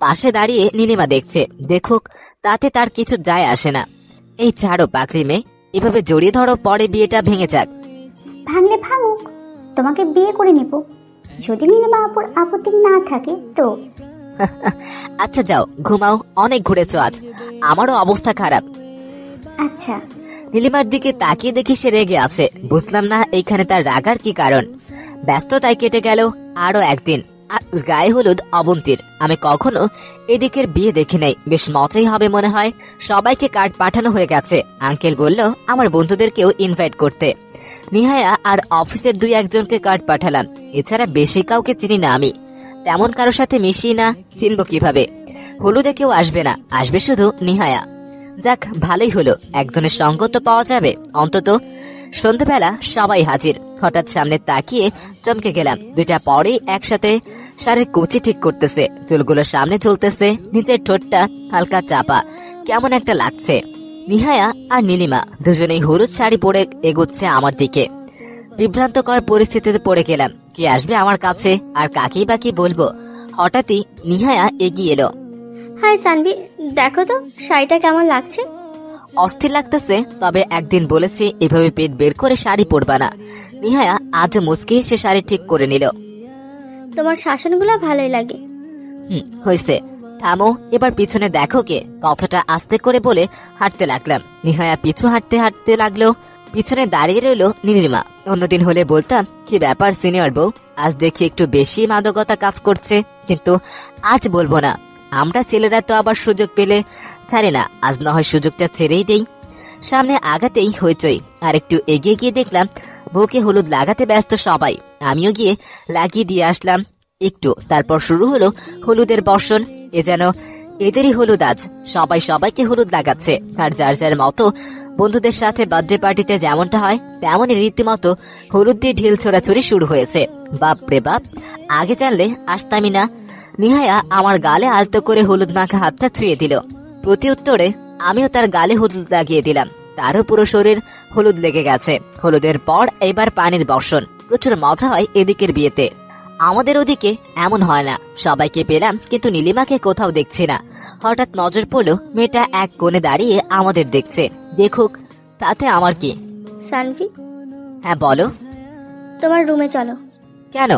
পাশে দাঁড়িয়ে নীলিমা দেখছে, দেখুক, তাতে তার কিছু যায় আসে না। এই ছাড়ো পাগলি মেয়ে, এভাবে জড়িয়ে ধরো, পরে বিয়েটা ভেঙে যাক। ভাঙলে ভাঙুক, তোমাকে বিয়ে করে নিব। যদি নীলিমা আপুর আপত্তি না থাকে তো। আচ্ছা যাও ঘুমাও, অনেক ঘুরেছো আজ, আমারও অবস্থা খারাপ। আচ্ছা। নীলিমার দিকে তাকিয়ে দেখি সে রেগে আছে। বুঝলাম না এইখানে তার রাগার কি কারণ। ব্যস্ততায় কেটে গেল আরো একদিন। আজ গায়ে হলুদ অবন্তীর। আমি কখনো এদিকের বিয়ে দেখি নাই, বেশ মজাই হবে মনে হয়। সবাইকে কার্ড পাঠানো হয়ে গেছে। আঙ্কেল বলল আমার বন্ধুদেরকেও ইনভাইট করতে। নিহায়া আর অফিসের 2-1জনকে কার্ড পাঠালাম। এছাড়া বেশি কাউকে চিনি না আমি, তেমন কারোর সাথে মিশি না, চিনব কিভাবে? হলুদে কেউ আসবে না, আসবে শুধু নিহায়া। যাক ভালোই হলো, একজনের সঙ্গ তো পাওয়া যাবে অন্তত। সন্ধ্যাবেলা সবাই হাজির। হঠাৎ সামনে তাকিয়ে চমকে গেলাম। 2টা পরেই একসাথে শাড়ির কুচি ঠিক করতেছে, চুলগুলো সামনে চলতেছে, নিচের ঠোঁটটা হালকা চাপা, কেমন একটা লাগছে। নিহায়া আর নীলিমা দুজনেই হলুদ শাড়ি পরে এগোচ্ছে আমার দিকে। বিভ্রান্তকর পরিস্থিতিতে পড়ে গেলাম, কে আসবে আমার কাছে আর কাকেই বা কি বলবো। হঠাৎই নিহায়া এগিয়ে এলো। হাই সানভি, দেখো তো শাড়িটা কেমন লাগছে। অস্থির লাগতেছে, তবে একদিন বলেছি এভাবে পেট বের করে শাড়ি পরবা না। নিহায়া আজ মুচকি সে শাড়ি ঠিক করে নিল। তোমার শাসনগুলো ভালোই লাগে। হয়েছে, থামো, এবার পিছনে দেখো কে। কথাটা আস্তে করে বলে হাঁটতে লাগলাম। নিহায়া পিছু হাঁটতে হাঁটতে লাগলো। পিছনে দাঁড়িয়ে রইল নীলিমা। অন্যদিন হলে বলতাম কি ব্যাপার সিনিয়র বউ, আজ দেখি একটু বেশি মাদকতা কাজ করছে, কিন্তু আজ বলবো না। আমরা ছেলেরা তো আবার সুযোগ পেলে ছাড়ে না, আজ না হয় সুযোগটা ছেড়েই দেই। সামনে আগাতেই হইচই। আর একটু এগিয়ে গিয়ে দেখলাম বউকে হলুদ লাগাতে ব্যস্ত সবাই। আমিও গিয়ে লাগিয়ে দিয়ে আসলাম একটু। তারপর শুরু হলো হলুদের বর্ষণ। এ যেন এদেরই হলুদ আজ। সবাই সবাইকে হলুদ লাগাচ্ছে, আর যার যার মতো বন্ধুদের সাথে বার্থডে পার্টিতে যেমনটা হয় তেমনই রীতিমতো হলুদ দিয়ে ঢিল ছোড়াছুড়ি শুরু হয়েছে। বাপ রে বাপ, আগে জানলে আসতামই না। নিহায়া আমার গালে আলতো করে হলুদ মাখা হাতটা ছুঁয়ে দিল। প্রতি উত্তরে আমিও তার গালে হলুদ লাগিয়ে দিলাম। তারও পুরো শরীর হলুদ লেগে গেছে। হলুদের পর এবার পানির বর্ষণ। প্রচুর মজা হয় এদিকের বিয়েতে। আমাদের ওদিকে এমন হয় না। সবাইকে পেলাম, কিন্তু নীলিমাকে কোথাও দেখছি না। হঠাৎ নজর পড়লো মেয়েটা এক কোণে দাঁড়িয়ে আমাদের দেখছে। দেখুক, তাতে আমার কি। সানভি, হ্যাঁ বলো। তোমার রুমে চলো। কেন?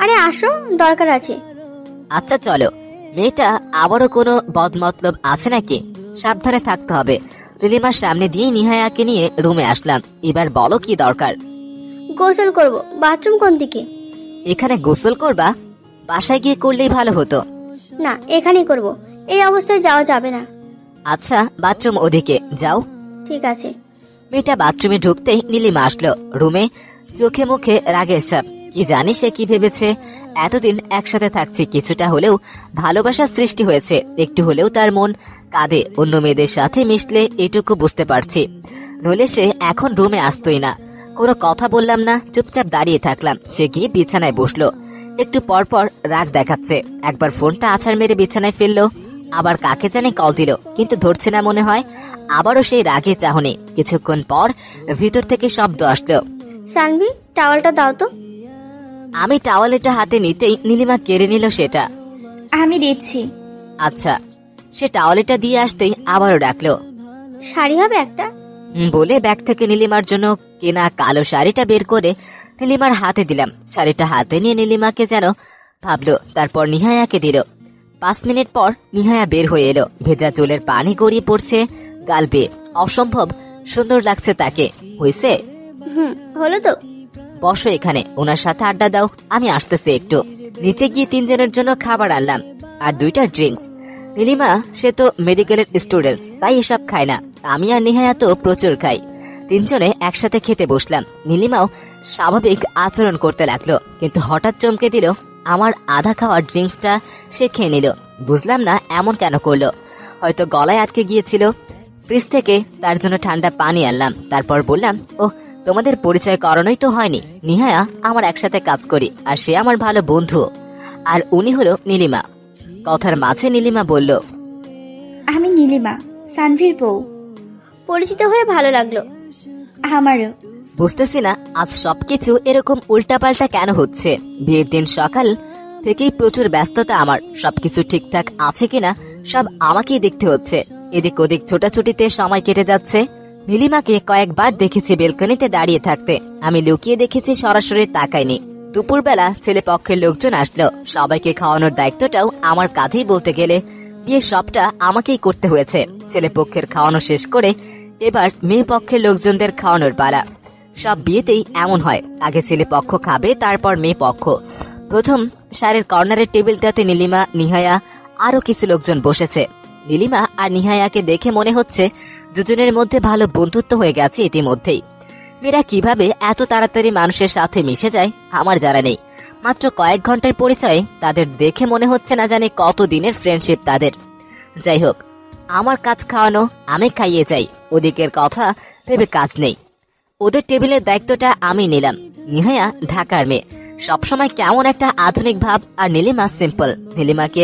আরে আসো, দরকার আছে। আচ্ছা চলো। মেয়েটা আবারও কোনো বদমতলব আছে নাকি? সাবধানে থাকতে হবে। নীলিমার সামনে দিয়ে নিহায়াকে নিয়ে রুমে আসলাম। এবার বলো কি দরকার? গোসল করব। বাথরুম কোন দিকে? এখানে গোসল করবা? বাসায় গিয়ে করলেই ভালো হতো। না, এখানেই করব। এই অবস্থায় যাওয়া যাবে না। আচ্ছা, বাথরুম ওদিকে যাও। ঠিক আছে। মেয়েটা বাথরুমে ঢুকতেই নীলিমা আসলো রুমে। চোখে মুখে রাগের ছাপ। কি জানি সে কি ভেবেছে। এতদিন একসাথে থাকছি, কিছুটা হলেও ভালোবাসার সৃষ্টি হয়েছে। একটু হলেও তার মন কাঁদে অন্য মেয়েদের সাথে মিশলে, এটুকু বুঝতে পারছি। নইলে সে এখন রুমে আসতোই না। কোনো কথা বললাম না, চুপচাপ দাঁড়িয়ে থাকলাম। সে গিয়ে বিছানায় বসলো। একটু পরপর রাগ দেখাচ্ছে। একবার ফোনটা আছাড় মেরে বিছানায় ফেললো, আবার কাকে জানি কল দিল, কিন্তু ধরছে না মনে হয়। আবারও সেই রাগে চাহনি। কিছুক্ষণ পর ভিতর থেকে শব্দ আসলো। সানভি, টাওয়ালটা দাও তো। আমি টাওয়ালেটা হাতে নিতেই নীলিমা কেড়ে নিল সেটা। আমি দিচ্ছি। আচ্ছা। সে টাওয়ালেটা দিয়ে আসতেই আবারও ডাকলো। শাড়ি হবে একটা? বলে ব্যাগ থেকে নীলিমার জন্য কেনা কালো শাড়িটা বের করে নীলিমার হাতে দিলাম। শাড়িটা হাতে নিয়ে নীলিমাকে যেন ভাবলো, তারপর নিহায়াকে দিল। 5 মিনিট পর নিহায়া বের হয়ে এলো। ভেজা চুলের পানি গড়িয়ে পড়ছে গাল বেয়ে। অসম্ভব সুন্দর লাগছে তাকে। হয়েছে? হলো তো। বসো এখানে, ওনার সাথে আড্ডা দাও, আমি আসতেছি একটু। নিচে গিয়ে 3 জনের জন্য খাবার আনলাম আর 2টা ড্রিঙ্কস। নীলিমা সে তো মেডিকেলের স্টুডেন্ট, তাই এসব খায় না। আমি আর নিহায়া তো প্রচুর খাই। 3 জনে একসাথে খেতে বসলাম। নীলিমাও স্বাভাবিক আচরণ করতে লাগলো, কিন্তু হঠাৎ চমকে দিল। আমার আধা খাওয়া ড্রিঙ্কসটা সে খেয়ে নিল। বুঝলাম না এমন কেন করলো। হয়তো গলায় আটকে গিয়েছিল। ফ্রিজ থেকে তার জন্য ঠান্ডা পানি আনলাম। তারপর বললাম, ও তোমাদের পরিচয় করানোই তো হয়নি। নিহায়া আমার একসাথে কাজ করি, আর সে আমার ভালো বন্ধু। আর উনি হলো নীলিমা। কথার মাঝে নীলিমা বলল, আমি নীলিমা, সানভির বউ। পরিচিত হয়ে ভালো লাগলো। আমারও। বুঝতেছি না আজ সবকিছু এরকম উল্টাপাল্টা কেন হচ্ছে। বিয়ের দিন সকাল থেকেই প্রচুর ব্যস্ততা আমার। সবকিছু ঠিকঠাক আছে কিনা সব আমাকেই দেখতে হচ্ছে। এদিক ওদিক ছোটাছুটিতে সময় কেটে যাচ্ছে। নীলিমাকে কয়েকবার দেখেছি বেলকনিতে দাঁড়িয়ে থাকতে। আমি লুকিয়ে দেখেছি, সরাসরি তাকাইনি। দুপুরবেলা ছেলে পক্ষের লোকজন আসলো। সবাইকে খাওয়ানোর দায়িত্বটাও আমার কাঁধেই বলতে গেলে বিয়ের সবটা আমাকেই করতে হয়েছে। ছেলে পক্ষের খাওয়ানো শেষ করে এবার মেয়ে পক্ষের লোকজনদের খাওয়ানোর পালা। সব বিয়েতেই এমন হয়, আগে ছেলে পক্ষ খাবে, তারপর মেয়ে পক্ষ। প্রথম সারের কর্নারের টেবিলটাতে নীলিমা, নিহায়া আরো কিছু লোকজন বসেছে। নীলিমা আর নিহায়াকে দেখে মনে হচ্ছে দুজনের মধ্যে ভালো বন্ধুত্ব হয়ে গেছে ইতিমধ্যেই। মেয়েরা কিভাবে এত তাড়াতাড়ি মানুষের সাথে মিশে যায় আমার জানা নেই। মাত্র কয়েক ঘন্টার পরিচয়ে তাদের দেখে মনে হচ্ছে না জানি কত দিনের ফ্রেন্ডশিপ তাদের। যাই হোক, আমার কাজ খাওয়ানো, আমি খাইয়ে যাই, ওদিকের কথা ভেবে কাজ নেই। ওদের টেবিলের দায়িত্বটা আমি নিলাম। নিহায়া ঢাকার মেয়ে, সবসময় কেমন একটা আধুনিক ভাব, আর নীলিমা সিম্পল। নীলিমাকে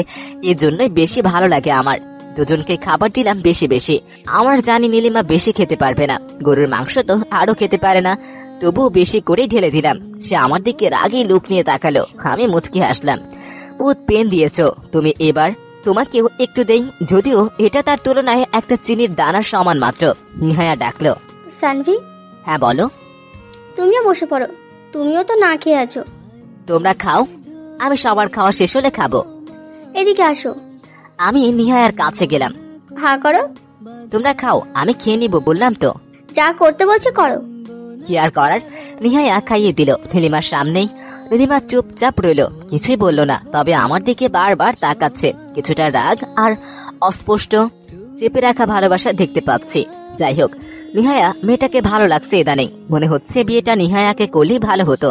এই জন্যই বেশি ভালো লাগে আমার। দুজনকে খাবার দিলাম বেশি বেশি। আমার জানি নীলিমা বেশি খেতে পারবে না, গরুর মাংস তো আরো খেতে পারে না, তবুও বেশি করে ঢেলে দিলাম। সে আমার দিকে রাগী লুক নিয়ে তাকালো। আমি মুচকি হাসলাম। বহুত পেন দিয়েছ তুমি, এবার তোমাকেও একটু দেই, যদিও এটা তার তুলনায় একটা চিনির দানার সমান মাত্র। নিহায়া ডাকলো। সানভি, হ্যাঁ বলো। তুমিও বসে পড়ো, তুমিও তো না খেয়ে আছো। তোমরা খাও, আমি সবার খাওয়া শেষ হলে খাবো। এদিকে আসো। আমি নিহায়ার কাছে গেলাম। হ্যাঁ করো। তোমরা খাও, আমি খেয়ে নিব বললাম তো। যা করতে বলছে করো। কি আর করার, নিহায়া খাইয়ে দিল নীলিমার সামনেই। নীলিমা চুপচাপ রইল, কিছুই বলল না, তবে আমার দিকে বারবার তাকাচ্ছে। কিছুটা রাগ আর অস্পষ্ট চেপে রাখা ভালোবাসা দেখতে পাচ্ছি। যাই হোক, নিহায়া মেয়েটাকে ভালো লাগছে ইদানিং। মনে হচ্ছে বিয়েটা নিহায়াকে করলেই ভালো হতো।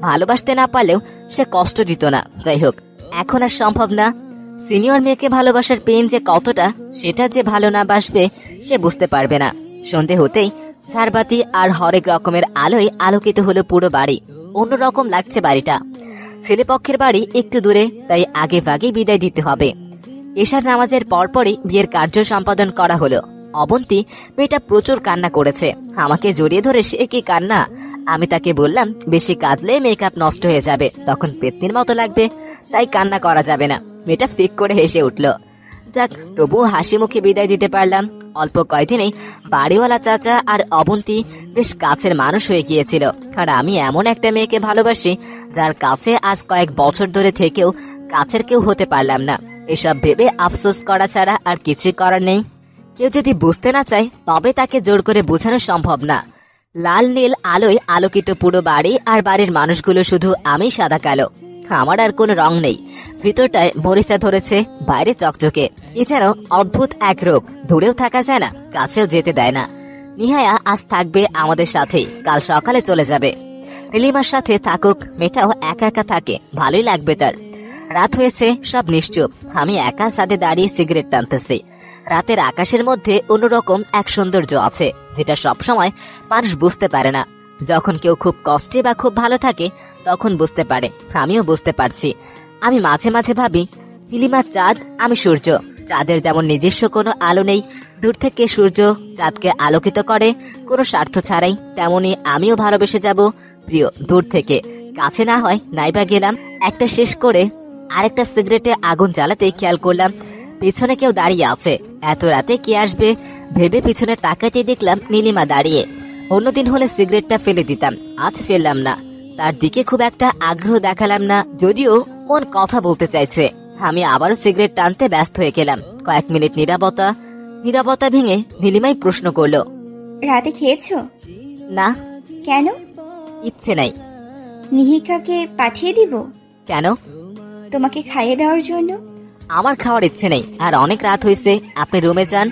ভালোবাসতে না পারলেও সে কষ্ট দিত না। যাই হোক, এখন আর সম্ভব না। সিনিয়র মেয়েকে ভালোবাসার পেন যে কতটা, সেটা যে ভালো না বাসবে সে বুঝতে পারবে না। সন্ধে হতেই ঝাড়বাতি আর হরেক রকমের আলোয় আলোকিত হলো পুরো বাড়ি। অন্যরকম লাগছে বাড়িটা। ছেলেপক্ষের বাড়ি একটু দূরে, তাই আগে ভাগে বিদায় দিতে হবে। এশার নামাজের পরপরই বিয়ের কার্য সম্পাদন করা হলো। অবন্তী মেয়েটা প্রচুর কান্না করেছে। আমাকে জড়িয়ে ধরে সে কি কান্না! আমি তাকে বললাম বেশি কাঁদলে মেকআপ নষ্ট হয়ে যাবে, তখন পেতনির মতো লাগবে, তাই কান্না করা যাবে না। মেয়েটা ফিক করে হেসে উঠল। যাক, তবুও হাসি মুখে বিদায় দিতে পারলাম। অল্প কয়দিনেই বাড়িওয়ালা চাচা আর অবন্তী বেশ কাছের মানুষ হয়ে গিয়েছিল। আর আমি এমন একটা মেয়েকে ভালোবাসি যার কাছে আজ কয়েক বছর ধরে থেকেও কাছের কেউ হতে পারলাম না। এসব ভেবে আফসোস করা ছাড়া আর কিছুই করার নেই। কেউ যদি বুঝতে না চায় তবে তাকে জোর করে বোঝানো সম্ভব না। লাল নীল আলোয় আলোকিত পুরো বাড়ি, আর বাড়ির মানুষগুলো শুধু আমি সাদা কালো। আমার আর কোনো রং নেই। ভিতরটায় মরিচা ধরেছে, বাইরে চকচকে। এ যেন অদ্ভুত এক রোগ, দূরেও থাকা যায় না, কাছেও যেতে দেয় না। নিহায়া আজ থাকবে আমাদের সাথেই, কাল সকালে চলে যাবে। নীলিমার সাথে থাকুক, মেয়েটাও একা একা থাকে, ভালোই লাগবে তার। রাত হয়েছে, সব নিশ্চুপ। আমি একা ছাদে দাঁড়িয়ে সিগারেট টানতেছি। রাতের আকাশের মধ্যে অন্যরকম এক সৌন্দর্য আছে, যেটা সবসময় মানুষ বুঝতে পারে না। যখন কেউ খুব কষ্টে বা খুব ভালো থাকে তখন বুঝতে পারে। আমিও বুঝতে পারছি। আমি মাঝে মাঝে ভাবি, নীলিমা চাঁদ, আমি সূর্য। চাঁদের যেমন নিজস্ব কোনো আলো নেই, দূর থেকে সূর্য চাঁদকে আলোকিত করে কোনো স্বার্থ ছাড়াই, তেমনি আমিও ভালোবেসে যাব প্রিয়, দূর থেকে। কাছে না হয় নাইবা গেলাম। একটা শেষ করে আরেকটা সিগারেটে আগুন জ্বালাতে খেয়াল করলাম পিছনে কেউ দাঁড়িয়ে আছে। এত রাতে কে আসবে ভেবে পিছনে তাকাতে দেখলাম নীলিমা দাঁড়িয়ে। অন্যদিন হলে সিগারেটটা ফেলে দিতাম, আজ ফেললাম না। তার দিকে খুব একটা আগ্রহ দেখালাম না, যদিও মন কথা বলতে চাইছে। আমি আবারও সিগারেট টানতে ব্যস্ত হয়ে গেলাম। কয়েক মিনিট নীরবতা ভেঙে নীলিমাই প্রশ্ন করলো, রাতে খেয়েছো? না। কেন? ইচ্ছে নাই। নিহিকাকে পাঠিয়ে দিব? কেন? তোমাকে খাইয়ে দেওয়ার জন্য। আমার খাওয়ার ইচ্ছে নেই, আর অনেক রাত হয়েছে, আপনি রুমে যান।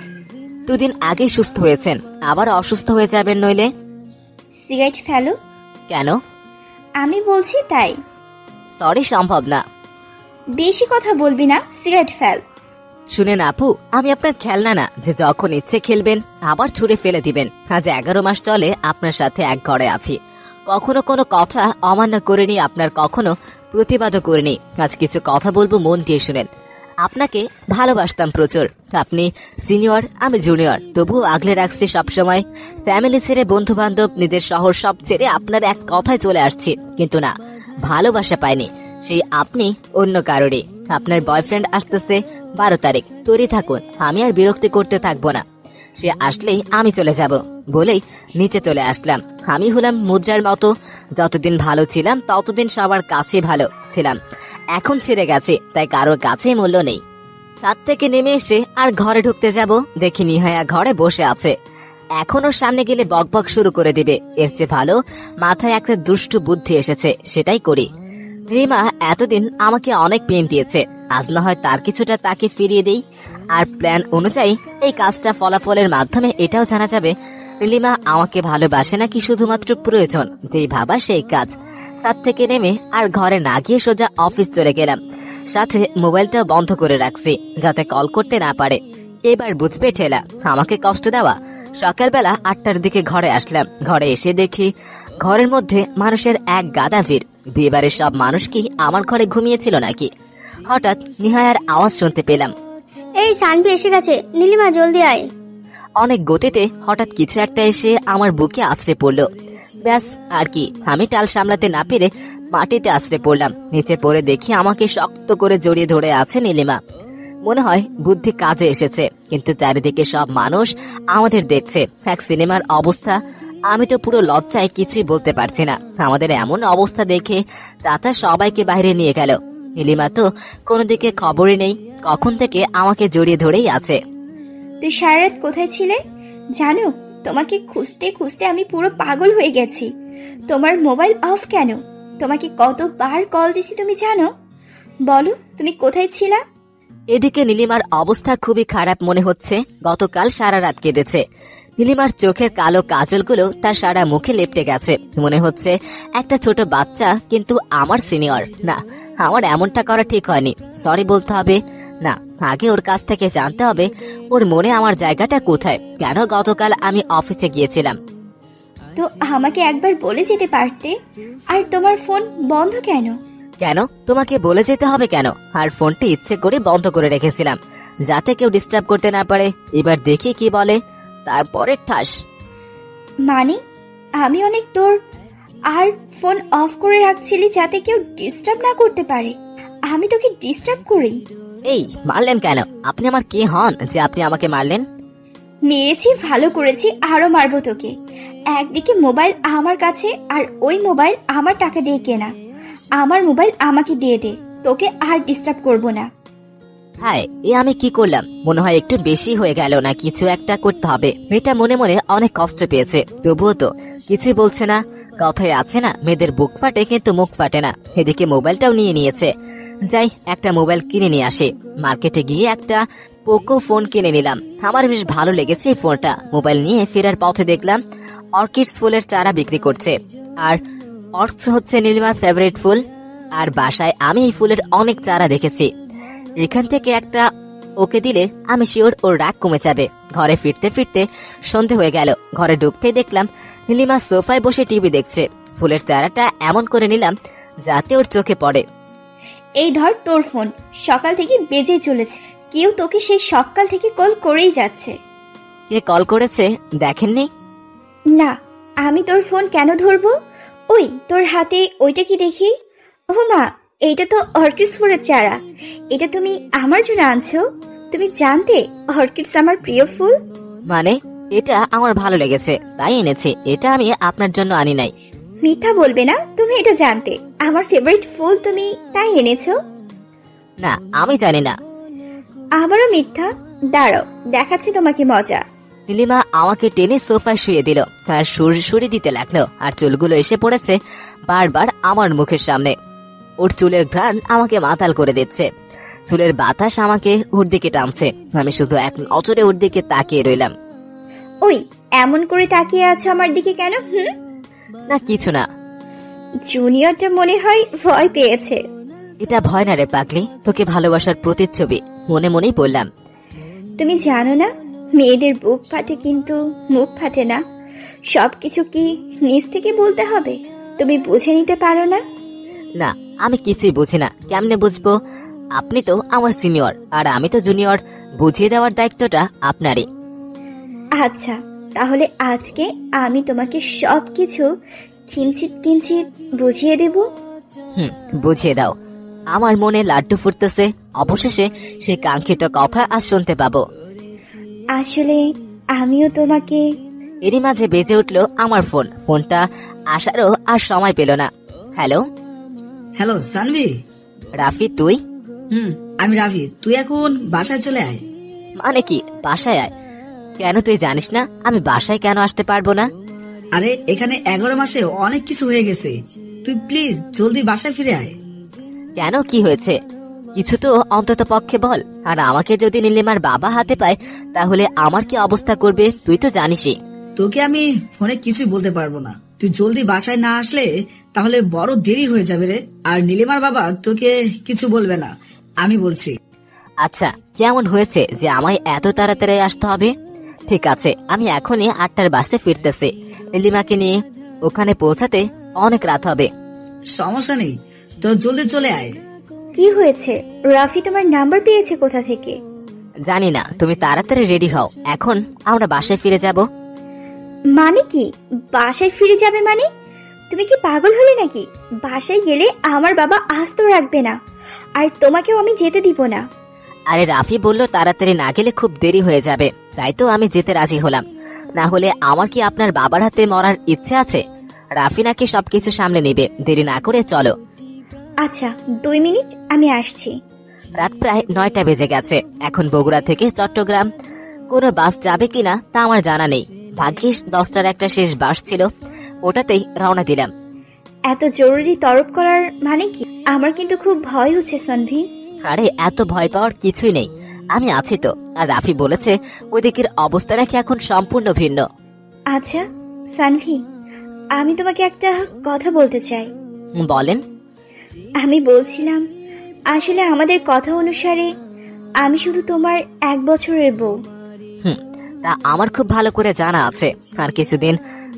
দুদিন আগে সুস্থ হয়েছেন, আবার অসুস্থ হয়ে যাবেন নইলে। সিগারেট ফেলো। কেন? আমি বলছি তাই। সরি, সম্ভব না। বেশি কথা বলবি না, সিগারেট ফেল। শুনেন আপু, আমি আপনার খেলনা না যে যখন ইচ্ছে খেলবেন আবার ছুঁড়ে ফেলে দিবেন। আজ 11 মাস চলে আপনার সাথে এক ঘরে আছি, কখনো কোনো কথা অমান্য করিনি, আপনার কখনো প্রতিবাদও করিনি। আজ কিছু কথা বলবো, মন দিয়ে শুনেন। আপনাকে ভালোবাসতাম প্রচুর। আপনি সিনিয়র, আমি জুনিয়র, তবুও আগলে রাখছি সবসময়। ফ্যামিলি ছেড়ে, বন্ধু বান্ধব, নিজের শহর সব ছেড়ে আপনার এক কথায় চলে আসছি, কিন্তু না, ভালোবাসা পাইনি। সেই আপনি অন্য কারোরই। আপনার বয়ফ্রেন্ড আসতেছে 12 তারিখ, তৈরি থাকুন। আমি আর বিরক্তি করতে থাকবো না। সে আসলেই আমি চলে যাব। বলেই নিচে চলে আসলাম। আমি হলাম মুদ্রার মতো, যতদিন ভালো ছিলাম ততদিন সবার কাছে ভালো ছিলাম, এখন ছেড়ে গেছে তাই কারোর কাছে মূল্য নেই। ছাদ থেকে নেমে এসে আর ঘরে ঢুকতে যাব, দেখি নিহায়া ঘরে বসে আছে। এখন ওর সামনে গেলে বকবক শুরু করে দিবে, এর চেয়ে ভালো মাথায় একটা দুষ্টু বুদ্ধি এসেছে, সেটাই করি। রিমা এতদিন আমাকে অনেক পেন দিয়েছে, আজ না হয় তার কিছুটা তাকে ফিরিয়ে দেই। আর প্ল্যান অনুযায়ী এই কাজটা ফলাফলের মাধ্যমে এটাও জানা যাবে নীলিমা আমাকে ভালোবাসে নাকি শুধুমাত্র প্রয়োজন, যেই ভাবা সেই কাজ। ছাদ থেকে নেমে আর ঘরে না গিয়ে সোজা অফিস চলে গেলাম, সাথে মোবাইলটা বন্ধ করে রাখছি যাতে কল করতে না পারে। এবার বুঝবে ঠেলা আমাকে কষ্ট দেওয়া। সকালবেলা 8টার দিকে ঘরে আসলাম, ঘরে এসে দেখি ঘরের মধ্যে মানুষের এক গাদা ভিড়। বিয়েবারের সব মানুষ কি আমার ঘরে ঘুমিয়েছিল নাকি? হঠাৎ নিহায়ার আওয়াজ শুনতে পেলাম, এই সানভি এসে গেছে, নীলিমা জলদি আয়। অনেক গতিতে হঠাৎ কিছু একটা এসে আমার বুকে আছড়ে পড়লো। ব্যাস আর কি, আমি টাল সামলাতে না পেরে মাটিতে আছড়ে পড়লাম। নিচে পড়ে দেখি আমাকে শক্ত করে জড়িয়ে ধরে আছে নীলিমা। মনে হয় বুদ্ধি কাজে এসেছে, কিন্তু চারিদিকে সব মানুষ আমাদের দেখছে। এক সিনেমার অবস্থা। আমি তো পুরো লজ্জায় কিছুই বলতে পারছি না। আমাদের এমন অবস্থা দেখে চাচা সবাইকে বাইরে নিয়ে গেল। নীলিমা তো কোনো দিকে খবরই নেই, কখন থেকে আমাকে জড়িয়ে ধরেই আছে। তুই সারা রাত কোথায় ছিলে জানো? তোমাকে খুঁজতে খুঁজতে আমি পুরো পাগল হয়ে গেছি। তোমার মোবাইল অফ কেন? তোমাকে কতবার কল দিছি তুমি জানো? বলো তুমি কোথায় ছিলা? এদিকে নীলিমার অবস্থা খুবই খারাপ মনে হচ্ছে। গতকাল সারা রাত কেঁদেছে। নীলিমার চোখের কালো কাজলগুলো তার সারা মুখে লেপটে গেছে। মনে হচ্ছে একটা ছোট বাচ্চা, কিন্তু আমার সিনিয়র। না, আমার এমনটা করা ঠিক হয়নি। সরি বলতে হবে। না, আগে ওর কাছ থেকে জানতে হবে ওর মনে আমার জায়গাটা কোথায়, কেন গতকাল আমি অফিসে গিয়েছিলাম। তো আমাকে একবার বলে যেতে পারতে। আর তোমার ফোন বন্ধ কেন? কেন তোমাকে বলে যেতে হবে কেন? আর ফোনটি ইচ্ছে করে বন্ধ করে রেখেছিলাম যাতে কেউ ডিস্টার্ব করতে না পারে। এবার দেখি কি বলে। তারপরে ঠাস। মানে আমি অনেক তোর আর ফোন অফ করে রাখছিলি যাতে কেউ ডিস্টার্ব না করতে পারে। আমি তোকে ডিস্টার্ব করি? এই মারলেন কেন? আপনি আমার কে হন যে আপনি আমাকে মারলেন? মেরেছি, ভালো করেছি, আরো মারবো তোকে। একদিকে মোবাইল আমার কাছে, আর ওই মোবাইল আমার টাকা দিয়ে কেনা। আমার মোবাইল আমাকে দিয়ে দে, তোকে আর ডিস্টার্ব করবো না। হায়, এ আমি কি করলাম? মনে হয় একটু বেশি হয়ে গেল না? কিছু একটা করতে হবে। মেয়েটা মনে মনে অনেক কষ্ট পেয়েছে, তবুও তো কিছুই বলছে না। কথায় আছে না, মেয়েদের বুক ফাটে কিন্তু মুখ ফাটে না। এদিকে মোবাইলটাও নিয়ে নিয়েছে। যাই, একটা মোবাইল কিনে নিয়ে আসে। মার্কেটে গিয়ে একটা পোকো ফোন কিনে নিলাম। আমার বেশ ভালো লেগেছে এই ফোনটা। মোবাইল নিয়ে ফেরার পথে দেখলাম অর্কিডস ফুলের চারা বিক্রি করছে। আর অর্কিডস হচ্ছে নীলিমার ফেভারিট ফুল। আর বাসায় আমি এই ফুলের অনেক চারা দেখেছি। এখান থেকে একটা ওকে দিলে আমি শিওর ওর রাগ কমে যাবে। ঘরে ফিরতে ফিরতে সন্ধে হয়ে গেল। ঘরে ঢুকতেই দেখলাম নীলিমা সোফায় বসে টিভি দেখছে। ফুলের চারাটা এমন করে নিলাম যাতে ওর চোখে পড়ে। এই ধর তোর ফোন, সকাল থেকে বেজেই চলেছে। কেউ তোকে সেই সকাল থেকে কল করেই যাচ্ছে। কে কল করেছে দেখেননি? না, আমি তোর ফোন কেন ধরবো? ওই তোর হাতে ওইটা কি দেখি? ও মা, এইটা তো অর্কিডস ফুলের চারা। এটা তুমি আমার জন্য আনছো? তুমি জানতে অর্কিডস আমার প্রিয় ফুল? মানে এটা আমার ভালো লেগেছে তাই এনেছি, এটা আমি আপনার জন্য আনি নাই। মিথ্যা বলবে না, তুমি এটা জানতে আমার ফেভারিট ফুল তুমি তাই এনেছো? না, আমি জানি না। আবারও মিথ্যা। দাঁড়াও, দেখাচ্ছি তোমাকে মজা। নীলিমা আমাকে টেনে সোফায় শুয়ে দিল আর সুরি দিতে লাগলো। আর চুলগুলো এসে পড়েছে বারবার আমার মুখের সামনে। ওর চুলের ঘ্রাণ আমাকে মাতাল করে দিচ্ছে। চুলের বাতাস আমাকে ওর দিকে টানছে। আমি শুধু এক নজরে ওর দিকে তাকিয়ে রইলাম। ওই এমন করে তাকিয়ে আছো আমার দিকে কেন? না কিছু না। জুনিয়রটা মনে হয় ভয় পেয়েছে। এটা ভয় না রে পাগলি, তোকে ভালোবাসার প্রতিচ্ছবি। মনে মনেই বললাম। তুমি জানো না, মেয়েদের বুক ফাটে কিন্তু মুখ ফাটে না। সবকিছু কি নিজ থেকে বলতে হবে? তুমি বুঝে নিতে পারো না? না, আমি কিছুই বুঝি না। কেমনে বুঝবো? আপনি তো আমার সিনিয়র আর আমি তো জুনিয়র। বুঝিয়ে দেওয়ার দায়িত্বটা আপনারই। আচ্ছা, তাহলে আজকে আমি তোমাকে সবকিছু কিঞ্চিত কিঞ্চিত বুঝিয়ে দেব। বুঝিয়ে দাও। আমার মনে লাড্ডু ফুটতেছে। অবশেষে সেই কাঙ্ক্ষিত কথা আজ শুনতে পাবো। আসলে আমিও তোমাকে। এরই মাঝে বেজে উঠলো আমার ফোনটা আসারও আর সময় পেল না। Hello hello Sanvi. রাফি, তুই? আমি রাফি। তুই এখন বাসায় চলে আয়। মানে কি বাসায় আয়? কেন, তুই জানিস না আমি বাসায় কেন আসতে পারবো না? আরে এখানে 11 মাসে অনেক কিছু হয়ে গেছে, তুই প্লিজ জলদি বাসায় ফিরে আয়। কেন, কি হয়েছে? কিছু তো অন্তত পক্ষে বল। আর আমাকে যদি নীলিমার বাবা হাতে পায় তাহলে আমার কি অবস্থা করবে তুই তো জানিসই। তোকে আমি ফোনে কিছুই বলতে পারবো না। তুই জলদি বাসায় না আসলে তাহলে বড় দেরি হয়ে যাবে রে। আর নীলিমার বাবা তোকে কিছু বলবে না, আমি বলছি। আচ্ছা, কেমন হয়েছে যে আমায় এত তাড়াতাড়ি আসতে হবে? ঠিক আছে, আমি এখনই 8টার বাসে ফিরতেছি। নীলিমাকে নিয়ে ওখানে পৌঁছাতে অনেক রাত হবে। সমস্যা নেই, তোর জলদি চলে আয়। কি হয়েছে? রাফি তোমার নাম্বার পেয়েছে কোথা থেকে? জানি না, তুমি তাড়াতাড়ি রেডি হও, এখন আমরা বাসায় ফিরে যাব। মানে কি বাসায় ফিরে যাবে মানে? তুমি কি পাগল হলে নাকি? বাসায় গেলে আমার বাবা আস্ত রাখবে না, আর তোমাকেও আমি যেতে দিব না। আরে রাফি বলল তাড়াতাড়ি না গেলে খুব দেরি হয়ে যাবে, তাই তো আমি যেতে রাজি হলাম। না হলে আমার কি আপনার বাবার হাতে মরার ইচ্ছে আছে? রাফি নাকি সবকিছু সামলে নেবে, দেরি না করে চলো। আচ্ছা 2 মিনিট, আমি আসছি। রাত প্রায় 9টা বেজে গেছে। এখন বগুড়া থেকে চট্টগ্রাম কোনো বাস যাবে কিনা তা আমার জানা নেই। ভাগ্যিস 10টার একটা শেষ বাস ছিল, ওটাতেই রওনা দিলাম। এত জরুরি তরফ করার মানে কি? আমার কিন্তু খুব ভয় হচ্ছে সানভি। আরে এত ভয় পাওয়ার কিছুই নেই, আমি আছি তো। আর রাফি বলেছে ওইদিকের অবস্থা নাকি এখন সম্পূর্ণ ভিন্ন। আচ্ছা সানভি, আমি তোমাকে একটা কথা বলতে চাই। বলেন। আমি বলছিলাম, আসলে আমাদের কথা অনুসারে আমি শুধু তোমার 1 বছরের বউ। তা আমার খুব ভালো করে জানা আছে। আর কিছুদিন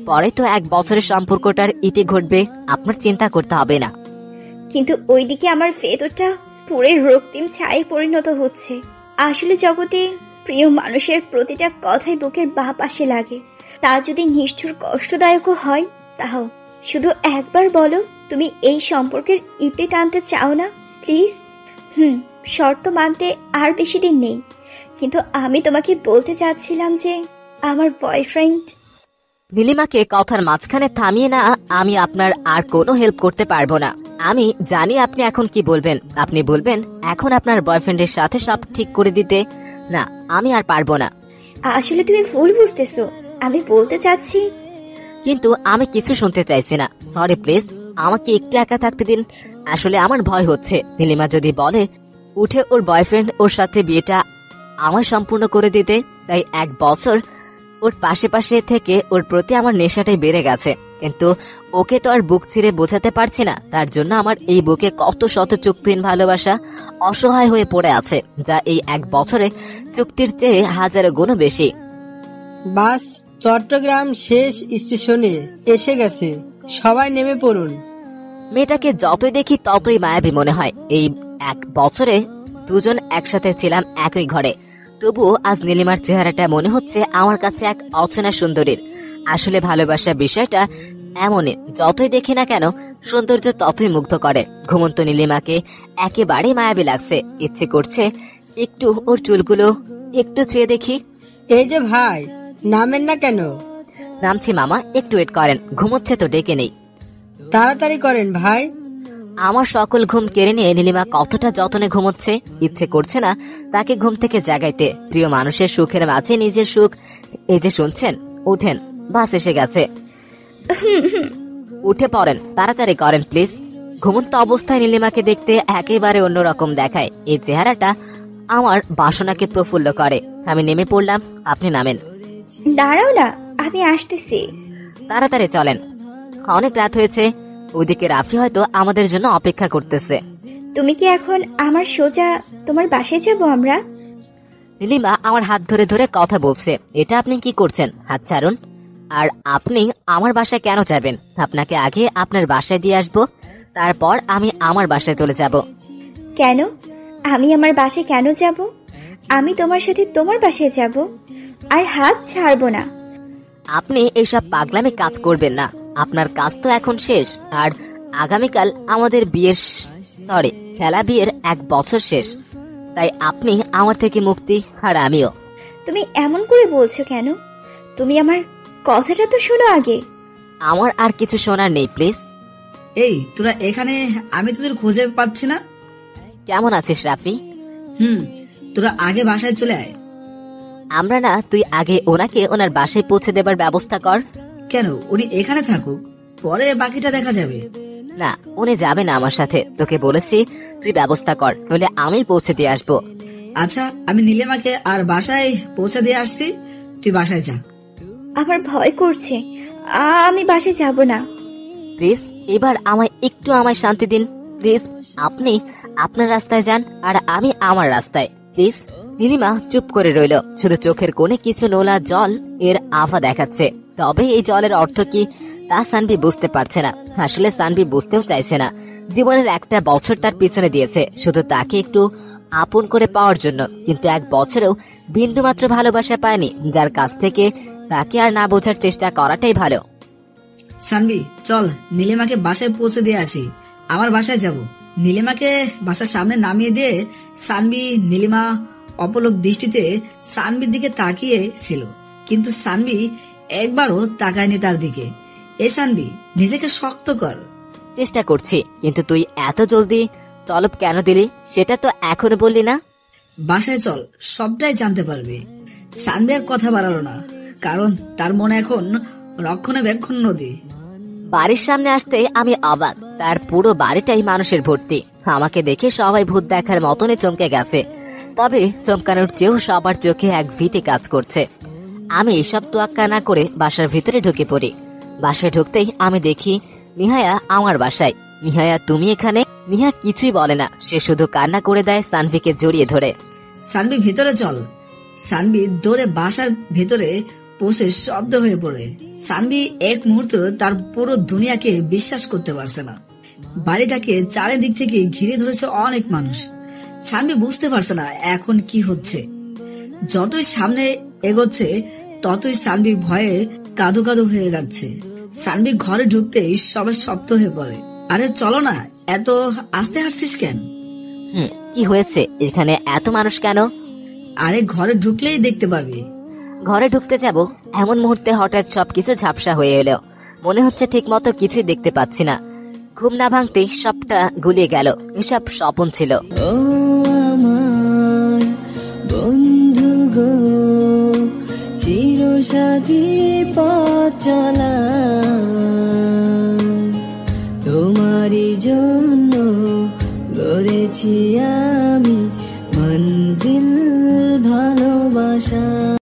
পরে তো 1 বছরের সম্পর্কটার ইতি ঘটবে, আপনার চিন্তা করতে হবে না। কিন্তু ওইদিকে আমার ভেতরটা পুরো রক্তিম ছায়ে পরিণত হচ্ছে। আসলে জগতে প্রিয় মানুষের প্রতিটা কথাই বুকের বাঁ পাশে লাগে। তা যদি নিষ্ঠুর কষ্টদায়কও হয়, তাও শুধু একবার বলো তুমি এই সম্পর্কের ইতি টানতে চাও না, প্লিজ। শর্ত মানতে আর বেশি দিন নেই, কিন্তু আমি তোমাকে বলতে চাচ্ছিলাম যে আমার বয়ফ্রেন্ড। নীলিমাকে কথার মাঝখানে থামিয়ে না, আমি আপনার আর কোনো হেল্প করতে পারবো না। আমি জানি আপনি এখন কি বলবেন। আপনি বলবেন এখন আপনার বয়ফ্রেন্ডের সাথে সব ঠিক করে দিতে। না, আমি আর পারবো না। আসলে তুমি ভুল বুঝতেছো, আমি বলতে চাচ্ছি। কিন্তু আমি কিছু শুনতে চাইছি না। সরি প্লিজ, আমাকে একটু একা থাকতে দিন। আসলে আমার ভয় হচ্ছে নীলিমা যদি বলে উঠে ওর বয়ফ্রেন্ড ওর সাথে বিয়েটা আমার সম্পূর্ণ করে দিতে, তাই 1 বছর ওর পাশে পাশে থেকে ওর প্রতি আমার নেশাটাই বেড়ে গেছে। কিন্তু ওকে তো আর বুক ছিঁড়ে বোঝাতে পারছি না। তার জন্য আমার এই বুকে কত শত চুক্তিহীন ভালোবাসা অসহায় হয়ে পড়ে আছে, যা এই 1 বছরে চুক্তির চেয়ে 1000 গুণ বেশি। বাস চট্টগ্রাম শেষ স্টেশনে এসে গেছে, সবাই নেমে পড়ুন। মেয়েটাকে যতই দেখি ততই মায়াবী মনে হয়। এই 1 বছরে দুজন একসাথে ছিলাম একই ঘরে, তবুও আজ নীলিমার চেহারাটা মনে হচ্ছে আমার কাছে এক অচেনা সুন্দরীর। আসলে ভালোবাসা বিষয়টা এমনই, যতই দেখি না কেন সৌন্দর্য ততই মুগ্ধ করে। ঘুমন্ত নীলিমাকে একেবারে মায়াবী লাগছে, ইচ্ছে করছে একটু ওর চুলগুলো একটু ছুঁয়ে দেখি। এই যে ভাই, নামেন না কেন? নামছি মামা, একটু ওয়েট করেন, ঘুমোচ্ছে তো ডেকে নেই। তাড়াতাড়ি করেন ভাই। আমার সকল ঘুম কেড়ে নিয়ে নীলিমা কতটা যতনে ঘুমোচ্ছে, ইচ্ছে করছে না তাকে ঘুম থেকে জাগাইতে। প্রিয় মানুষের সুখের মাঝে নিজের সুখ। এই যে শুনছেন, উঠেন, বাস এসে গেছে। উঠে পড়েন, তাড়াতাড়ি করেন প্লিজ। ঘুমন্ত অবস্থায় নীলিমাকে দেখতে একেবারে অন্যরকম দেখায়। এই চেহারাটা আমার বাসনাকে প্রফুল্ল করে। আমি নেমে পড়লাম, আপনি নামেন। দাঁড়াও না, আমি আসতেছি। তাড়াতাড়ি চলেন, অনেক রাত হয়েছে। ওইদিকে রাফি হয়তো আমাদের জন্য অপেক্ষা করতেছে। তুমি কি এখন আমার সোজা তোমার বাসায় যাবো আমরা? নীলিমা আমার হাত ধরে ধরে কথা বলছে। এটা আপনি কি করছেন? হাত ছাড়ুন। আর আপনি আমার বাসায় কেন যাবেন? আপনাকে আগে আপনার বাসায় দিয়ে আসবো, তারপর আমি আমার বাসায় চলে যাব। কেন? আমি আমার বাসায় কেন যাব? আমি তোমার সাথে তোমার বাসায় যাব, আর হাত ছাড়বো না। আপনি এইসব পাগলামি কাজ করবেন না। আপনার কাজ তো এখন শেষ, আর আগামীকাল আমাদের খেলা বিয়ের 1 বছর শেষ। তাই আপনি আমার থেকে মুক্তি, আর আমিও। তুমি এমন করে বলছো কেন? তুমি আমার কথাটা তো শোনো আগে। আমার আর কিছু শোনার নেই প্লিজ। এই তোরা এখানে, আমি তোদের খুঁজে পাচ্ছি না। কেমন আছিস রাফি? তোরা আগে বাসায় চলে আয়। আমরা না, তুই আগে ওনাকে ওনার বাসায় পৌঁছে দেবার ব্যবস্থা কর। কেন, উনি এখানে থাকুক, পরে বাকিটা দেখা যাবে। না, উনি যাবে না আমার সাথে, তোকে বলেছি তুই ব্যবস্থা কর, নইলে আমি পৌঁছে দিয়ে আসবো। আচ্ছা, আমি নীলিমাকে আর বাসায় পৌঁছে দিয়ে আসছি, তুই বাসায় যা। আমার ভয় করছে, আমি বাসায় যাব না। প্লিজ এবার আমায় শান্তি দিন প্লিজ। আপনি আপনার রাস্তায় যান আর আমি আমার রাস্তায়, প্লিজ। নীলিমা চুপ করে রইল, শুধু চোখের কোণে কিছু নোলা জল এর আভা দেখাচ্ছে। তবে এই জলের অর্থ কি তা সানভি বুঝতে পারছে না। আসলে সানভি বুঝতেও চাইছে না। জীবনের একটা বছর তার পিছনে দিয়েছে শুধু তাকে একটু আপন করে পাওয়ার জন্য, কিন্তু এক বছরেও বিন্দুমাত্র ভালোবাসা পায়নি, যার কাছ থেকে তাকে আর না বোঝার চেষ্টা করাটাই ভালো। সানভি চল, নীলিমাকে বাসায় পৌঁছে দিয়ে আসি। আমার বাসায় যাব। নীলিমাকে বাসার সামনে নামিয়ে দিয়ে সানভি, নীলিমা অপলক দৃষ্টিতে সানভির দিকে তাকিয়ে ছিল, কিন্তু সানভি একবারও তাকায়নি তার দিকে। এই সানভি, নিজেকে শক্ত কর। চেষ্টা করছি, কিন্তু তুই এত জলদি তলব কেন দিলি সেটা তো এখনো বললি না। বাসায় চল, সবটাই জানতে পারবি। সানভি আর কথা বাড়ালো না, কারণ তার মনে এখন রক্ষণাবেক্ষণ নদী। বাড়ির সামনে আসতে আমি অবাক, তার পুরো বাড়িটাই মানুষের ভর্তি। আমাকে দেখে সবাই ভূত দেখার মতনে চমকে গেছে, তবে চমকানোর চেয়েও সবার চোখে এক ভীতি কাজ করছে। আমি এসব তোয়াক্কা না করে বাসার ভিতরে ঢুকে পড়ি। বাসায় ঢুকতেই আমি দেখি নিহায়া আমার বাসায়। নিহায়া, তুমি এখানে? নিহা কিছুই বলে না, সে শুধু কান্না করে দেয় সানভিকে জড়িয়ে ধরে। সানভি ভিতরে চল। সানভি দৌড়ে বাসার ভেতরে পৌঁছে শব্দ হয়ে পড়ে। সানভি এক মুহূর্ত তার পুরো দুনিয়াকে বিশ্বাস করতে পারছে না। বাড়িটাকে চারিদিক থেকে ঘিরে ধরেছে অনেক মানুষ। সানভি বুঝতে পারছে না এখন কি হচ্ছে। যতই সামনে এগোচ্ছে ততই সানভি ভয়ে কাঁদো কাঁদো হয়ে যাচ্ছে। সানভি ঘরে ঢুকতেই সবাই শব্দ হয়ে পড়ে। আরে চলো না, এত আস্তে হাঁটছিস কেন? কি হয়েছে? এখানে এত মানুষ কেন? আরে ঘরে ঢুকলেই দেখতে পাবি। ঘরে ঢুকতে যাব এমন মুহূর্তে হঠাৎ সবকিছু ঝাপসা হয়ে এলো। মনে হচ্ছে ঠিক মতো কিছুই দেখতে পাচ্ছি না। ঘুম না ভাঙতেই সবটা গুলিয়ে গেল। এসব স্বপ্ন ছিল। ও আমার বন্ধু গো, চিরসাথী পথ চলা, তোমারই জন্য গড়েছি